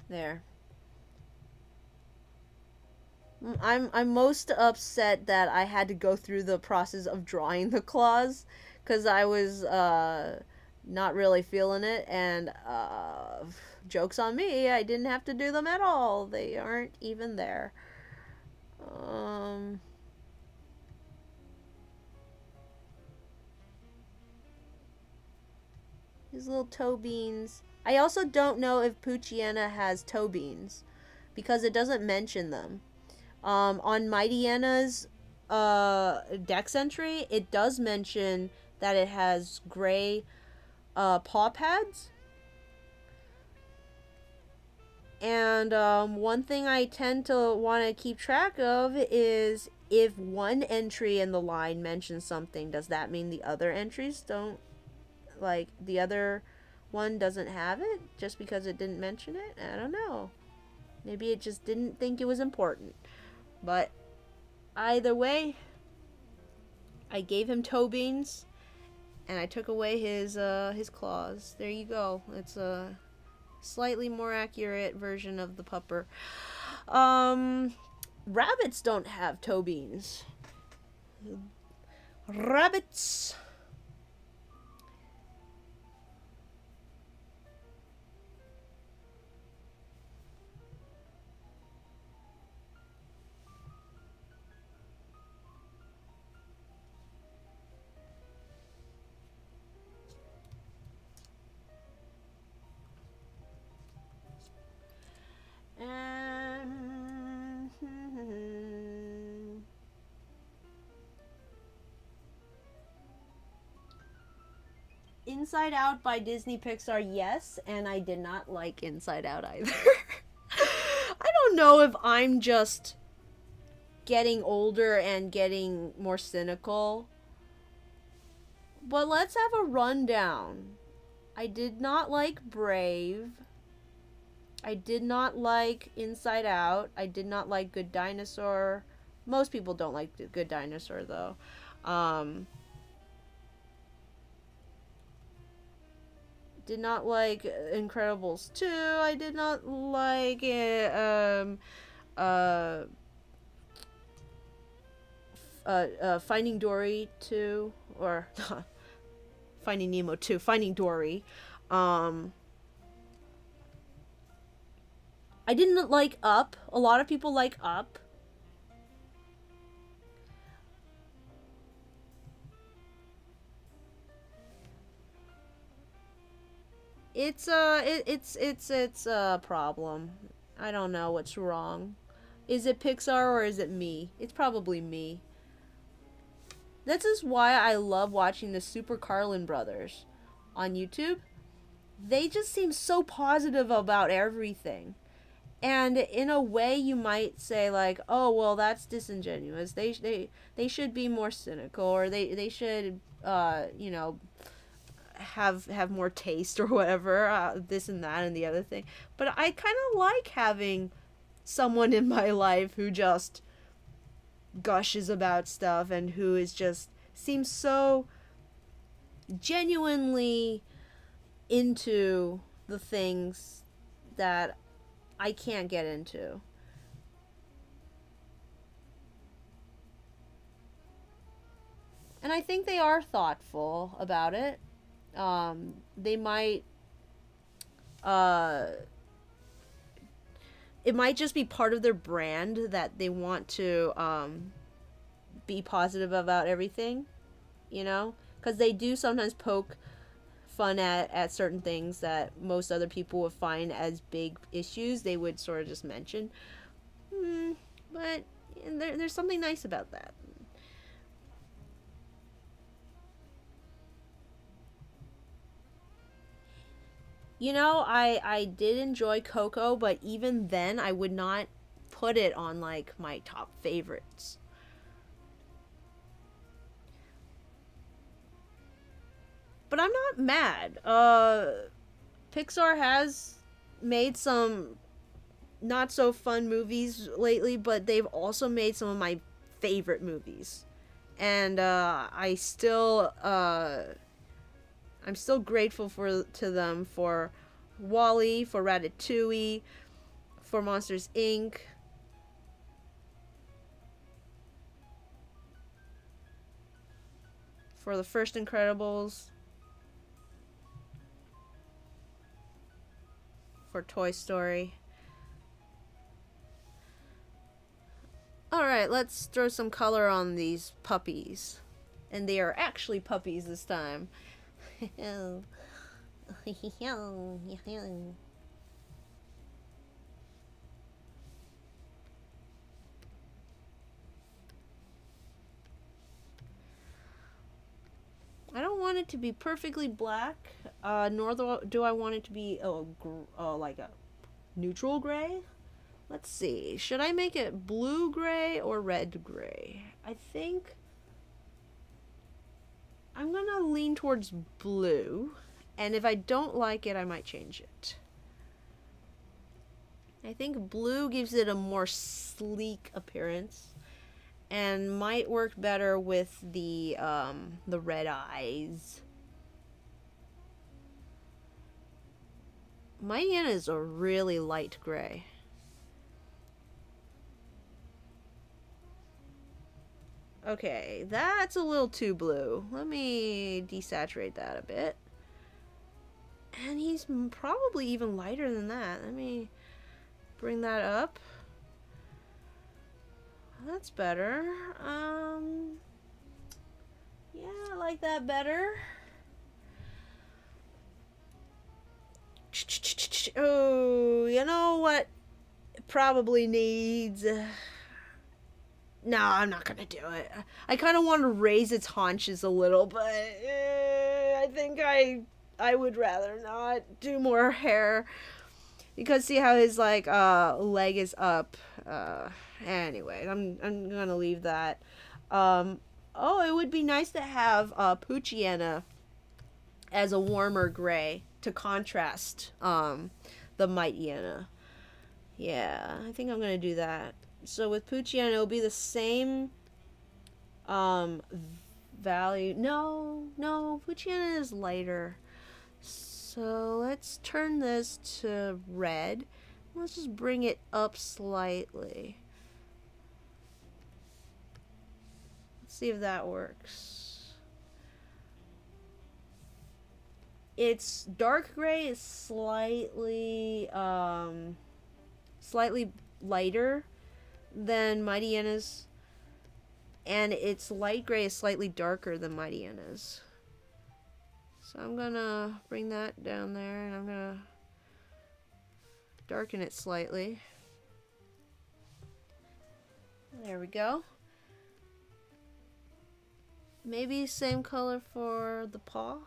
[SPEAKER 1] There. I'm most upset that I had to go through the process of drawing the claws, because I was not really feeling it, and joke's on me, I didn't have to do them at all. They aren't even there. These little toe beans. I also don't know if Poochyena has toe beans, because it doesn't mention them. On Mightyena's dex entry, it does mention that it has gray paw pads. And one thing I tend to want to keep track of is if one entry in the line mentions something, does that mean the other entries don't, like, the other one doesn't have it just because it didn't mention it? I don't know. Maybe it just didn't think it was important. But either way, I gave him toe beans, and I took away his claws. There you go. It's a slightly more accurate version of the pupper. Rabbits don't have toe beans. Rabbits. Inside Out by Disney Pixar, yes, and I did not like Inside Out either. I don't know if I'm just getting older and getting more cynical, but let's have a rundown. I did not like Brave. I did not like Inside Out. I did not like Good Dinosaur. Most people don't like Good Dinosaur, though. Did not like Incredibles 2. I did not like Finding Dory 2, or Finding Nemo 2, Finding Dory. I didn't like Up. A lot of people like Up. It's a problem. I don't know what's wrong. Is it Pixar or is it me? It's probably me. This is why I love watching the Super Carlin brothers on YouTube. They just seem so positive about everything. And in a way you might say, like, oh, well, that's disingenuous. They should be more cynical, or they should you know, have more taste or whatever, this and that and the other thing. But I kind of like having someone in my life who just gushes about stuff and who is just seems so genuinely into the things that I can't get into. And I think they are thoughtful about it. They might it might just be part of their brand that they want to be positive about everything, you know, because they do sometimes poke fun at certain things that most other people would find as big issues. They would sort of just mention, but there's something nice about that. You know, I did enjoy Coco, but even then I would not put it on like my top favorites. But I'm not mad. Pixar has made some not so fun movies lately, but they've also made some of my favorite movies. And I'm still grateful to them for Wall-E, for Ratatouille, for Monsters Inc. For the first Incredibles. For Toy Story. Alright, let's throw some color on these puppies. And they are actually puppies this time. I don't want it to be perfectly black, nor do I want it to be like a neutral gray. Let's see. Should I make it blue gray or red gray? I think I'm gonna lean towards blue, and if I don't like it, I might change it. I think blue gives it a more sleek appearance, and might work better with the red eyes. Mine is a really light gray. Okay, that's a little too blue. Let me desaturate that a bit. And he's probably even lighter than that. Let me bring that up. That's better. Yeah, I like that better. Oh, you know what it probably needs? No, I'm not gonna do it. I kind of want to raise its haunches a little, but I think I would rather not do more hair, because see how his like leg is up. Anyway, I'm gonna leave that. Oh, it would be nice to have Poochyena as a warmer gray to contrast the Mightyena. Yeah, I think I'm gonna do that. So with Poochyena, it'll be the same value. No, Poochyena is lighter. So let's turn this to red. Let's just bring it up slightly. Let's see if that works. Its dark gray is slightly lighter than Mightyena's, and its light gray is slightly darker than Mightyena's. So I'm gonna bring that down there, and I'm gonna darken it slightly. There we go. Maybe same color for the paw.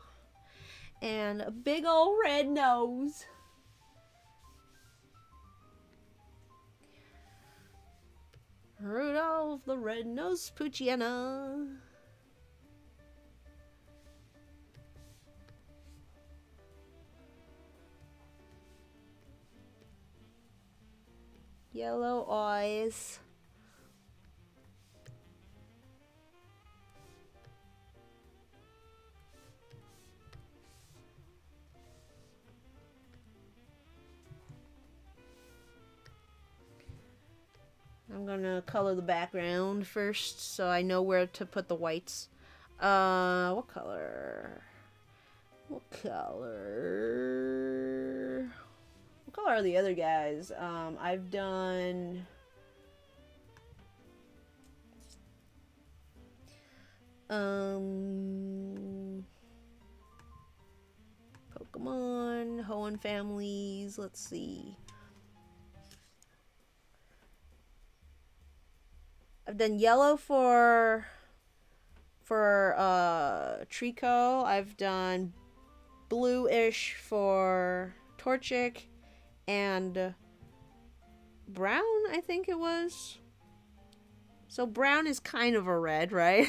[SPEAKER 1] And a big old red nose. Rudolph the Red-Nosed Poochyena. Yellow eyes. I'm gonna color the background first so I know where to put the whites. What color? What color color are the other guys? I've done... Pokemon, Hoenn families, let's see. I've done yellow for Trico. I've done blue-ish for Torchic, and brown, I think it was. So brown is kind of a red, right?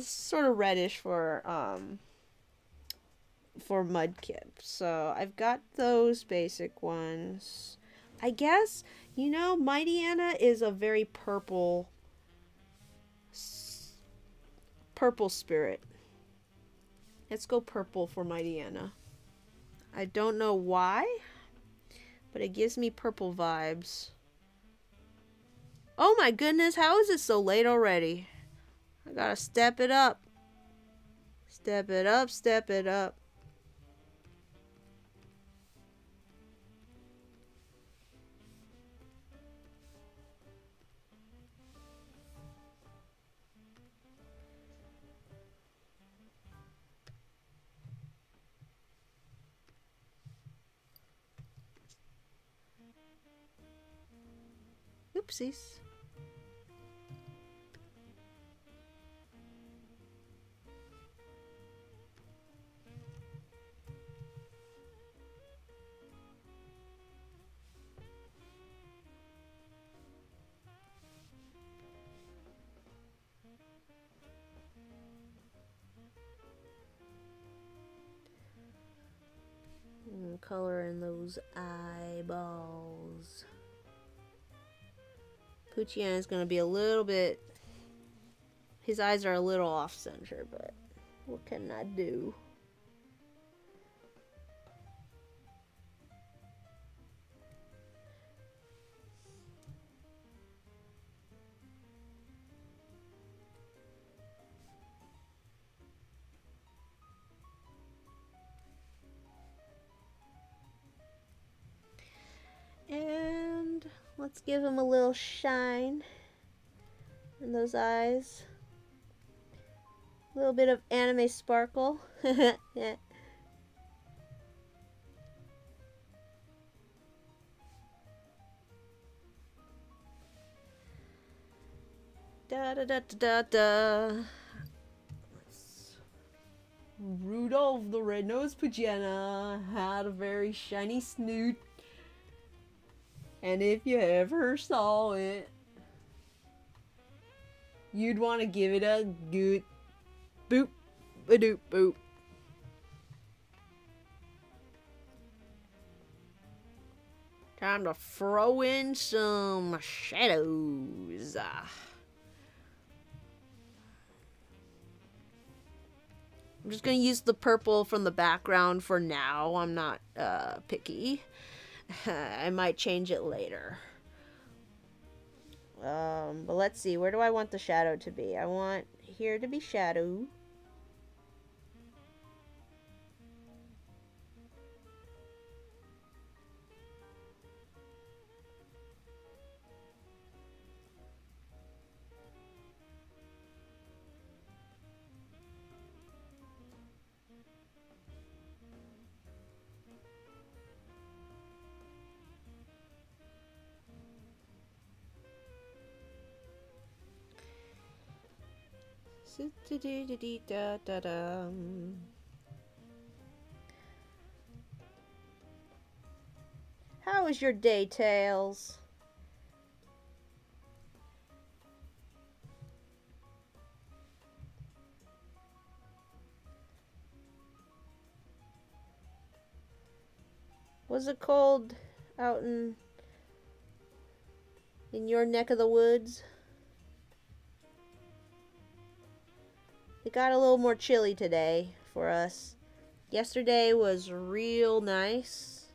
[SPEAKER 1] Sort of reddish for Mudkip. So I've got those basic ones. I guess, you know, Poochyena is a very purple spirit. Let's go purple for Poochyena. I don't know why, but it gives me purple vibes. Oh my goodness, how is it so late already? I gotta step it up. Step it up, step it up. Oopsies. Color in those eyeballs. Poochyena is going to be a little bit... His eyes are a little off-center, but what can I do? And let's give him a little shine in those eyes. A little bit of anime sparkle. Yeah. Da da da da da. Rudolph the Red-Nosed Poochyena had a very shiny snoot. And if you ever saw it, you'd want to give it a good boop, a doop boop. Time to throw in some shadows. I'm just going to use the purple from the background for now. I'm not picky. I might change it later. But let's see. Where do I want the shadow to be? I want here to be shadow. How was your day, Tails? Was it cold out in your neck of the woods? It got a little more chilly today for us. Yesterday was real nice.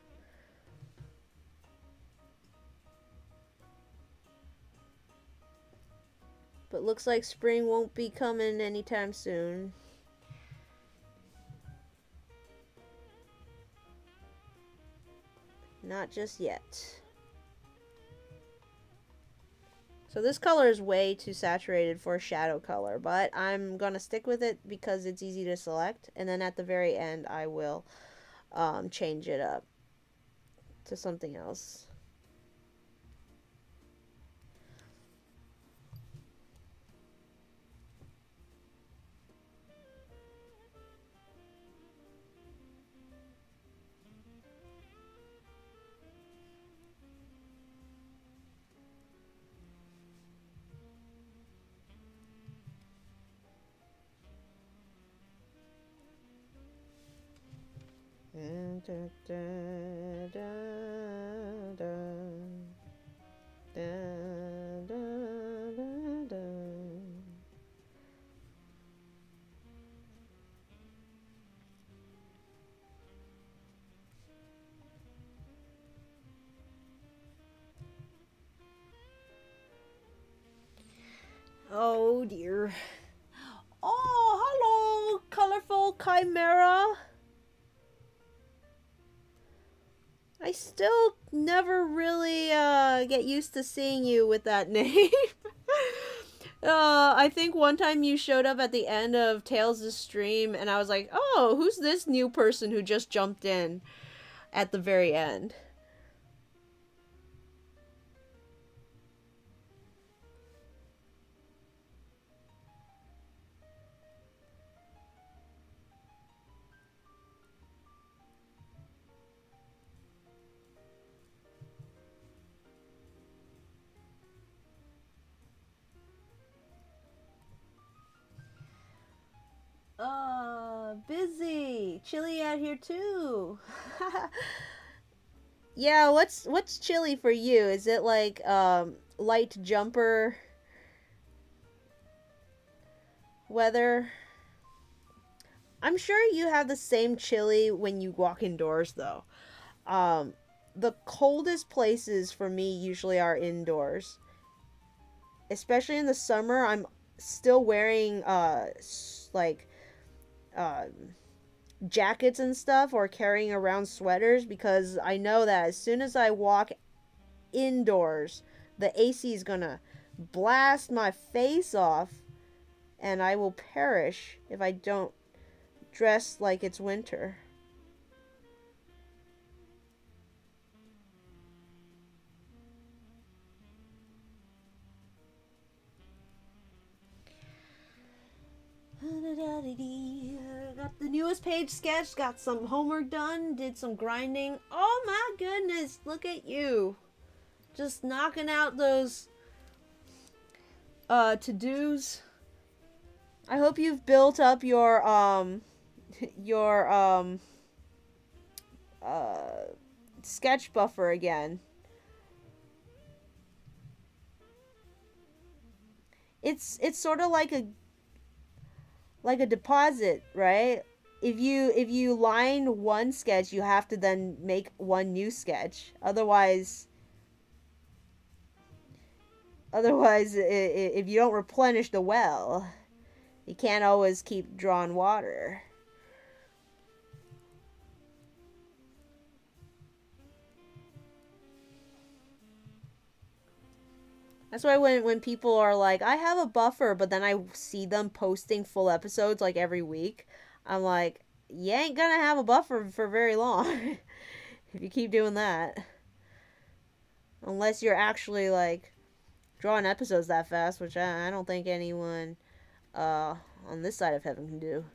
[SPEAKER 1] But looks like spring won't be coming anytime soon. Not just yet. So this color is way too saturated for a shadow color, but I'm gonna stick with it because it's easy to select, and then at the very end I will change it up to something else. Oh dear. Oh, hello, colorful chimera. I still never really get used to seeing you with that name. I think one time you showed up at the end of Tails' stream, and I was like, oh, who's this new person who just jumped in at the very end? Busy. Chilly out here too. Yeah, what's chilly for you? Is it like light jumper weather? I'm sure you have the same chilly when you walk indoors though. The coldest places for me usually are indoors. Especially in the summer, I'm still wearing like jackets and stuff, or carrying around sweaters, because I know that as soon as I walk indoors, the AC is gonna blast my face off and I will perish if I don't dress like it's winter. Got the newest page sketched, got some homework done, did some grinding. Oh my goodness, look at you. Just knocking out those to-dos. I hope you've built up your your sketch buffer again. It's sort of like a deposit, right? If you line one sketch, you have to then make one new sketch. Otherwise, if you don't replenish the well, you can't always keep drawing water. That's why when people are like, I have a buffer, but then I see them posting full episodes like every week, I'm like, you ain't gonna have a buffer for very long if you keep doing that. Unless you're actually like drawing episodes that fast, which I don't think anyone on this side of heaven can do.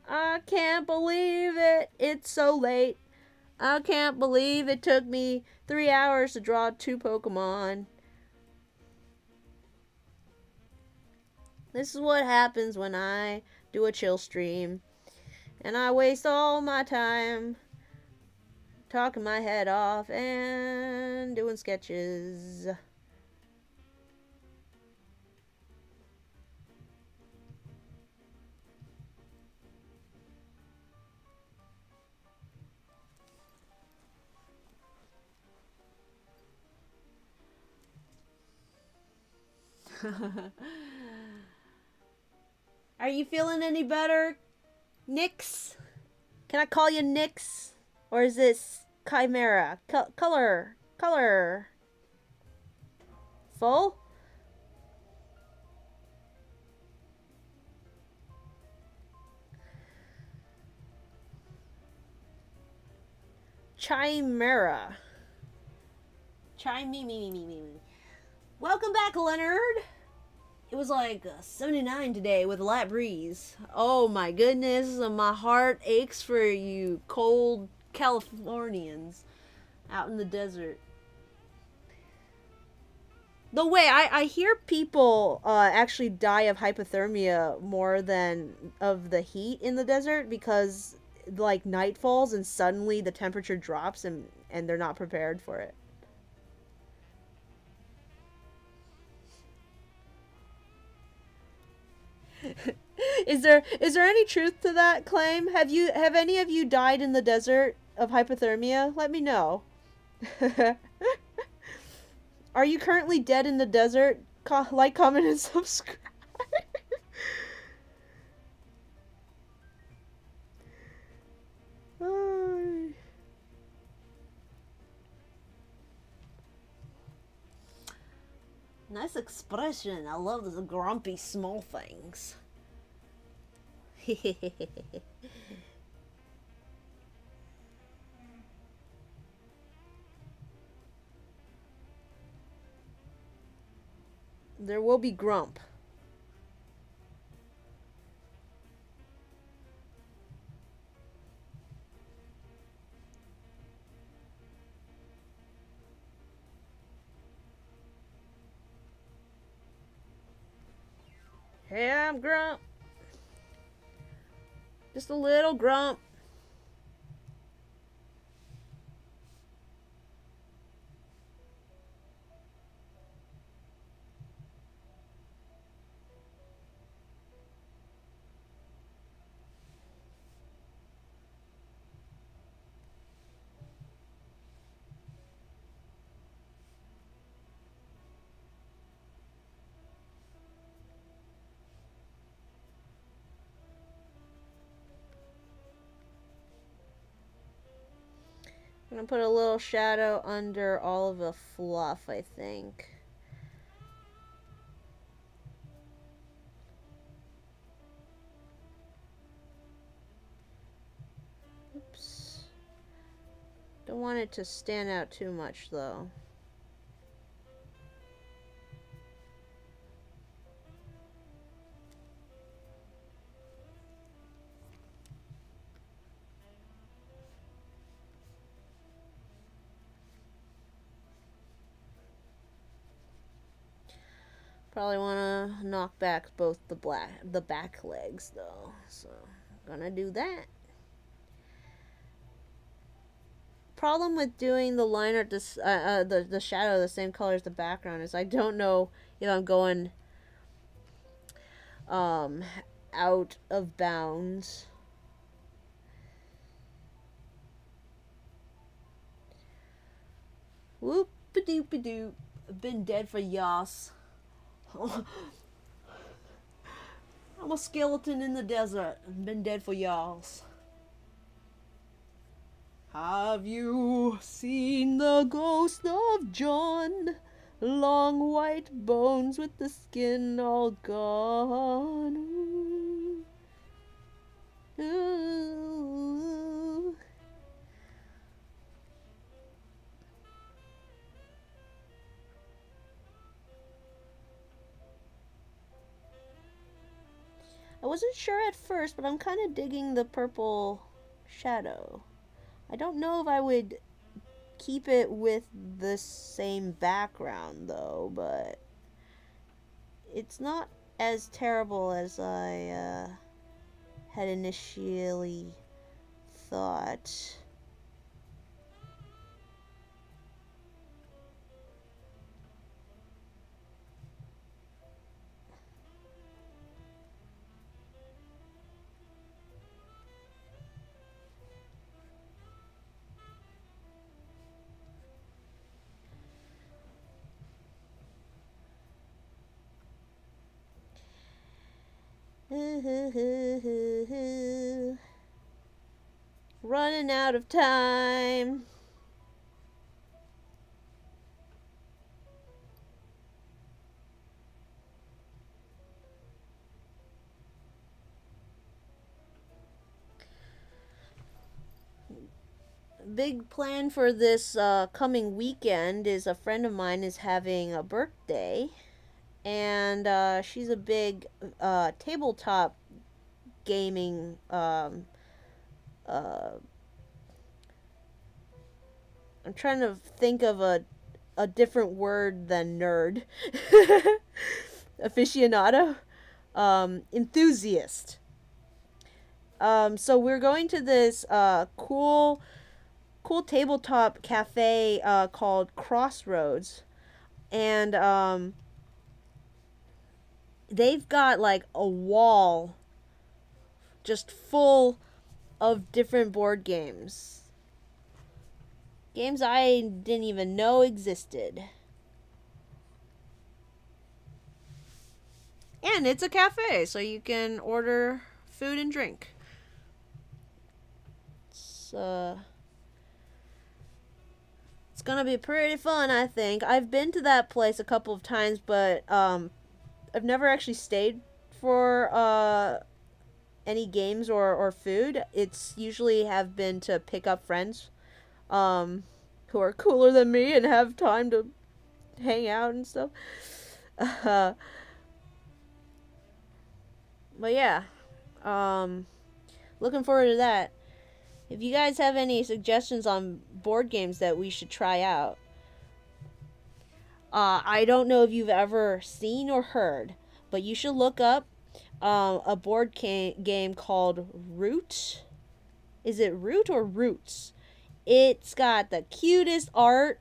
[SPEAKER 1] I can't believe it. It's so late. I can't believe it took me 3 hours to draw 2 Pokemon. This is what happens when I do a chill stream. And I waste all my time talking my head off and doing sketches. Are you feeling any better, Nyx? Can I call you Nyx? Or is this Chimera? Color. Full? Chimera. Me. Welcome back, Leonard. It was like 79 today with a light breeze. Oh my goodness, my heart aches for you cold Californians out in the desert. The way I hear people actually die of hypothermia more than of the heat in the desert because like night falls and suddenly the temperature drops and they're not prepared for it. Is there any truth to that claim? Have any of you died in the desert of hypothermia? Let me know. Are you currently dead in the desert? Like, comment, and subscribe. Nice expression. I love the grumpy small things. There will be grump. Hey, I'm Grump. Just a little grump. I'm gonna put a little shadow under all of the fluff, I think. Oops. Don't want it to stand out too much, though. Probably want to knock back both the back legs, though. So, gonna do that. Problem with doing the line art, the shadow the same color as the background is I don't know if I'm going out of bounds. Whoop-a-doop-a-doop. I've been dead for yas. I'm a skeleton in the desert. I've been dead for yas. Have you seen the ghost of John? Long white bones with the skin all gone. Ooh. Ooh. I wasn't sure at first, but I'm kind of digging the purple shadow. I don't know if I would keep it with the same background, though, but it's not as terrible as I had initially thought. Running out of time. Big plan for this coming weekend is a friend of mine is having a birthday, and she's a big tabletop gaming uh, I'm trying to think of a different word than nerd. Aficionado, enthusiast. So we're going to this cool tabletop cafe called Crossroads, and they've got like a wall just full of different board games. Games I didn't even know existed. And it's a cafe, so you can order food and drink. It's gonna be pretty fun, I think. I've been to that place a couple of times, but I've never actually stayed for any games or food. It's usually have been to pick up friends who are cooler than me and have time to hang out and stuff. But yeah, looking forward to that. If you guys have any suggestions on board games that we should try out, I don't know if you've ever seen or heard, but you should look up a board game called Root. Is it Root or Roots? It's got the cutest art.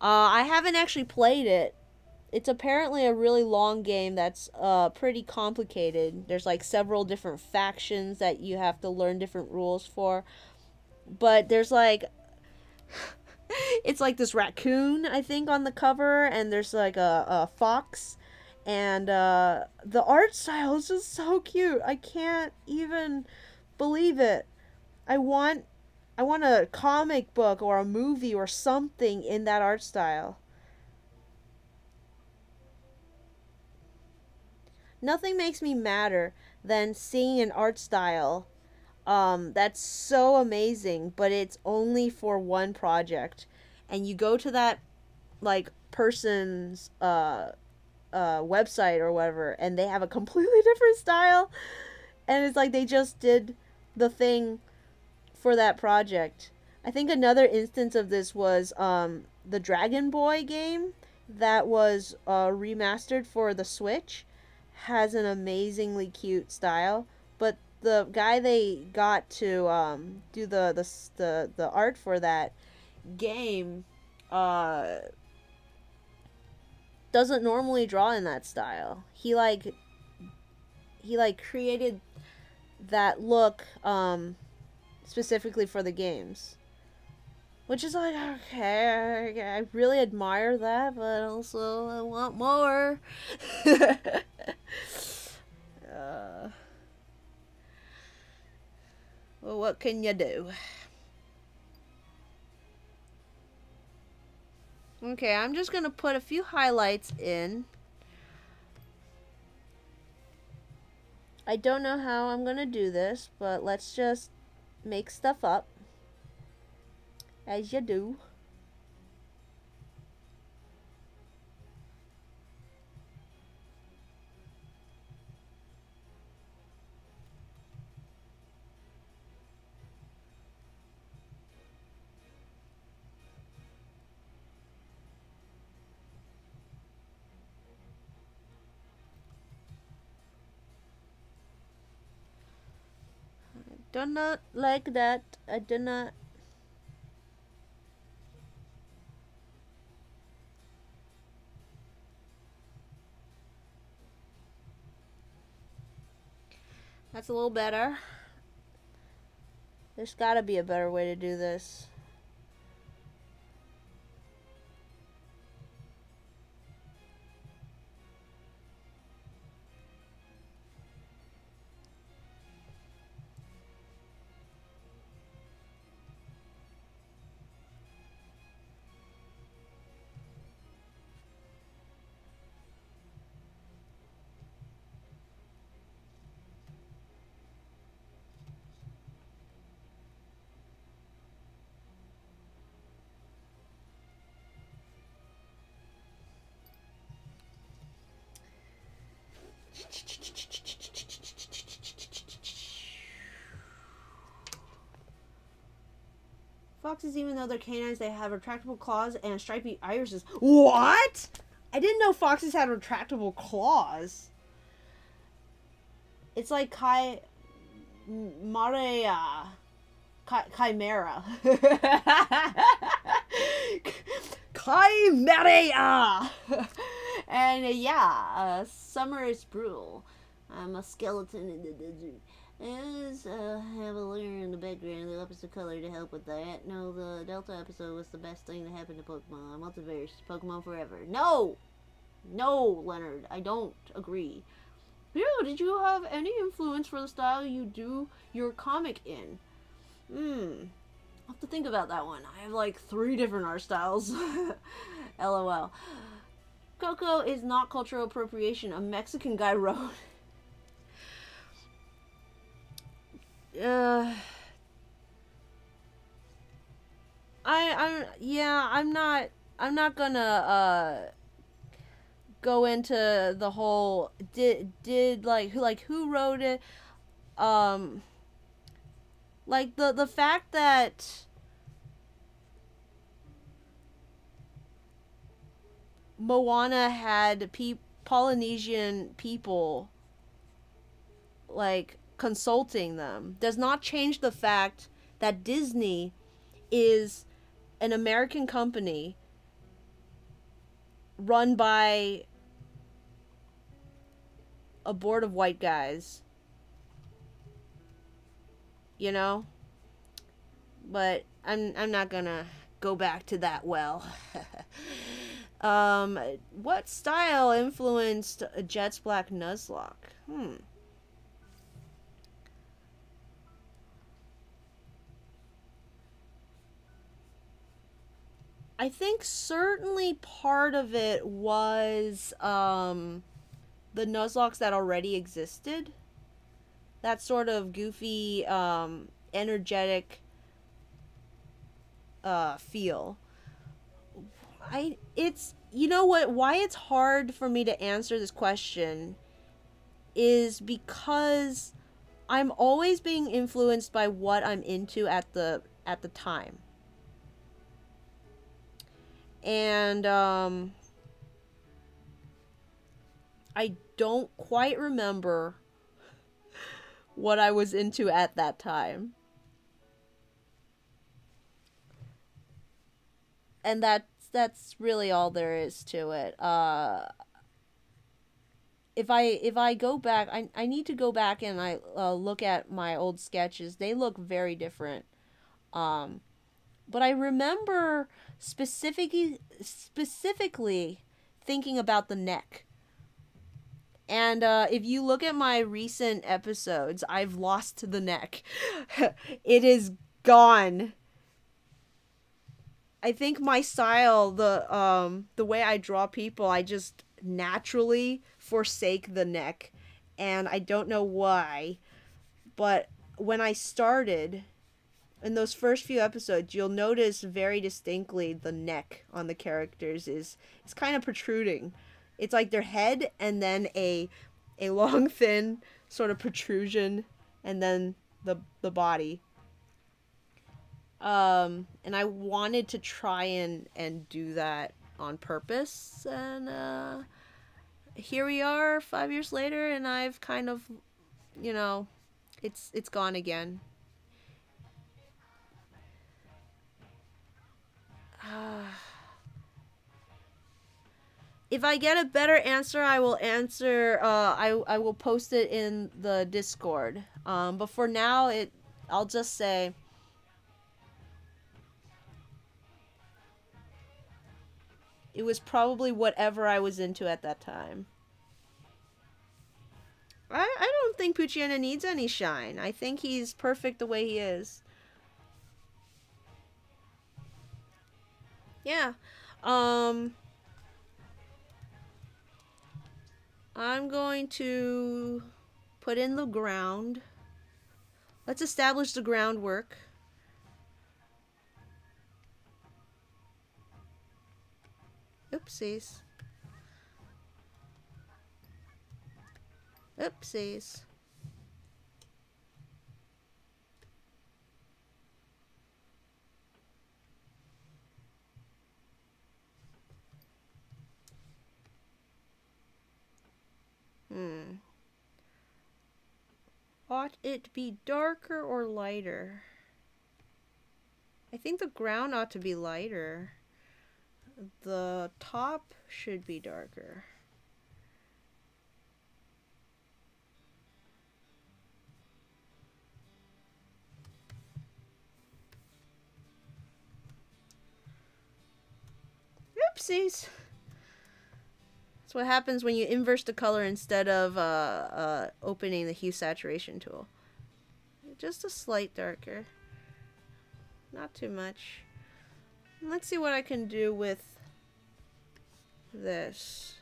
[SPEAKER 1] I haven't actually played it. It's apparently a really long game that's pretty complicated. There's like several different factions that you have to learn different rules for. But there's like it's like this raccoon, I think, on the cover, and there's like a fox, and the art style is just so cute. I can't even believe it. I want a comic book or a movie or something in that art style. Nothing makes me madder than seeing an art style that's so amazing, but it's only for one project, and you go to that like person's website or whatever, and they have a completely different style, and it's like they just did the thing for that project. I think another instance of this was the Dragon Boy game that was remastered for the Switch. Has an amazingly cute style, but the guy they got to do the art for that game doesn't normally draw in that style. He created that look specifically for the games, which is like, okay, I really admire that, but also I want more. Well, what can you do? Okay, I'm just gonna put a few highlights in. I don't know how I'm gonna do this, but let's just make stuff up as you do. Do not like that. I do not. That's a little better. There's gotta be a better way to do this. Foxes, even though they're canines, they have retractable claws and stripy irises. What? I didn't know foxes had retractable claws. It's like Chimera. Chimera! And yeah, summer is brutal. I'm a skeleton in the desert. As have a layer in the background, the opposite color to help with that. No, the Delta episode was the best thing to happen to Pokemon. Multiverse, Pokemon forever. No! No, Leonard, I don't agree. Yeah, did you have any influence for the style you do your comic in? I'll have to think about that one. I have like 3 different art styles. LOL. Coco is not cultural appropriation, a Mexican guy wrote. I'm not gonna go into the whole did like who wrote it, like the fact that Moana had Polynesian people like consulting them does not change the fact that Disney is an American company run by a board of white guys. You know? But I'm not gonna go back to that well. What style influenced Jet's Black Nuzlocke? I think certainly part of it was the Nuzlocks that already existed. That sort of goofy, energetic feel. You know what, why it's hard for me to answer this question is because I'm always being influenced by what I'm into at the time. And I don't quite remember what I was into at that time. And that's really all there is to it. If I go back, I need to go back and I look at my old sketches. They look very different. But I remember specifically thinking about the neck. And if you look at my recent episodes, I've lost the neck. It is gone. I think my style, the way I draw people, I just naturally forsake the neck. And I don't know why. But when I started, in those first few episodes, you'll notice very distinctly the neck on the characters is kind of protruding. It's like their head and then a long, thin sort of protrusion and then the body. And I wanted to try and do that on purpose. And here we are 5 years later and I've kind of, you know, it's gone again. If I get a better answer, I will answer. I will post it in the Discord. But for now, I'll just say it was probably whatever I was into at that time. I don't think Poochyena needs any shine. I think he's perfect the way he is. Yeah. I'm going to put in the ground. Let's establish the groundwork. Oopsies. Oopsies. Ought it be darker or lighter? I think the ground ought to be lighter. The top should be darker. Oopsies. That's what happens when you inverse the color instead of opening the hue saturation tool. Just a slight darker. Not too much. Let's see what I can do with this.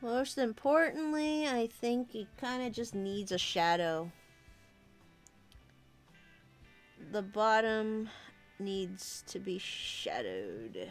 [SPEAKER 1] Most importantly, I think it kind of just needs a shadow. The bottom needs to be shadowed.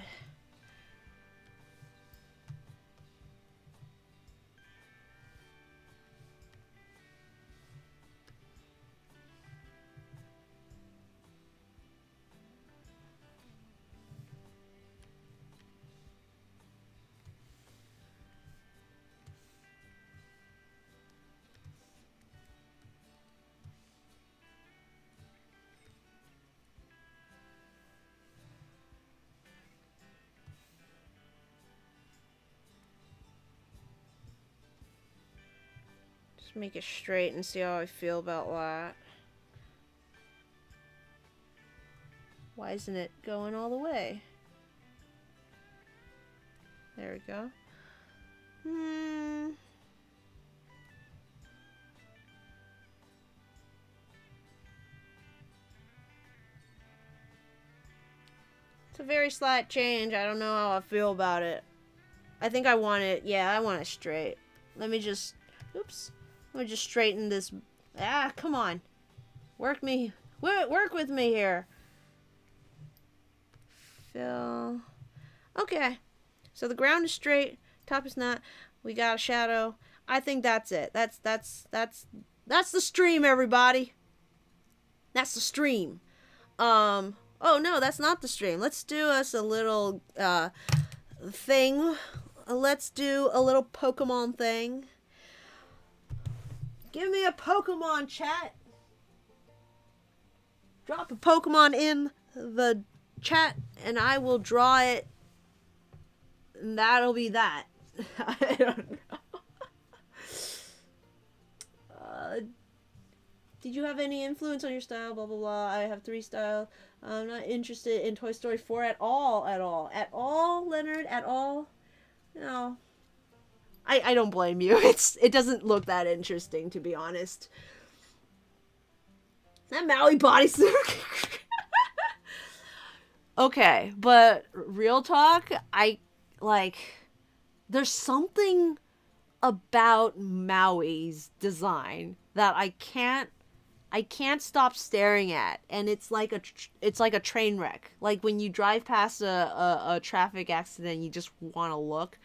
[SPEAKER 1] Make it straight and see how I feel about that. Why isn't it going all the way? There we go. It's a very slight change. I don't know how I feel about it. I think I want it. Yeah, I want it straight. Let me just... Oops. Let me just straighten this. Ah, come on. Work with me here. Fill. Okay. So the ground is straight, top is not. We got a shadow. I think that's it. That's the stream, everybody. That's the stream. Oh no, that's not the stream. Let's do us a little thing. Let's do a little Pokemon thing. Give me a Pokemon, chat. Drop a Pokemon in the chat and I will draw it. And that'll be that. I don't know. Did you have any influence on your style? Blah, blah, blah. I have 3 styles. I'm not interested in Toy Story 4 at all. At all, Leonard? At all? No. I don't blame you. It doesn't look that interesting, to be honest. That Maui bodysuit. Okay, but real talk, there's something about Maui's design that I can't stop staring at, and it's like a train wreck. Like when you drive past a traffic accident, you just want to look.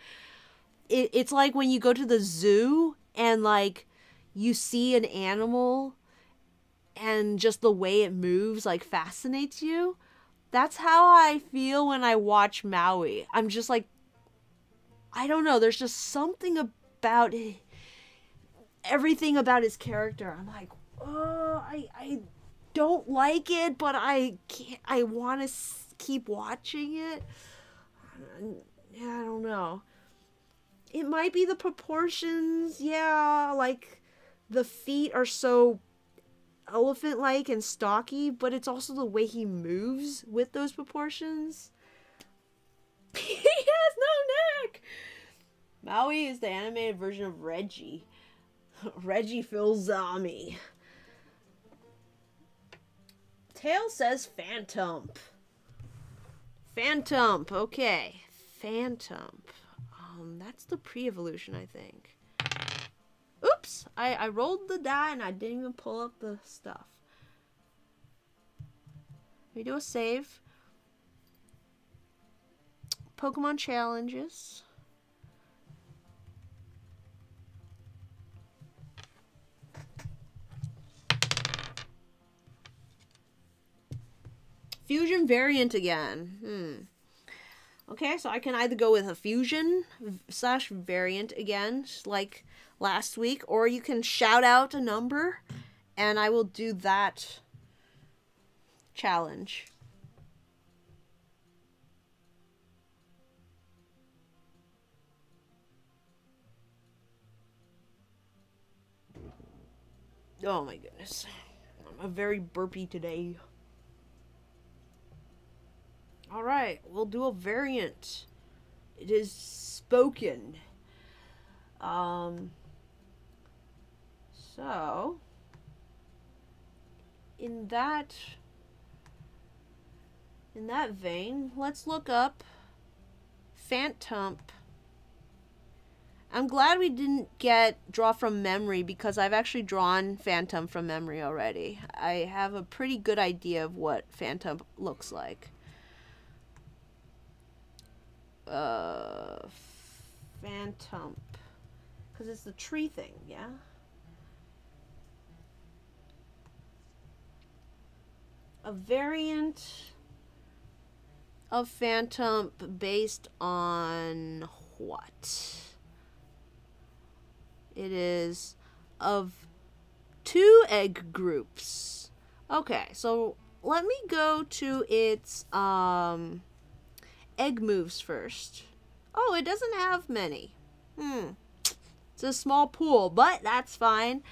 [SPEAKER 1] It's like when you go to the zoo and like you see an animal and just the way it moves like fascinates you. That's how I feel when I watch Maui. I'm just like, I don't know, there's just something about it, everything about his character. I'm like, oh, I don't like it, but I want to keep watching it. Yeah, I don't know. It might be the proportions, yeah, like the feet are so elephant-like and stocky, but it's also the way he moves with those proportions. He has no neck! Maui is the animated version of Reggie. Reggie Filzami. Tail says Phantom. Phantom, okay. Phantom. That's the pre-evolution, I think. Oops! I rolled the die and I didn't even pull up the stuff. We do a save. Pokemon challenges. Fusion variant again. Okay, so I can either go with a fusion / variant again, like last week, or you can shout out a number, and I will do that challenge. Oh my goodness. I'm a very burpy today. Alright, we'll do a variant. It is spoken. So in that vein, let's look up Phantom. I'm glad we didn't draw from memory, because I've actually drawn Phantom from memory already. I have a pretty good idea of what Phantom looks like. Phantom, because it's the tree thing, yeah? A variant of Phantom based on what? It is of 2 egg groups. Okay, so let me go to its egg moves first. Oh, it doesn't have many. It's a small pool, but that's fine.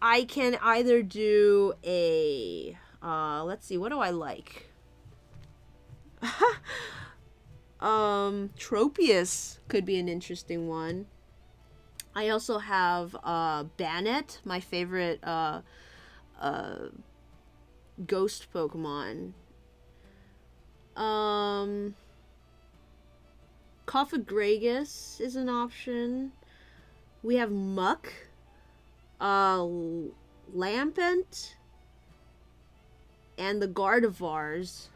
[SPEAKER 1] I can either do a let's see, what do I like? Tropius could be an interesting one. I also have Bannet, my favorite ghost Pokemon. Cofagrigus is an option. We have Muck, Lampent, and the Gardevoirs.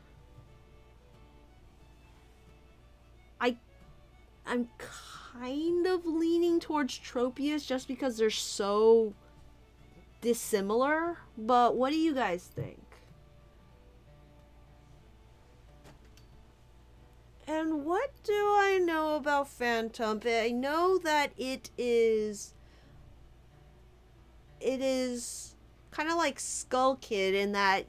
[SPEAKER 1] I'm kind of leaning towards Tropius just because they're so dissimilar, but what do you guys think? And what do I know about Phantom? I know that it is kind of like Skull Kid, in that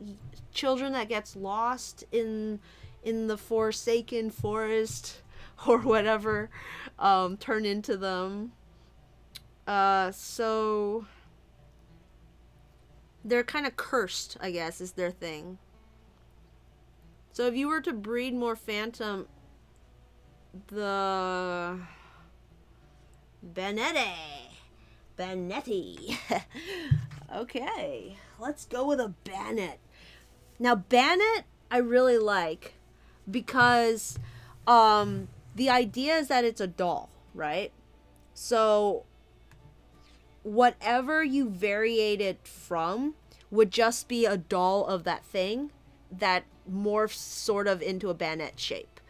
[SPEAKER 1] children that gets lost in the Forsaken Forest or whatever turn into them. So they're kind of cursed, I guess, is their thing. So if you were to breed more Phantom, the Bannetti. Okay, let's go with a Bannet. Now Bannet I really like, because the idea is that it's a doll, right? So whatever you variate it from would just be a doll of that thing that morphs sort of into a Bannet shape.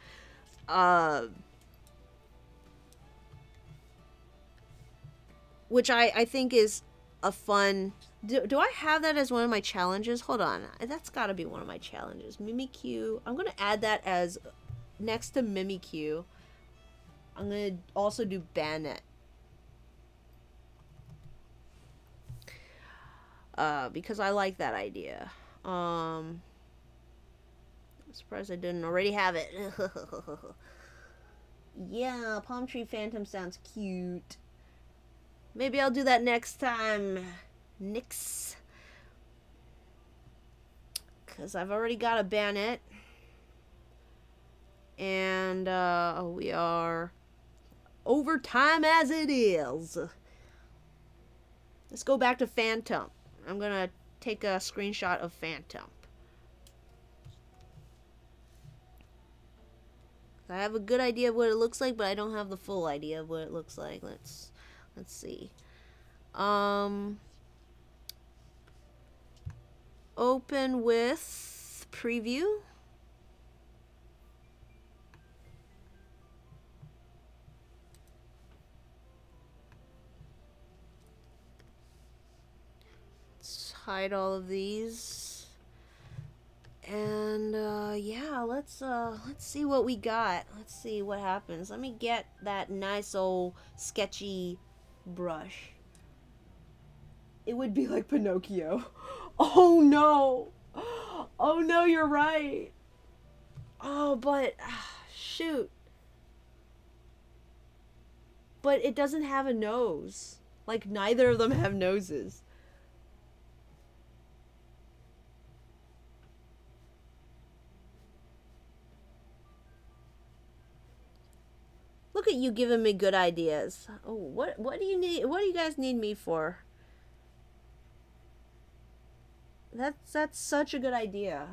[SPEAKER 1] Which I think is a fun... Do I have that as one of my challenges? Hold on. That's got to be one of my challenges. Mimikyu. I'm going to add that as next to Mimikyu. I'm going to also do Bannet. Because I like that idea. I'm surprised I didn't already have it. Yeah, Palm Tree Phantom sounds cute. Maybe I'll do that next time. Nix. Because I've already got a Bannet. And we are over time as it is. Let's go back to Phantom. I'm gonna take a screenshot of Phantom. I have a good idea of what it looks like, but I don't have the full idea of what it looks like. Let's see. Open with preview. Let's hide all of these. And yeah, let's see what we got. Let's see what happens. Let me get that nice old sketchy brush. It would be like Pinocchio. Oh no. Oh no, you're right. Oh, but shoot. But it doesn't have a nose. Like, neither of them have noses. Look at you giving me good ideas. Oh, what do you need? What do you guys need me for? That's such a good idea.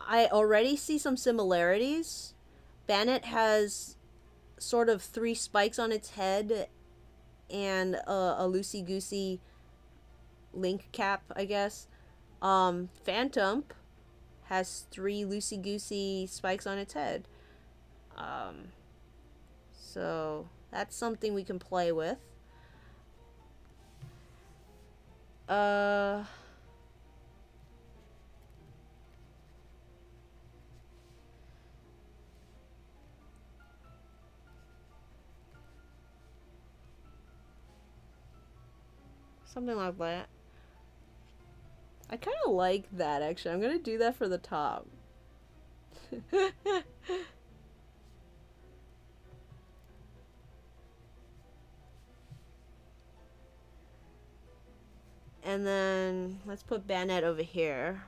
[SPEAKER 1] I already see some similarities. Bannet has sort of 3 spikes on its head and a loosey-goosey link cap, I guess. Phantom has 3 loosey-goosey spikes on its head. So that's something we can play with. Something like that. I kind of like that, actually. I'm going to do that for the top. And then let's put Bannet over here.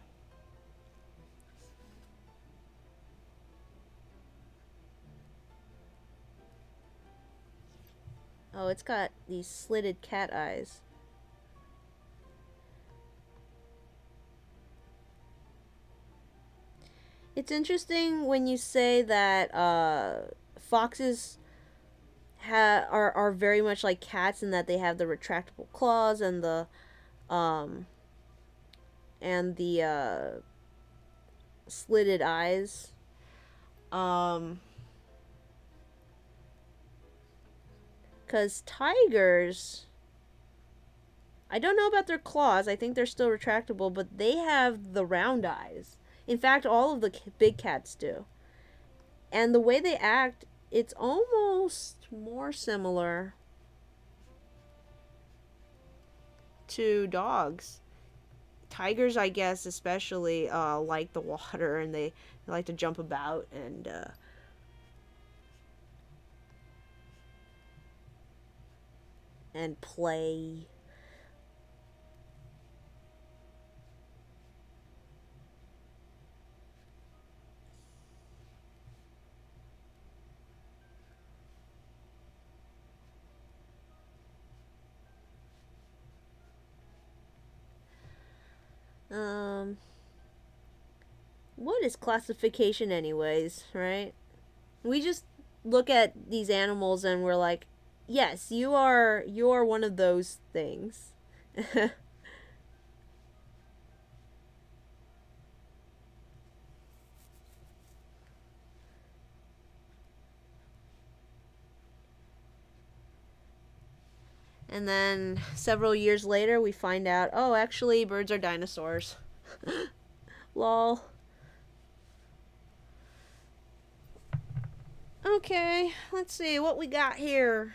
[SPEAKER 1] Oh, it's got these slitted cat eyes. It's interesting when you say that foxes are very much like cats in that they have the retractable claws and the slitted eyes. Because tigers, I don't know about their claws. I think they're still retractable, but they have the round eyes. In fact, all of the big cats do. And the way they act, it's almost more similar to dogs. Tigers, I guess, especially like the water, and they like to jump about and play. What is classification anyways, right? We just look at these animals and we're like, yes, you are one of those things. And then several years later we find out, oh, actually birds are dinosaurs. Lol. Okay, let's see what we got here.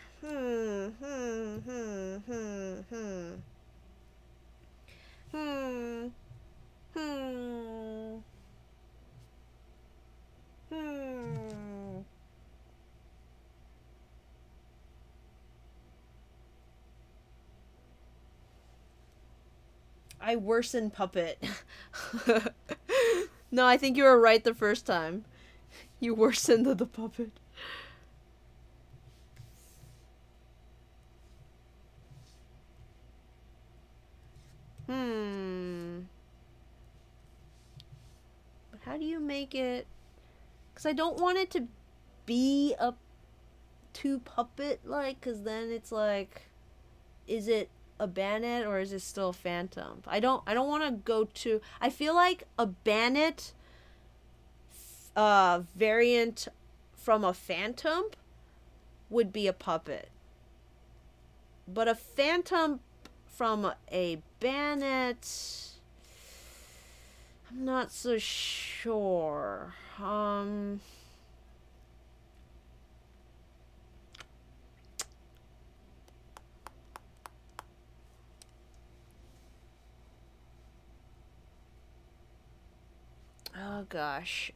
[SPEAKER 1] I worsen puppet. No, I think you were right the first time. You worsened the puppet. But how do you make it? Because I don't want it to be a two puppet like, because then it's like, is it a Bannet or is it still a Phantom? I don't want to go to. I feel like a Bannet variant from a Phantom would be a puppet, but a Phantom from a Bannet, I'm not so sure. Oh gosh.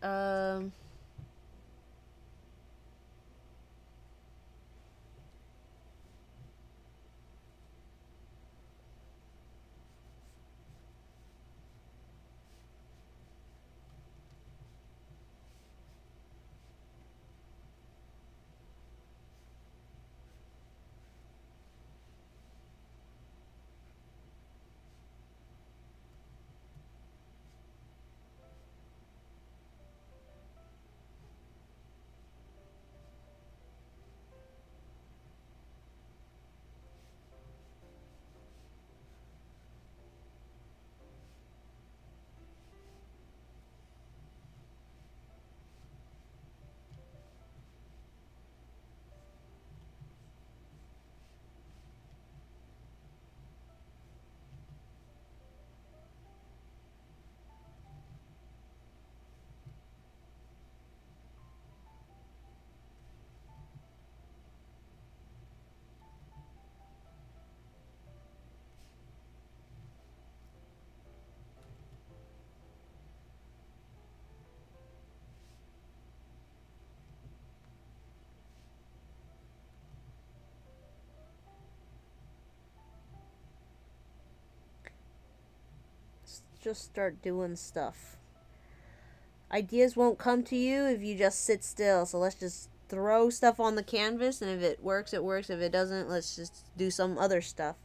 [SPEAKER 1] Just start doing stuff. Ideas won't come to you if you just sit still. So let's just throw stuff on the canvas, and if it works, it works. If it doesn't, let's just do some other stuff.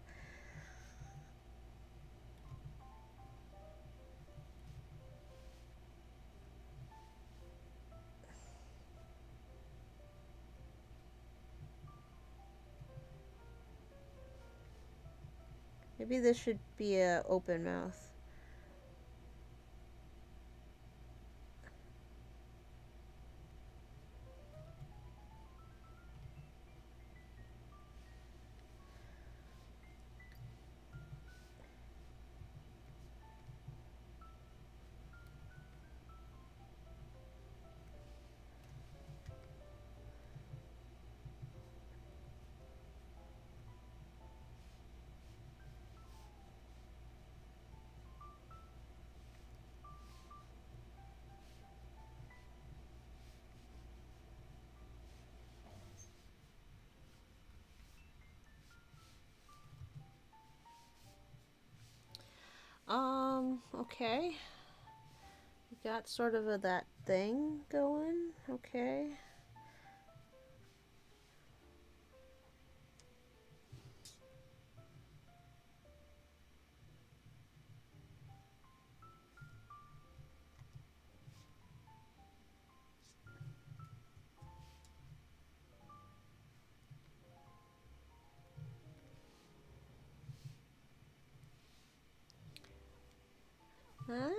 [SPEAKER 1] Maybe this should be a open mouth. Okay. We got sort of that thing going. Okay. Yeah.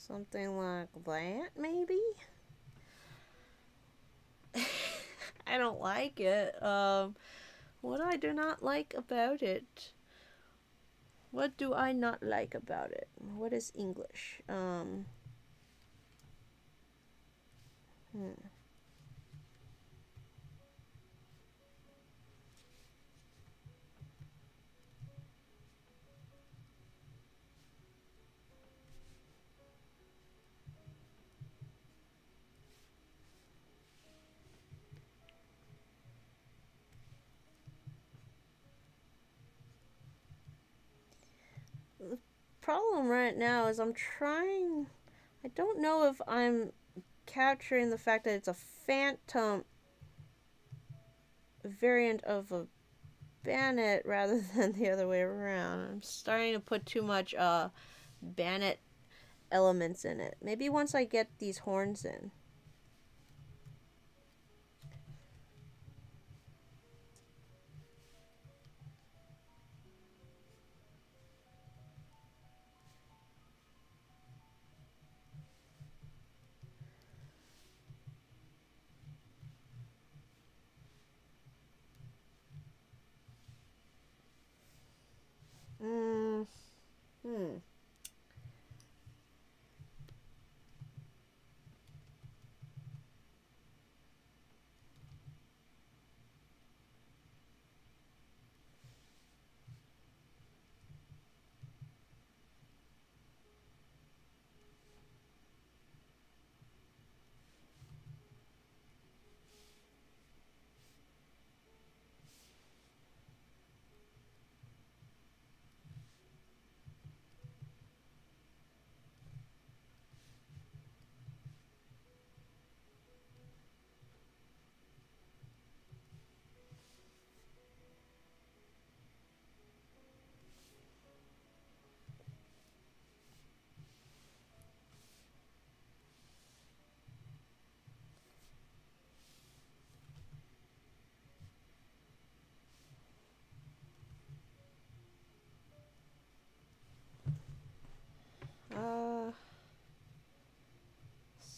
[SPEAKER 1] Something like that, maybe? I don't like it. What I do not like about it? What do I not like about it? What is English? The problem right now is I don't know if I'm capturing the fact that it's a phantom variant of a Bannet rather than the other way around. I'm starting to put too much Bannet elements in it. Maybe once I get these horns in. Hmm.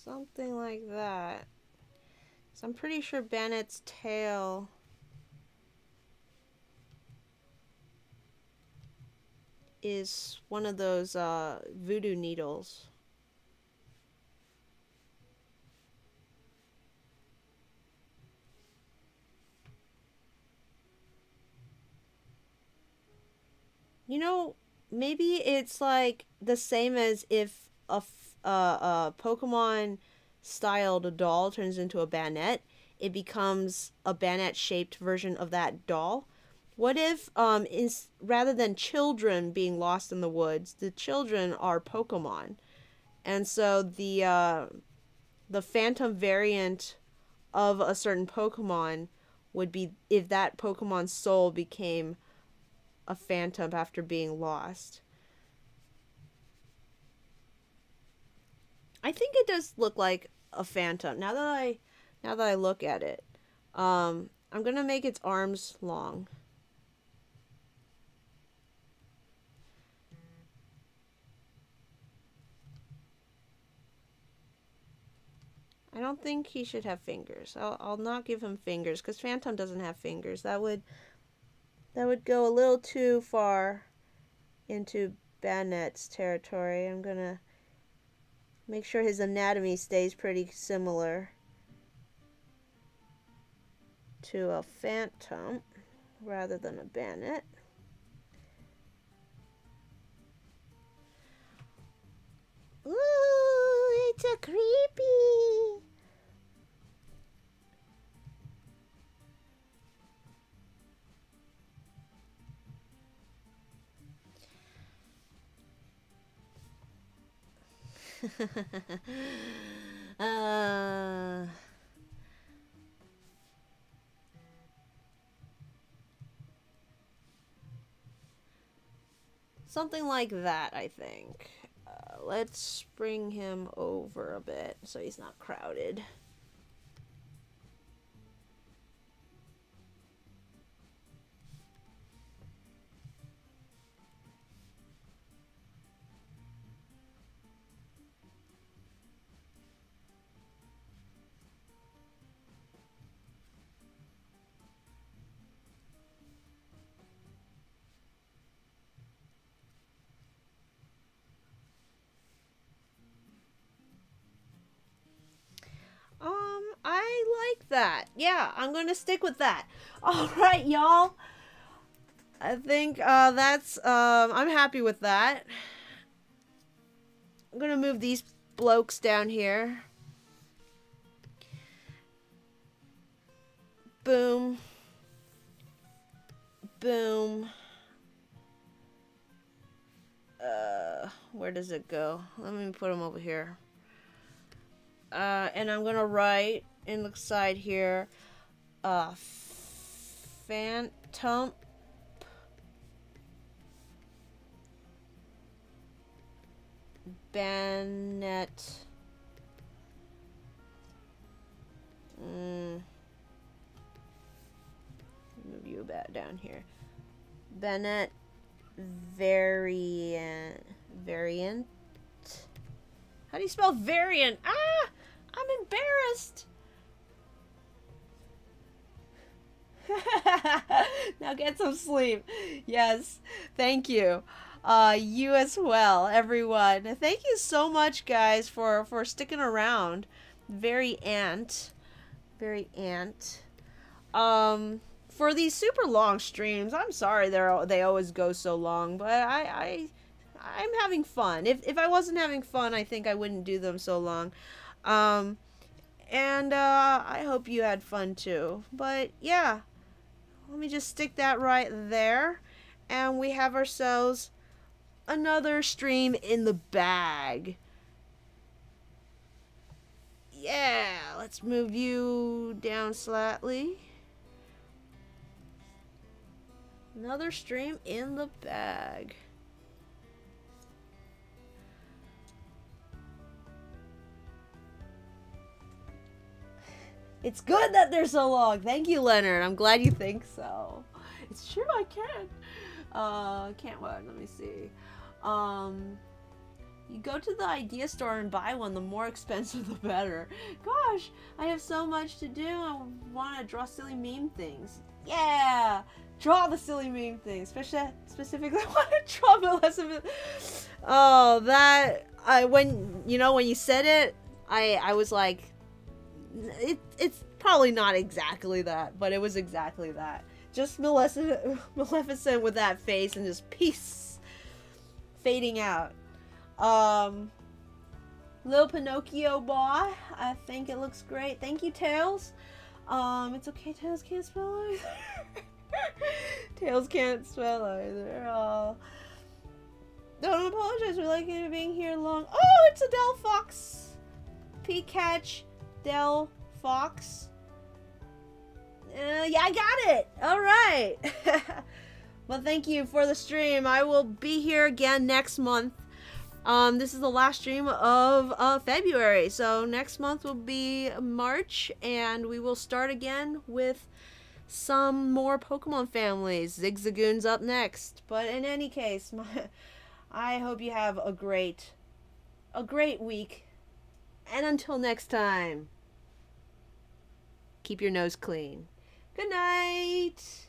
[SPEAKER 1] Something like that. So I'm pretty sure Bannet's tail is one of those voodoo needles. You know, maybe it's like the same as if a Pokemon styled doll turns into a Banette, it becomes a Banette shaped version of that doll. What if rather than children being lost in the woods, the children are Pokemon, and so the phantom variant of a certain Pokemon would be if that Pokemon's soul became a phantom after being lost. I think it does look like a phantom now that I look at it. I'm gonna make its arms long. I don't think he should have fingers. I'll not give him fingers because Phantom doesn't have fingers. That would go a little too far into Bannet's territory. I'm gonna make sure his anatomy stays pretty similar to a Phantom rather than a Bannet. Ooh, it's a creepy. Something like that, I think. Let's bring him over a bit so he's not crowded. with that. Yeah, I'm gonna stick with that. All right, y'all. I think that's I'm happy with that. I'm gonna move these blokes down here. Boom. Boom. Where does it go? Let me put them over here. And I'm gonna write in the side here, Phantom Bennett. Move you back down here. Bennett variant. How do you spell variant? Ah! I'm embarrassed. Now get some sleep. Yes. Thank you. You as well, everyone. Thank you so much, guys, for sticking around. Very ant. For these super long streams, I'm sorry they always go so long, but I'm having fun. If I wasn't having fun, I think I wouldn't do them so long. And I hope you had fun too. But yeah, let me just stick that right there, and we have ourselves another stream in the bag. Yeah, let's move you down slightly. Another stream in the bag. It's good that they're so long. Thank you, Leonard. I'm glad you think so. It's true, I can. Can't what? Let me see. You go to the idea store and buy one. The more expensive, the better. Gosh, I have so much to do. I want to draw silly meme things. Yeah, draw the silly meme things. Specifically, I want to draw Melissa. Oh, that when you said it, I was like, it's probably not exactly that, but it was exactly that. Just Maleficent with that face and just peace fading out. Little Pinocchio boy, I think it looks great. Thank you, Tails. It's okay, Tails can't spell either. Tails can't spell either. Don't apologize for liking being here long. Oh, it's Adele Fox. Peacatch Del Fox. Yeah, I got it. All right. Well, thank you for the stream. I will be here again next month. This is the last stream of February, so next month will be March, and we will start again with some more Pokemon families. Zigzagoon's up next. But in any case, I hope you have a great week. And until next time, keep your nose clean. Good night.